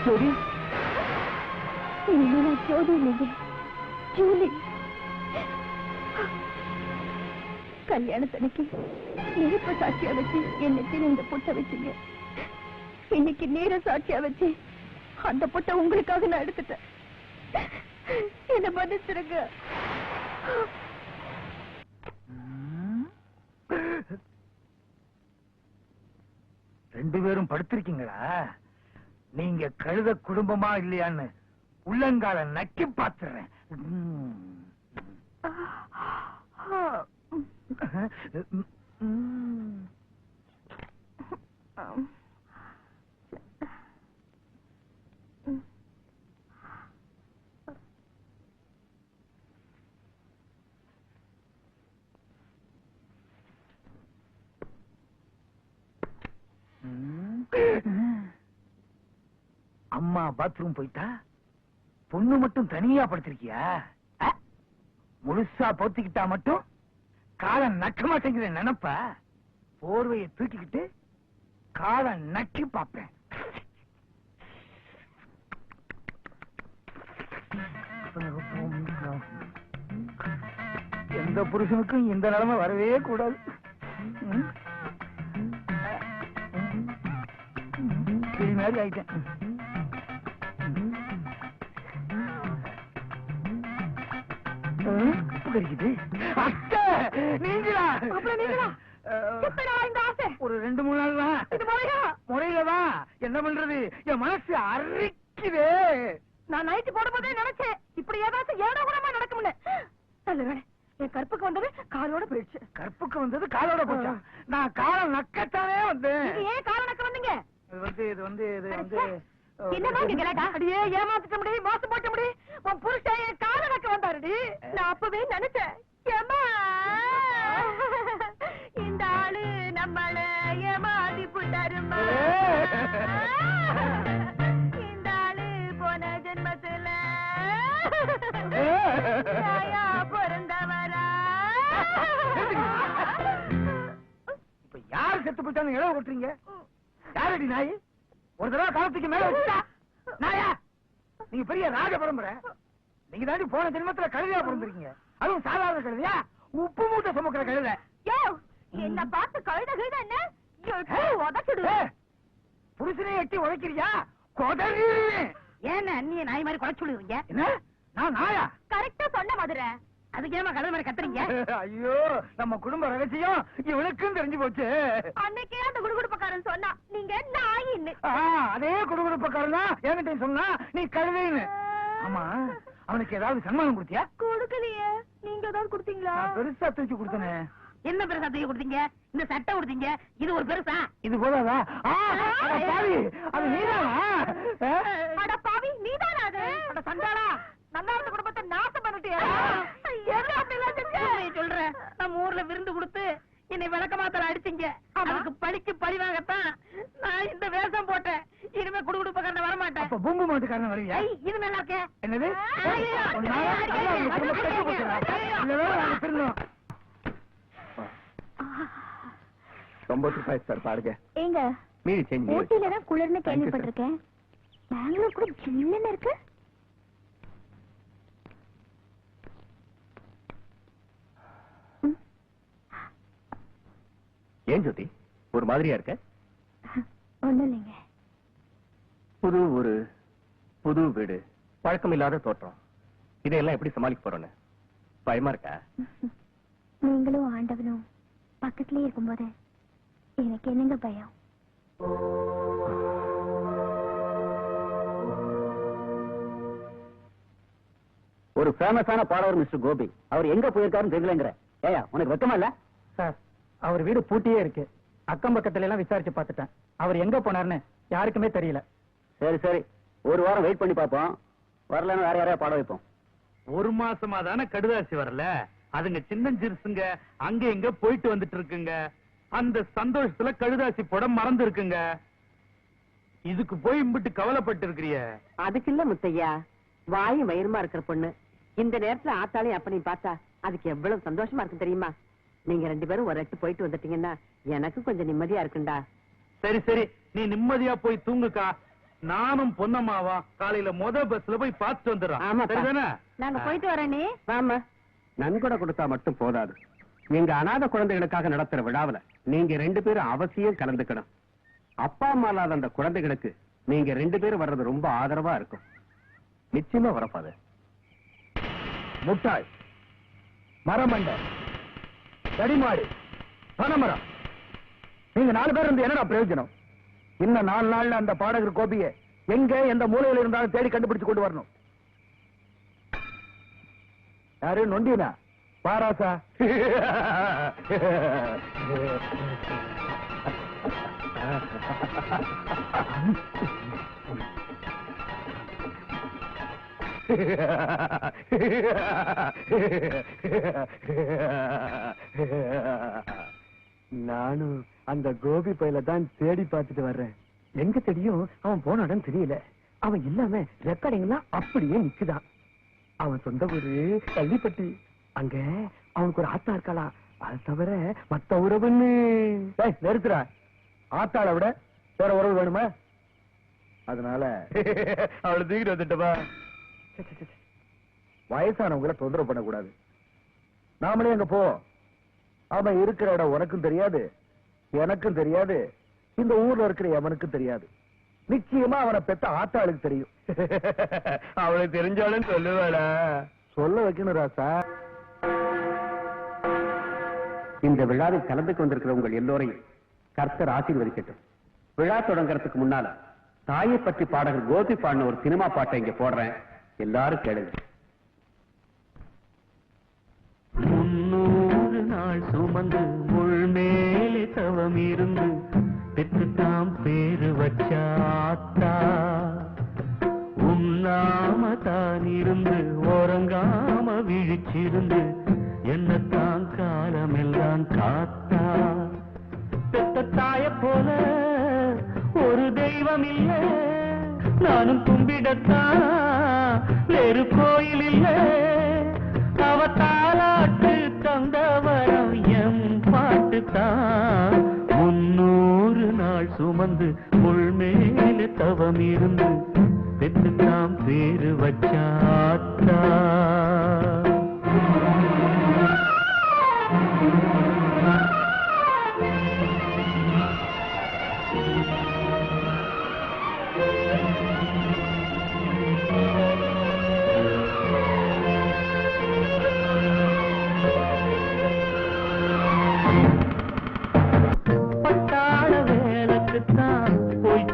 ஜோதி இனிமே நான் ஜோதி இல்லைங்க, ஜூலி. கல்யாணத்தனைக்கு நெருப்ப சாட்சியா வச்சு என் நெத்தில இந்த பொட்டை வச்சுங்க. இன்னைக்கு நீரை சாட்சியா வச்சு அந்த பொட்டை உங்களுக்காக நான் எடுத்துட்டேன். என்ன மன்னிச்சிருங்க. ரெண்டு பேரும் படுத்திருக்கீங்களா? நீங்க கழுத குடும்பமா இல்லையான்னு உள்ளங்கால நக்கி பாத்துறேன். அம்மா பாத்ரூம் போயிட்டா, பொண்ணு மட்டும் தனியா படுத்திருக்கியா? முழுசா போத்திக்கிட்டா மட்டும் காலை நக்க மாட்டேங்கிற நினைப்பா? போர்வையை தூக்கிக்கிட்டு காலை நக்கி பாப்பேன். எந்த புருஷனுக்கும் இந்த நிலைமை வரவே கூடாது. கிளி மாதிரி ஆயிட்டேன். ஒரு 2-3 நாள் தான் முறையிலதான். என்ன பண்றது, என் மனசு அரிக்குதே. நான் நைட்டு போடும்போதே நினைச்சேன் இப்படி ஏதாச்சும் ஏடா கூடமா நடக்கும்னு. நல்ல வேளை என் கற்புக்கு வந்தது காலோட போயிடுச்சு. கற்புக்கு வந்தது காலோட போச்சா? நான் காலம் நக்கத்தானே வந்தேன். ஏன் கால நக்க வந்தீங்க? இது வந்து என்னதான் கேட்கலடா? அடியே ஏமாத்திட்ட முடியும், மோசம் போட்ட முடியும். உன் புருஷன் என் கால நக்க வந்தாருடி. நான் அப்பவே நினைச்சேன், ஏமா இந்த ஆளு நம்மள ஏமாத்தி புட்டாருமா. இந்த ஆளு போன ஜென்மத்துல தாயா பிறந்தவரா. இப்ப யார் செத்து போயிட்டான்னு இழவு கொட்டுறீங்க? யாரடி நாய்? ஒரு தடவை காலத்துக்கு மேல வச்சுட்டா நாயா? நீங்க பெரிய ராஜ பரம்பரை. நீங்க தாண்டி போன ஜென்மத்துல கழுதையா பிறந்திருக்கீங்க. அதுவும் சாதாரண கழுதையா? உப்பு மூட்டை சுமக்கிற கழுதை. என்ன பார்த்து கழுத கழுத என்ன உதச்சிடு. புருஷனை எட்டி உதைக்கிறியா? கொதறி. ஏன்னா அண்ணிய நாய் மாதிரி குறைச்சு விடுவீங்க. என்ன நான் நாயா? கரெக்டா சொன்ன மதுரை. அதுக்கு ஏமா கழுத மாதிரி கத்துறீங்க? ஐயோ, நம்ம குடும்ப ரகசியம் இவனுக்கும் தெரிஞ்சு போச்சு. அன்னைக்கே அந்த குடுகுடுப்பக்காரன் சொன்னா நீங்க நாயின்னு. அதே குடுகுடுப்பக்காரன் தான் என்கிட்ட சொன்னா நீ கழுதைன்னு. ஆமா, அவனுக்கு ஏதாவது சன்மானம் கொடுத்தியா? கொடுக்கலையே. நீங்க ஏதாவது கொடுத்தீங்களா? பெருசா தூக்கி கொடுத்தனே. என்ன பெருசா தூக்கி கொடுத்தீங்க? இந்த சட்டை கொடுத்தீங்க, இது ஒரு பெருசா? இது போதாதா? பாவி, அது நீதானா? அட பாவி, நீதானா அது? அட சண்டாளா, நல்லா இருந்த குடும்பத்தை நாசம் பண்ணிட்டியா? சொல்றேன், நம்ம ஊர்ல விருந்து கொடுத்து என்னை விளக்க மாத்தல அடிச்சீங்க. அதுக்கு பழிக்கு பழிவாகத்தான் நான் இந்த வேஷம் போட்டேன். இனிமே குடுகுடுப்பக்காரன் வர மாட்டேன். பூம்பு மாட்டுக்காரன் வருவியா? இது நல்லா இருக்கே. என்னது? ரொம்ப சார் பாருங்க. ஏங்க, மீறி செஞ்சு ஊட்டில தான் குளிர்னு கேள்விப்பட்டிருக்கேன். பெங்களூர் கூட ஜில்லுன்னு இருக்கு. ஏன் ஜோதி ஒரு மாதிரியா இருக்க? ஒண்ணும் இல்லைங்க. புது ஊரு, புது வீடு, பழக்கம் இல்லாத தோற்றம், இதையெல்லாம் எப்படி சமாளிக்க போறோன்னு பயமா இருக்கா? நீங்களும் ஆண்டவனும் பக்கத்திலே இருக்கும்போது எனக்கு என்னங்க பயம்? ஒரு ஃபேமஸான பாடவர் மிஸ்டர் கோபி, அவர் எங்க போயிருக்காருன்னு தெரியலங்கிற. ஏயா, உனக்கு வெக்கமா இல்ல? சார், அவர் வீடு பூட்டியே இருக்கு. அக்கம் பக்கத்துல எல்லாம் விசாரிச்சு பார்த்துட்டேன். அவர் எங்க போனார்னு யாருக்குமே தெரியல. சரி சரி, ஒரு வாரம் வெயிட் பண்ணி பார்ப்போம். வரலன்னு வேற யாரையா பாட வைப்போம். ஒரு மாசமா தானே கடுதாசி வரல. அதுங்க சின்னஞ்சிறுசுங்க அங்க இங்க போயிட்டு வந்துட்டு இருக்குங்க. அந்த சந்தோஷத்துல கடுதாசி போட மறந்து இருக்குங்க. இதுக்கு போய் இம்பிட்டு கவலைப்பட்டு இருக்கிறிய? அதுக்கு இல்ல முத்தையா, வாயும் வயிறுமா இருக்கிற பொண்ணு இந்த நேரத்துல ஆத்தாலே அப்பனையும் பார்த்தா அதுக்கு எவ்வளவு சந்தோஷமா இருக்கு தெரியுமா? நீங்க 2 பேரும் ஒரு எட்டு போயிட்டு வந்துட்டீங்கன்னா எனக்கு கொஞ்சம் நிம்மதியா இருக்குண்டா. சரி சரி, நீ நிம்மதியா போய் தூங்குக்கா. நானும் பொன்னம்மாவா காலையில பஸ்ல போய் பார்த்து வந்துடுறோம். ஆமாப்பா. சரிதானே? நாங்க போயிட்டு வரோனே. ஆமா. நன்கொடை கொடுத்தா மட்டும் போதாது. எங்க அநாத குழந்தைகளுக்காக நடத்துற விழாவுல நீங்க 2 பேரும் அவசியம் கலந்துக்கணும். அப்பா அம்மா இல்லாத அந்த குழந்தைகளுக்கு நீங்க 2 பேரும் வர்றது ரொம்ப ஆதரவா இருக்கும். நிச்சயமா வரப்பாது. முட்டாள், மரமண்ட, தடிமாடு, பனைமரம், நீங்க 4 பேர் இருந்து என்னடா பிரயோஜனம்? இன்னும் 4 நாள்ல அந்த பாடகர் கோபிய எங்க எந்த மூலையில இருந்தாலும் தேடி கண்டுபிடிச்சு கொண்டு வரணும். யாரு நொண்டினா பாராசா? நானும் அந்த கோபி பையில தான் தேடி பார்த்துட்டு வர்றேன். எங்க தெரியும் அவன் போன இடம் தெரியல. அவன் இல்லாம ரெக்கார்டிங்லாம் அப்படியே நிக்குதான். அவன் சொந்த ஊரு கள்ளிப்பட்டி. அங்க அவனுக்கு ஒரு ஆத்தா இருக்காளா, அது தவிர மத்த உறவுன்னு. நிறுத்துற, ஆத்தாளை விட வேற உறவு வேணுமா? அதனால அவளை தூக்கிட்டு வந்துட்டப்பா. வயசானவங்களை தொந்தரவு பண்ணக்கூடாது. நாமளே அங்க போ. அவன் இருக்கிற இடம் உனக்கும் தெரியாது, எனக்கும் தெரியாது, இந்த ஊர்ல இருக்கிற எவனுக்கும் தெரியாது. நிச்சயமா அவனை பெத்த ஆத்தாளுக்கு தெரியும். அவளுக்கு தெரிஞ்சாலும் சொல்லுவாளா? சொல்ல வைக்கணும் ராசா. இந்த விழாவில் கலந்துக்கு வந்திருக்கிற உங்கள் எல்லோரையும் கர்த்தர் ஆசீர்வதிக்கட்டும். விழா தொடங்கறதுக்கு முன்னால தாயை பற்றி பாடகர் கோபி பாடின ஒரு சினிமா பாட்டை இங்க போடுறேன், எல்லாரும் கேளுங்க. 300 நாள் சுமந்து முள்மேலே தவம் இருந்து பெற்றுத்தாம் பேரு வச்சாத்தா, உண்ணாம தான் இருந்து உறங்காம விழிச்சிருந்து என்னத்தான் காலமெல்லாம் காத்தா. பெத்த தாய போல ஒரு தெய்வம் இல்ல, நானும் கும்பிடத்தான் வேறு கோயில் இல்ல. அவ தாலாட்டு தந்தவரம் எம் பாட்டுத்தான். 300 நாள் சுமந்து முள்மேல தவம் இருந்து பெற்றுத்தாம் பேரு வச்சாத்தா.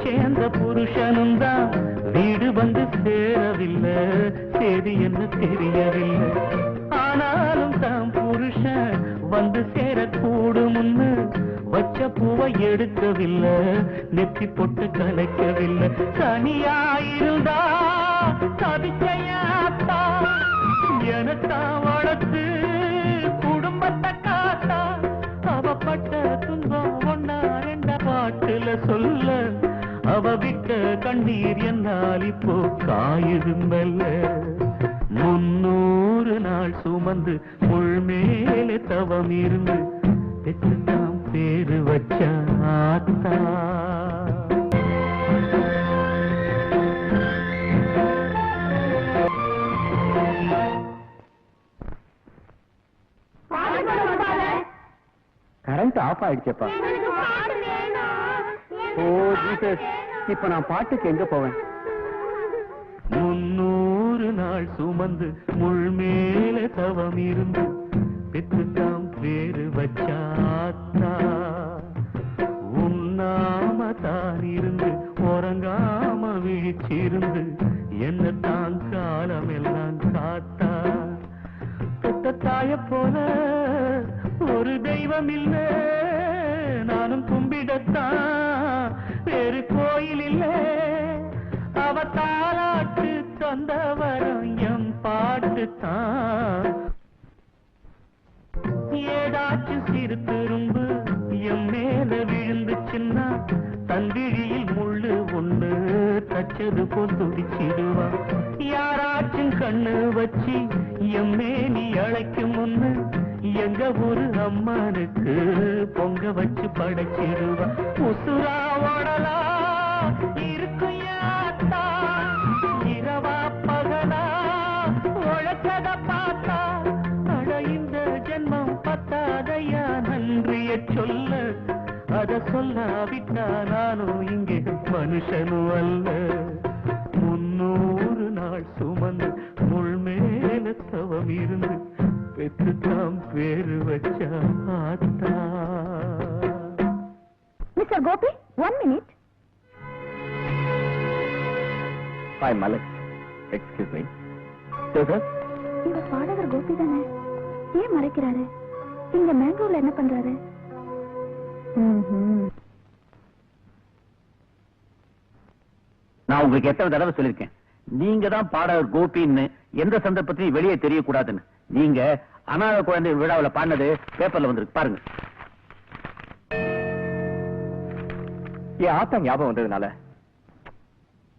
சேர்ந்த புருஷனும் தான் வீடு வந்து சேரவில்லை, சேதி என்ன தெரியவில்லை. ஆனாலும் தான் புருஷன் வந்து சேரக்கூடும்னு வச்ச பூவை எடுக்கவில்லை, நெத்தி பொட்டு கலைக்கவில்லை. தனியாயிருந்தா தவிச்சையாத்தா, எனத்தான் வளர்த்து குடும்பத்தை காத்தா. அவப்பட்ட துன்பம் ஒன்னா 2 பாட்டுல சொல்ல, அவ விட்ட கண்ணீர் என்னால் இப்போ காயுதும்பல்ல. 300 நாள் சுமந்து முள்மேலே தவம் இருந்து பெற்றுத்தாம் பேரு வச்சாத்தா. கரண்ட் ஆஃப் ஆயிடுச்சப்பா. ஓ ஜீசஸ், இப்ப நான் பாட்டுக்கு எங்க போவேன்? 300 நாள் சுமந்து முள்மேல தவம் இருந்து பெற்றுத்தாம் பேரு வச்சாத்தா, உண்ணாம தான் இருந்து உறங்காம விழிச்சிருந்து என்னத்தான் காலமெல்லாம் காத்தா. பெத்த தாய போல ஒரு தெய்வம் இல்ல, நானும் கும்பிடத்தான் வேறு கோயில் இல்ல. அவ தாலாட்டு தந்தவரம் எம் பாட்டுத்தான். ஏதாச்சும் சிறு திரும்பு எம் மேல விழுந்துச்சுன்னா தந்திழியில் முள்ளு ஒண்ணு தச்சது போல் துடிச்சிடுவா. யாராச்சும் கண்ணு வச்சு எம் மேனி அழைக்கும் முன்னு எங்க ஊரு அம்மனுக்கு பொங்க வச்சு படைச்சிடுவா. உசுரா ஓடலா இருக்குயா புருஷனும் அல்ல 300 நாள் சுமந்து முள்மேல தவம் இருந்து பெற்றுத்தாம் பேரு வச்சா ஆத்தா. Mister Gopi 1 minute. Hi, Malik. Excuse me. Sir? இவ பாடகர் கோபி தானே? ஏன் மறைக்கிறாரு? இங்க மேங்களூர்ல என்ன பண்றாரு? நான் உங்களுக்கு எத்தனை தடவை சொல்லிருக்கேன், நீங்க தான் பாடகர் கோபின்னு எந்த சந்தர்ப்பத்திலையும் வெளியே தெரியக்கூடாதுன்னு. நீங்க அநாத குழந்தை விழாவில் பாடினது பேப்பர்ல வந்திருக்கு பாருங்க. என் ஆத்தா ஞாபகம் வந்ததுனால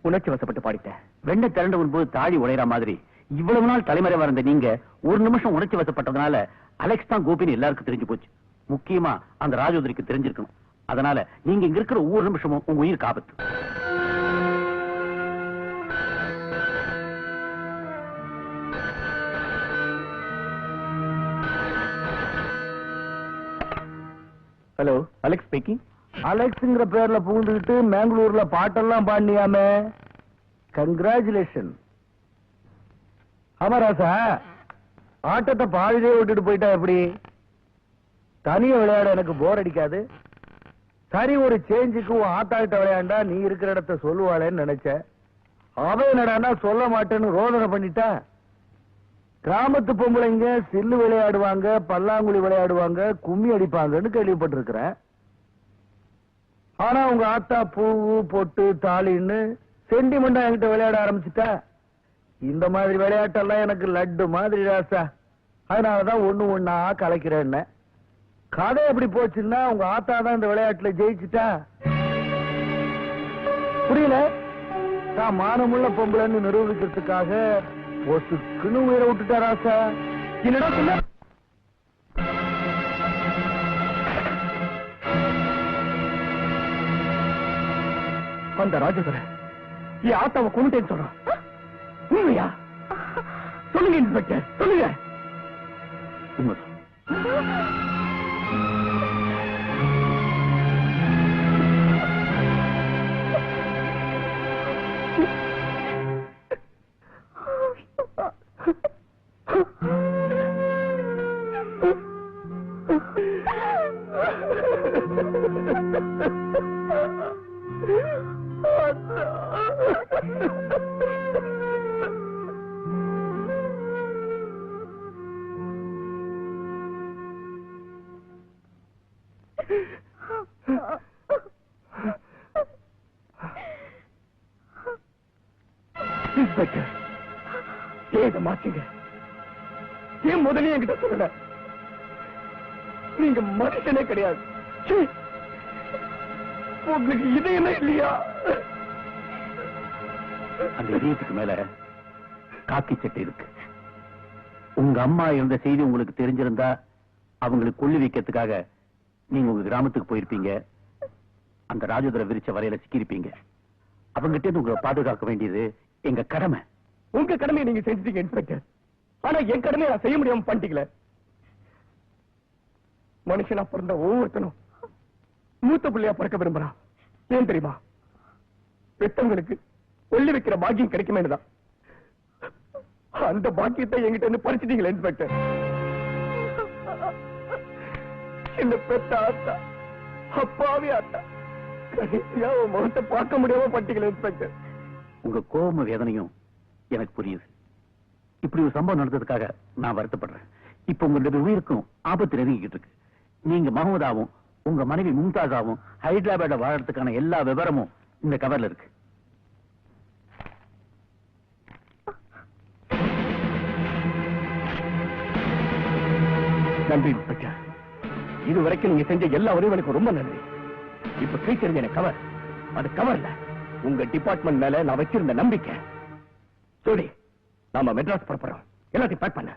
உணர்ச்சி வசப்பட்டு பாடிட்டேன். வெண்ண திரண்டு வரும்போது தாடி உடையிற மாதிரி இவ்வளவு நாள் தலைமறைவா இருந்த நீங்க ஒரு நிமிஷம் உணர்ச்சி வசப்பட்டதுனால அலெக்ஸ் தான் கோபின்னு எல்லாருக்கும் தெரிஞ்சு போச்சு. முக்கியமா அந்த ராஜோதரிக்கு தெரிஞ்சிருக்கணும். அதனால நீங்க இங்க இருக்கிற ஒவ்வொரு நிமிஷமும் உங்க உயிருக்கு ஆபத்து. Hello, Alex speaking. அலெக்ஸ்ங்கிற பேர்ல புகுந்துகிட்டு மேங்களூர்ல பாட்டெல்லாம் பாடினியாமே, கங்க்ராச்சுலேஷன். ஆமாராசா, ஆட்டத்தை பாதிலே விட்டுட்டு போயிட்டா எப்படி? தனியா விளையாட எனக்கு போர் அடிக்காது. சரி, ஒரு சேஞ்சுக்கு உன் ஆத்தாட்ட விளையாண்டா நீ இருக்கிற இடத்த சொல்லுவாளேன்னு நினைச்ச. அவ என்னடான்னா சொல்ல மாட்டேன்னு ரோதனை பண்ணிட்டா. கிராமத்து பொம்பளைங்க சில்லு விளையாடுவாங்க, பல்லாங்குழி விளையாடுவாங்க, கும்மி அடிப்பாங்கன்னு கேள்விப்பட்டிருக்கிறேன். ஆனா உங்க ஆத்தா பூவு பொட்டு தாலின்னு சென்டிமெண்டா என்கிட்ட விளையாட ஆரம்பிச்சுட்டா. இந்த மாதிரி விளையாட்டெல்லாம் எனக்கு லட்டு மாதிரி ராசா. அதனாலதான் ஒண்ணா கலைக்கிறேன்னு. கதை எப்படி போச்சுன்னா உங்க ஆத்தா தான் இந்த விளையாட்டுல ஜெயிச்சுட்டா. புரியல? நான் மானமுள்ள பொம்பளைன்னு நிரூபிக்கிறதுக்காக ஒசுக்குன்னு உயிரை விட்டுட்டா ராசா. என்னடா சொன்ன? அந்த ராஜதுரை என் ஆத்தாவை கொண்டுட்டேன்னு சொல்றான். உண்மையா? சொல்லுங்க இன்ஸ்பெக்டர், சொல்லுங்க. இன்ஸ்பெக்டர், ஏத மாட்டீங்க. ஏன் முதலே என்கிட்ட சொல்லல? நீங்க மனுஷனே கிடையாது. உங்களுக்கு இதயமே இல்லையா? அந்த இதயத்துக்கு மேல காக்கி சட்டை இருக்கு. உங்க அம்மா இருந்த செய்தி உங்களுக்கு தெரிஞ்சிருந்தா அவங்களுக்கு கொள்ளி வைக்கிறதுக்காக நீங்க உங்க கிராமத்துக்கு போயிருப்பீங்க. அந்த ராஜதுரை விரிச்ச வரையில சிக்கிருப்பீங்க. அவங்கிட்ட உங்களை பாதுகாக்க வேண்டியது எங்க கடமை. உங்க கடமையை நீங்க செஞ்சுட்டீங்க இன்ஸ்பெக்டர். ஆனா என் கடமையை நான் செய்ய முடியாம பண்ணிட்டீங்களே. மனுஷனா பிறந்த ஒவ்வொருத்தனும் மூத்த பிள்ளையா பிறக்க விரும்புறான். ஏன் தெரியுமா? பெத்தவங்களுக்கு கொள்ளி வைக்கிற பாக்கியம் கிடைக்குமே தான். அந்த பாக்கியத்தை என்கிட்ட இருந்து பறிச்சிட்டீங்களே இன்ஸ்பெக்டர். இந்த பெத்த ஆத்தா, அப்பாவி ஆத்தா, கடைசியா உன் முகத்தை பார்க்க முடியாம பண்ணிட்டீங்களே இன்ஸ்பெக்டர். உங்க கோபம வேதனையும் எனக்கு புரியுது. இப்படி ஒரு சம்பவம் நடந்ததுக்காக நான் வருத்தப்படுறேன். இப்ப உங்களுடைய உயிருக்கும் ஆபத்து நெருங்கிக்கிட்டு இருக்கு. நீங்க மஹமூதாவும் உங்க மனைவி மும்தாஸாவும் ஹைதராபாத்ல வாழறதுக்கான எல்லா விவரமும் இந்த கவர்ல இருக்கு. நன்றி இன்ஸ்பெக்டர். இதுவரைக்கும் நீங்க செஞ்ச எல்லா உதவிகளுக்கும் ரொம்ப நன்றி. இப்ப கீழ்ச்செறிஞ்ச எனக்கு கவர். அது கவர்ல உங்க டிபார்ட்மெண்ட் மேல நான் வச்சிருந்த நம்பிக்கை. சோடி, நாம மெட்ராஸ் புறப்படுறோம். எல்லாத்தையும் பேக் பண்ண.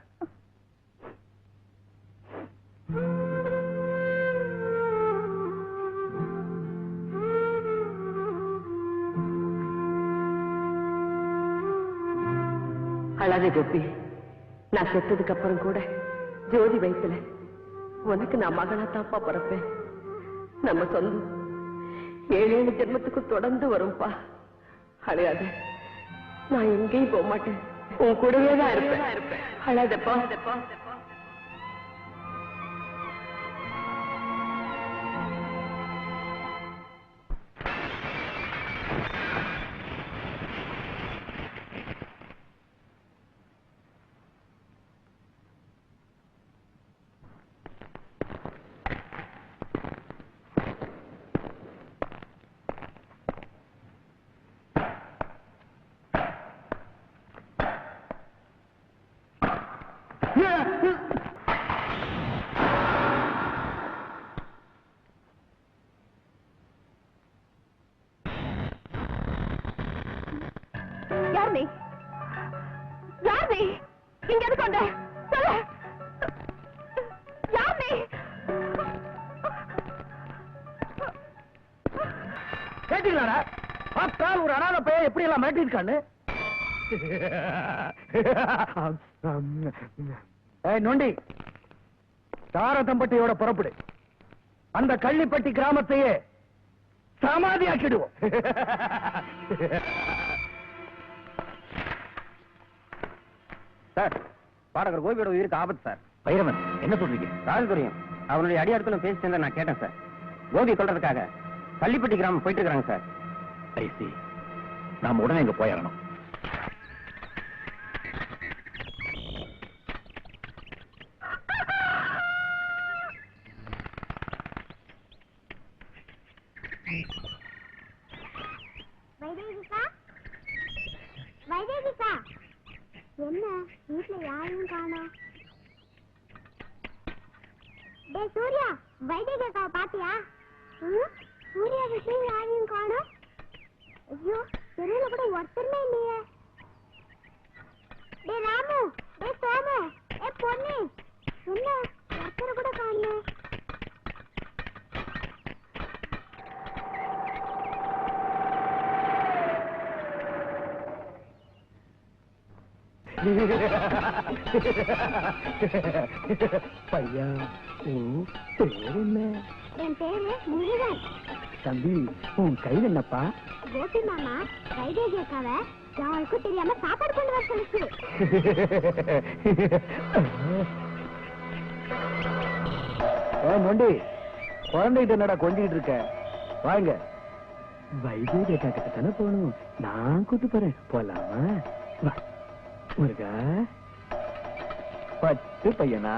அழாதே கோபி. நான் செத்ததுக்கு அப்புறம் கூட ஜோதி வயசுல உனக்கு நான் மகனா தாப்பா பிறப்பேன். நம்ம சொந்தம் 7 ஜென்மத்துக்கு தொடர்ந்து வரும்பா. அழையாத, நான் எங்கேயும் போக மாட்டேன், உன் கூடவே தான் இருப்பேன். அழாதப்பா. யார் நீ? யார் நீ? இங்க எதுக்கு வந்த? சொல்லு. யார் நீ? கேட்டீங்களாடா? பார்த்தால் ஒரு அனாதை பையன் எப்படி எல்லாம் மிரட்டிருக்கான்னு. நொண்டி, தாரதம்பட்டியோட புறப்படு. அந்த கள்ளிப்பட்டி கிராமத்தையே சமாதி ஆக்கிடுவோம். சார், பாடகர் கோபியோட உயிருக்கு ஆபத்து சார். பைரவன், என்ன சொல்றீங்க? ராஜதுரியம் அவனுடைய அடியாரத்துல பேசிட்டு நான் கேட்டேன் சார். கோபி கொள்றதுக்காக கள்ளிப்பட்டி கிராமம் போயிட்டு இருக்காங்க சார். ஐசி, நாம உடனே இங்க போயிடணும். வைதேகிக்கா, என்ன வீட்டுல யாரையும் காணோம்? டே சூர்யா, வைதேகிக்காவை பாத்தியா? சூர்யா வீட்டுல யாரையும் காணோம். ஐயோ, தெருவுல கூட ஒருத்தருமே இல்லையே. டே ராமு, டே சோமு, பொண்ணு, என்ன ஒருத்தரை கூட காணல. பையா, பேர் என்ன? என் பேரு முருகன். தம்பி, உன் கைது என்னப்பா? கோபி மாமா வைதேகி அக்காவை யாருக்கும் தெரியாம சாப்பாடு கொண்டு வர சொல்லிச்சு. நொண்டி, குழந்தைகிட்ட என்னடா கொஞ்சிட்டு இருக்க? வாங்க. வைதேகி அக்கா கிட்ட தானே போகணும், நான் கூட்டு போறேன். போலாமா? வா முருகா. பத்து பையனா,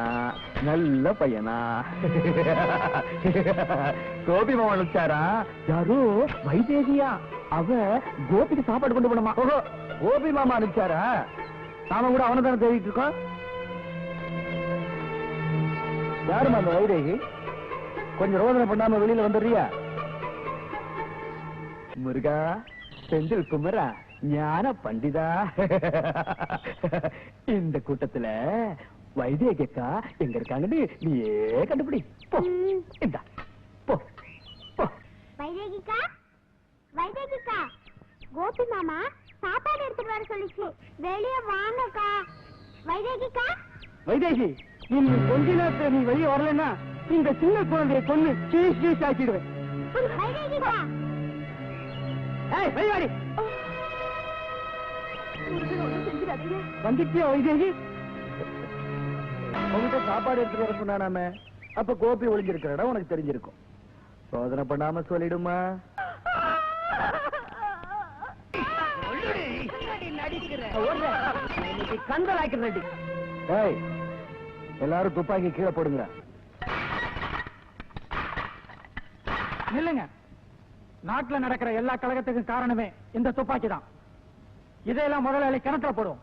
நல்ல பையனா. கோபி மாமா அனுப்பிச்சாரா? யாரோ வைதேகியா? அவ கோபிக்கு சாப்பாடு கொண்டு போனோமா? ஓஹோ, கோபி மாமா அனுப்பிச்சாரா? நாம கூட அவனை தானே தேடிட்டு இருக்கோம். யாருமா அந்த வைதேகி? கொஞ்சம் ரோதனை பண்ணாம வெளியில வந்துடுறியா? முருகா, செந்தில் குமரா, ஞான பண்டிதா. இந்த கூட்டத்துல வைதேகி அக்கா எங்க இருக்காங்கன்னு நீயே கண்டுபிடி. போ, இந்தா, போ, போ. வைதேகிக்கா, வைதேகிக்கா, கோபி மாமா சாப்பாடு எடுத்துட்டு வர சொல்லிச்சு. வெளியே வாங்கக்கா. வைதேகிக்கா, வைதேகி, இன்னும் கொஞ்ச நேரத்துல நீ வெளியே வரலன்னா இந்த சின்ன குழந்தைய கொன்னு சீஸ் ஆக்கிடுவேன். வைதேகிக்கா. ஏய், வைவாடி. வந்துட்டியா வைதேகி? உங்ககிட்ட சாப்பாடு எடுத்துட்டு வர சொன்னானாமே, அப்ப கோபி ஒளிஞ்சிருக்கிற இடம் உனக்கு தெரிஞ்சிருக்கும். சோதனை பண்ணாம சொல்லிடுமா? எல்லாரும் துப்பாக்கி கீழே போடுங்க. இல்லைங்க, நாட்டுல நடக்கிற எல்லா கழகத்துக்கும் காரணமே இந்த துப்பாக்கி தான். இதையெல்லாம் முதலாளி கிணத்துல போடுவோம்.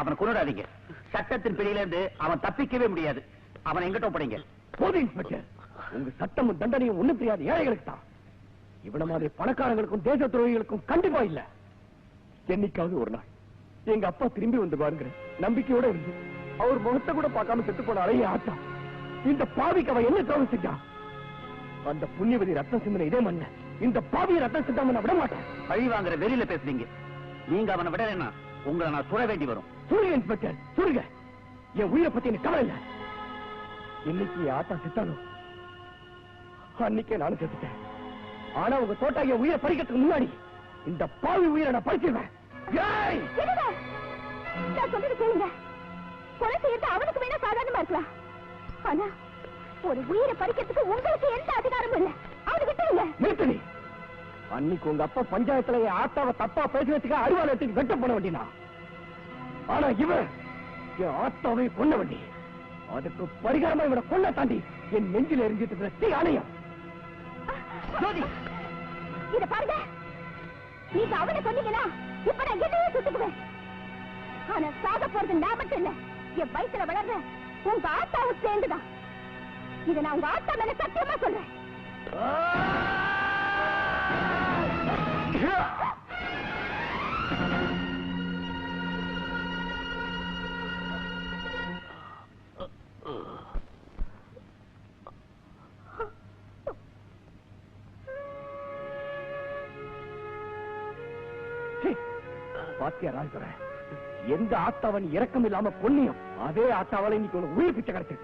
அவனை கொண்டாதீங்க. சட்டத்தின் பிடியில இருந்து அவன் தப்பிக்கவே முடியாது. அவனை எங்கிட்ட போறீங்க? போதும் இன்ஸ்பெக்டர், உங்க சட்டமும் தண்டனையும் ஒண்ணும் தெரியாது ஏழைகளுக்கு தான். இவன மாதிரி பணக்காரங்களுக்கும் தேச துரோகிகளுக்கும் கண்டிப்பா இல்ல. என்னைக்காவது ஒரு நாள் எங்க அப்பா திரும்பி வந்து பாருங்க நம்பிக்கையோட இருந்து அவர் முகத்தை கூட பார்க்காம செத்து போன அழகிய ஆத்தா. இந்த பாவிக்கு அவன் என்ன துரோகம் செஞ்சான்? அந்த புண்ணியவதி ரத்தம் சிந்தனை இதே மண்ண இந்த பாவிய ரத்தம் சிந்தாம நான் விட மாட்டேன். பழி வாங்குற வெறியில பேசுறீங்க. நீங்க அவனை விடலைன்னா உங்களை நான் சுட வேண்டி வரும். சொல்லுங்க இன்ஸ்பெக்டர், சொல்லுங்க. என் உயிரை பத்தி எனக்கு கவலை இல்ல. இன்னைக்கு என் ஆத்தா செத்தாலும் அன்னைக்கே நானும் செத்துட்டேன். ஆனா உங்க தோட்டா என் உயிரை பறிக்கிறதுக்கு முன்னாடி இந்த பாவி உயிரை நான் பறிச்சிருவேன். நான் சொல்றது கேளுங்க. கொலை செய்யறது அவனுக்கு வேணா சாதாரணமா இருக்கலாம். ஆனா ஒரு உயிரை பறிக்கிறதுக்கு உங்களுக்கு எந்த அதிகாரமும் இல்ல. அவனு விட்டுருங்க. நிறுத்தணி. அன்னைக்கு உங்க அப்பா பஞ்சாயத்துல என் ஆத்தாவை தப்பா பேசுறதுக்கு அருவாள் எடுத்து வெட்ட பண்ண வேண்டினா. ஆனா இவன் என் ஆத்தாவை கொல்ல வேண்டி. அதுக்கு பரிகாரமா இவனை கொல்ல தாண்டி என் நெஞ்சில் எரிஞ்சிட்டு இருக்கிற ஆணையம். இத பாருங்க, நீங்க அவனை சொன்னீங்கன்னா இப்ப நான் என்னையே சுட்டுக்குவேன். ஆனா சாக போறது நான் மட்டும் இல்ல, என் வயிற்றுல வளர்ற உங்க ஆத்தாவும் சேர்ந்துதான். இத நான் உங்க ஆத்தா மேல சத்தியமா சொல்றேன். பாத்தியா ராஜ்குர, எந்த ஆத்தாவன் இரக்கம் இல்லாம கொன்னியும் அதே ஆத்தாவால இன்னைக்கு ஒரு உயிர் பிச்சை கிடைச்சு.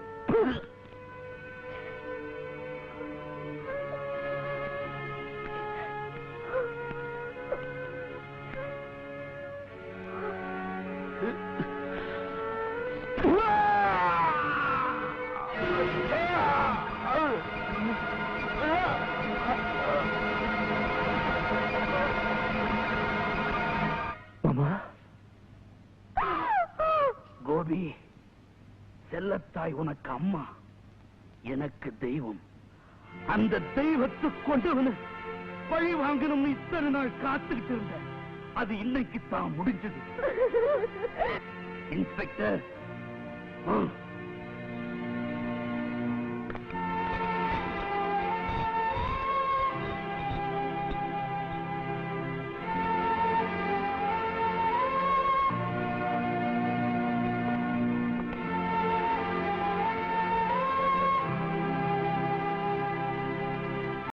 கோபி, செல்லத்தாய் உனக்கு அம்மா, எனக்கு தெய்வம். அந்த தெய்வத்தை கொண்டவனு பழி வாங்கணும்னு இத்தனை நாள் காத்துக்கிட்டு இருந்த. அது இன்னைக்கு தான் முடிஞ்சது. இன்ஸ்பெக்டர்,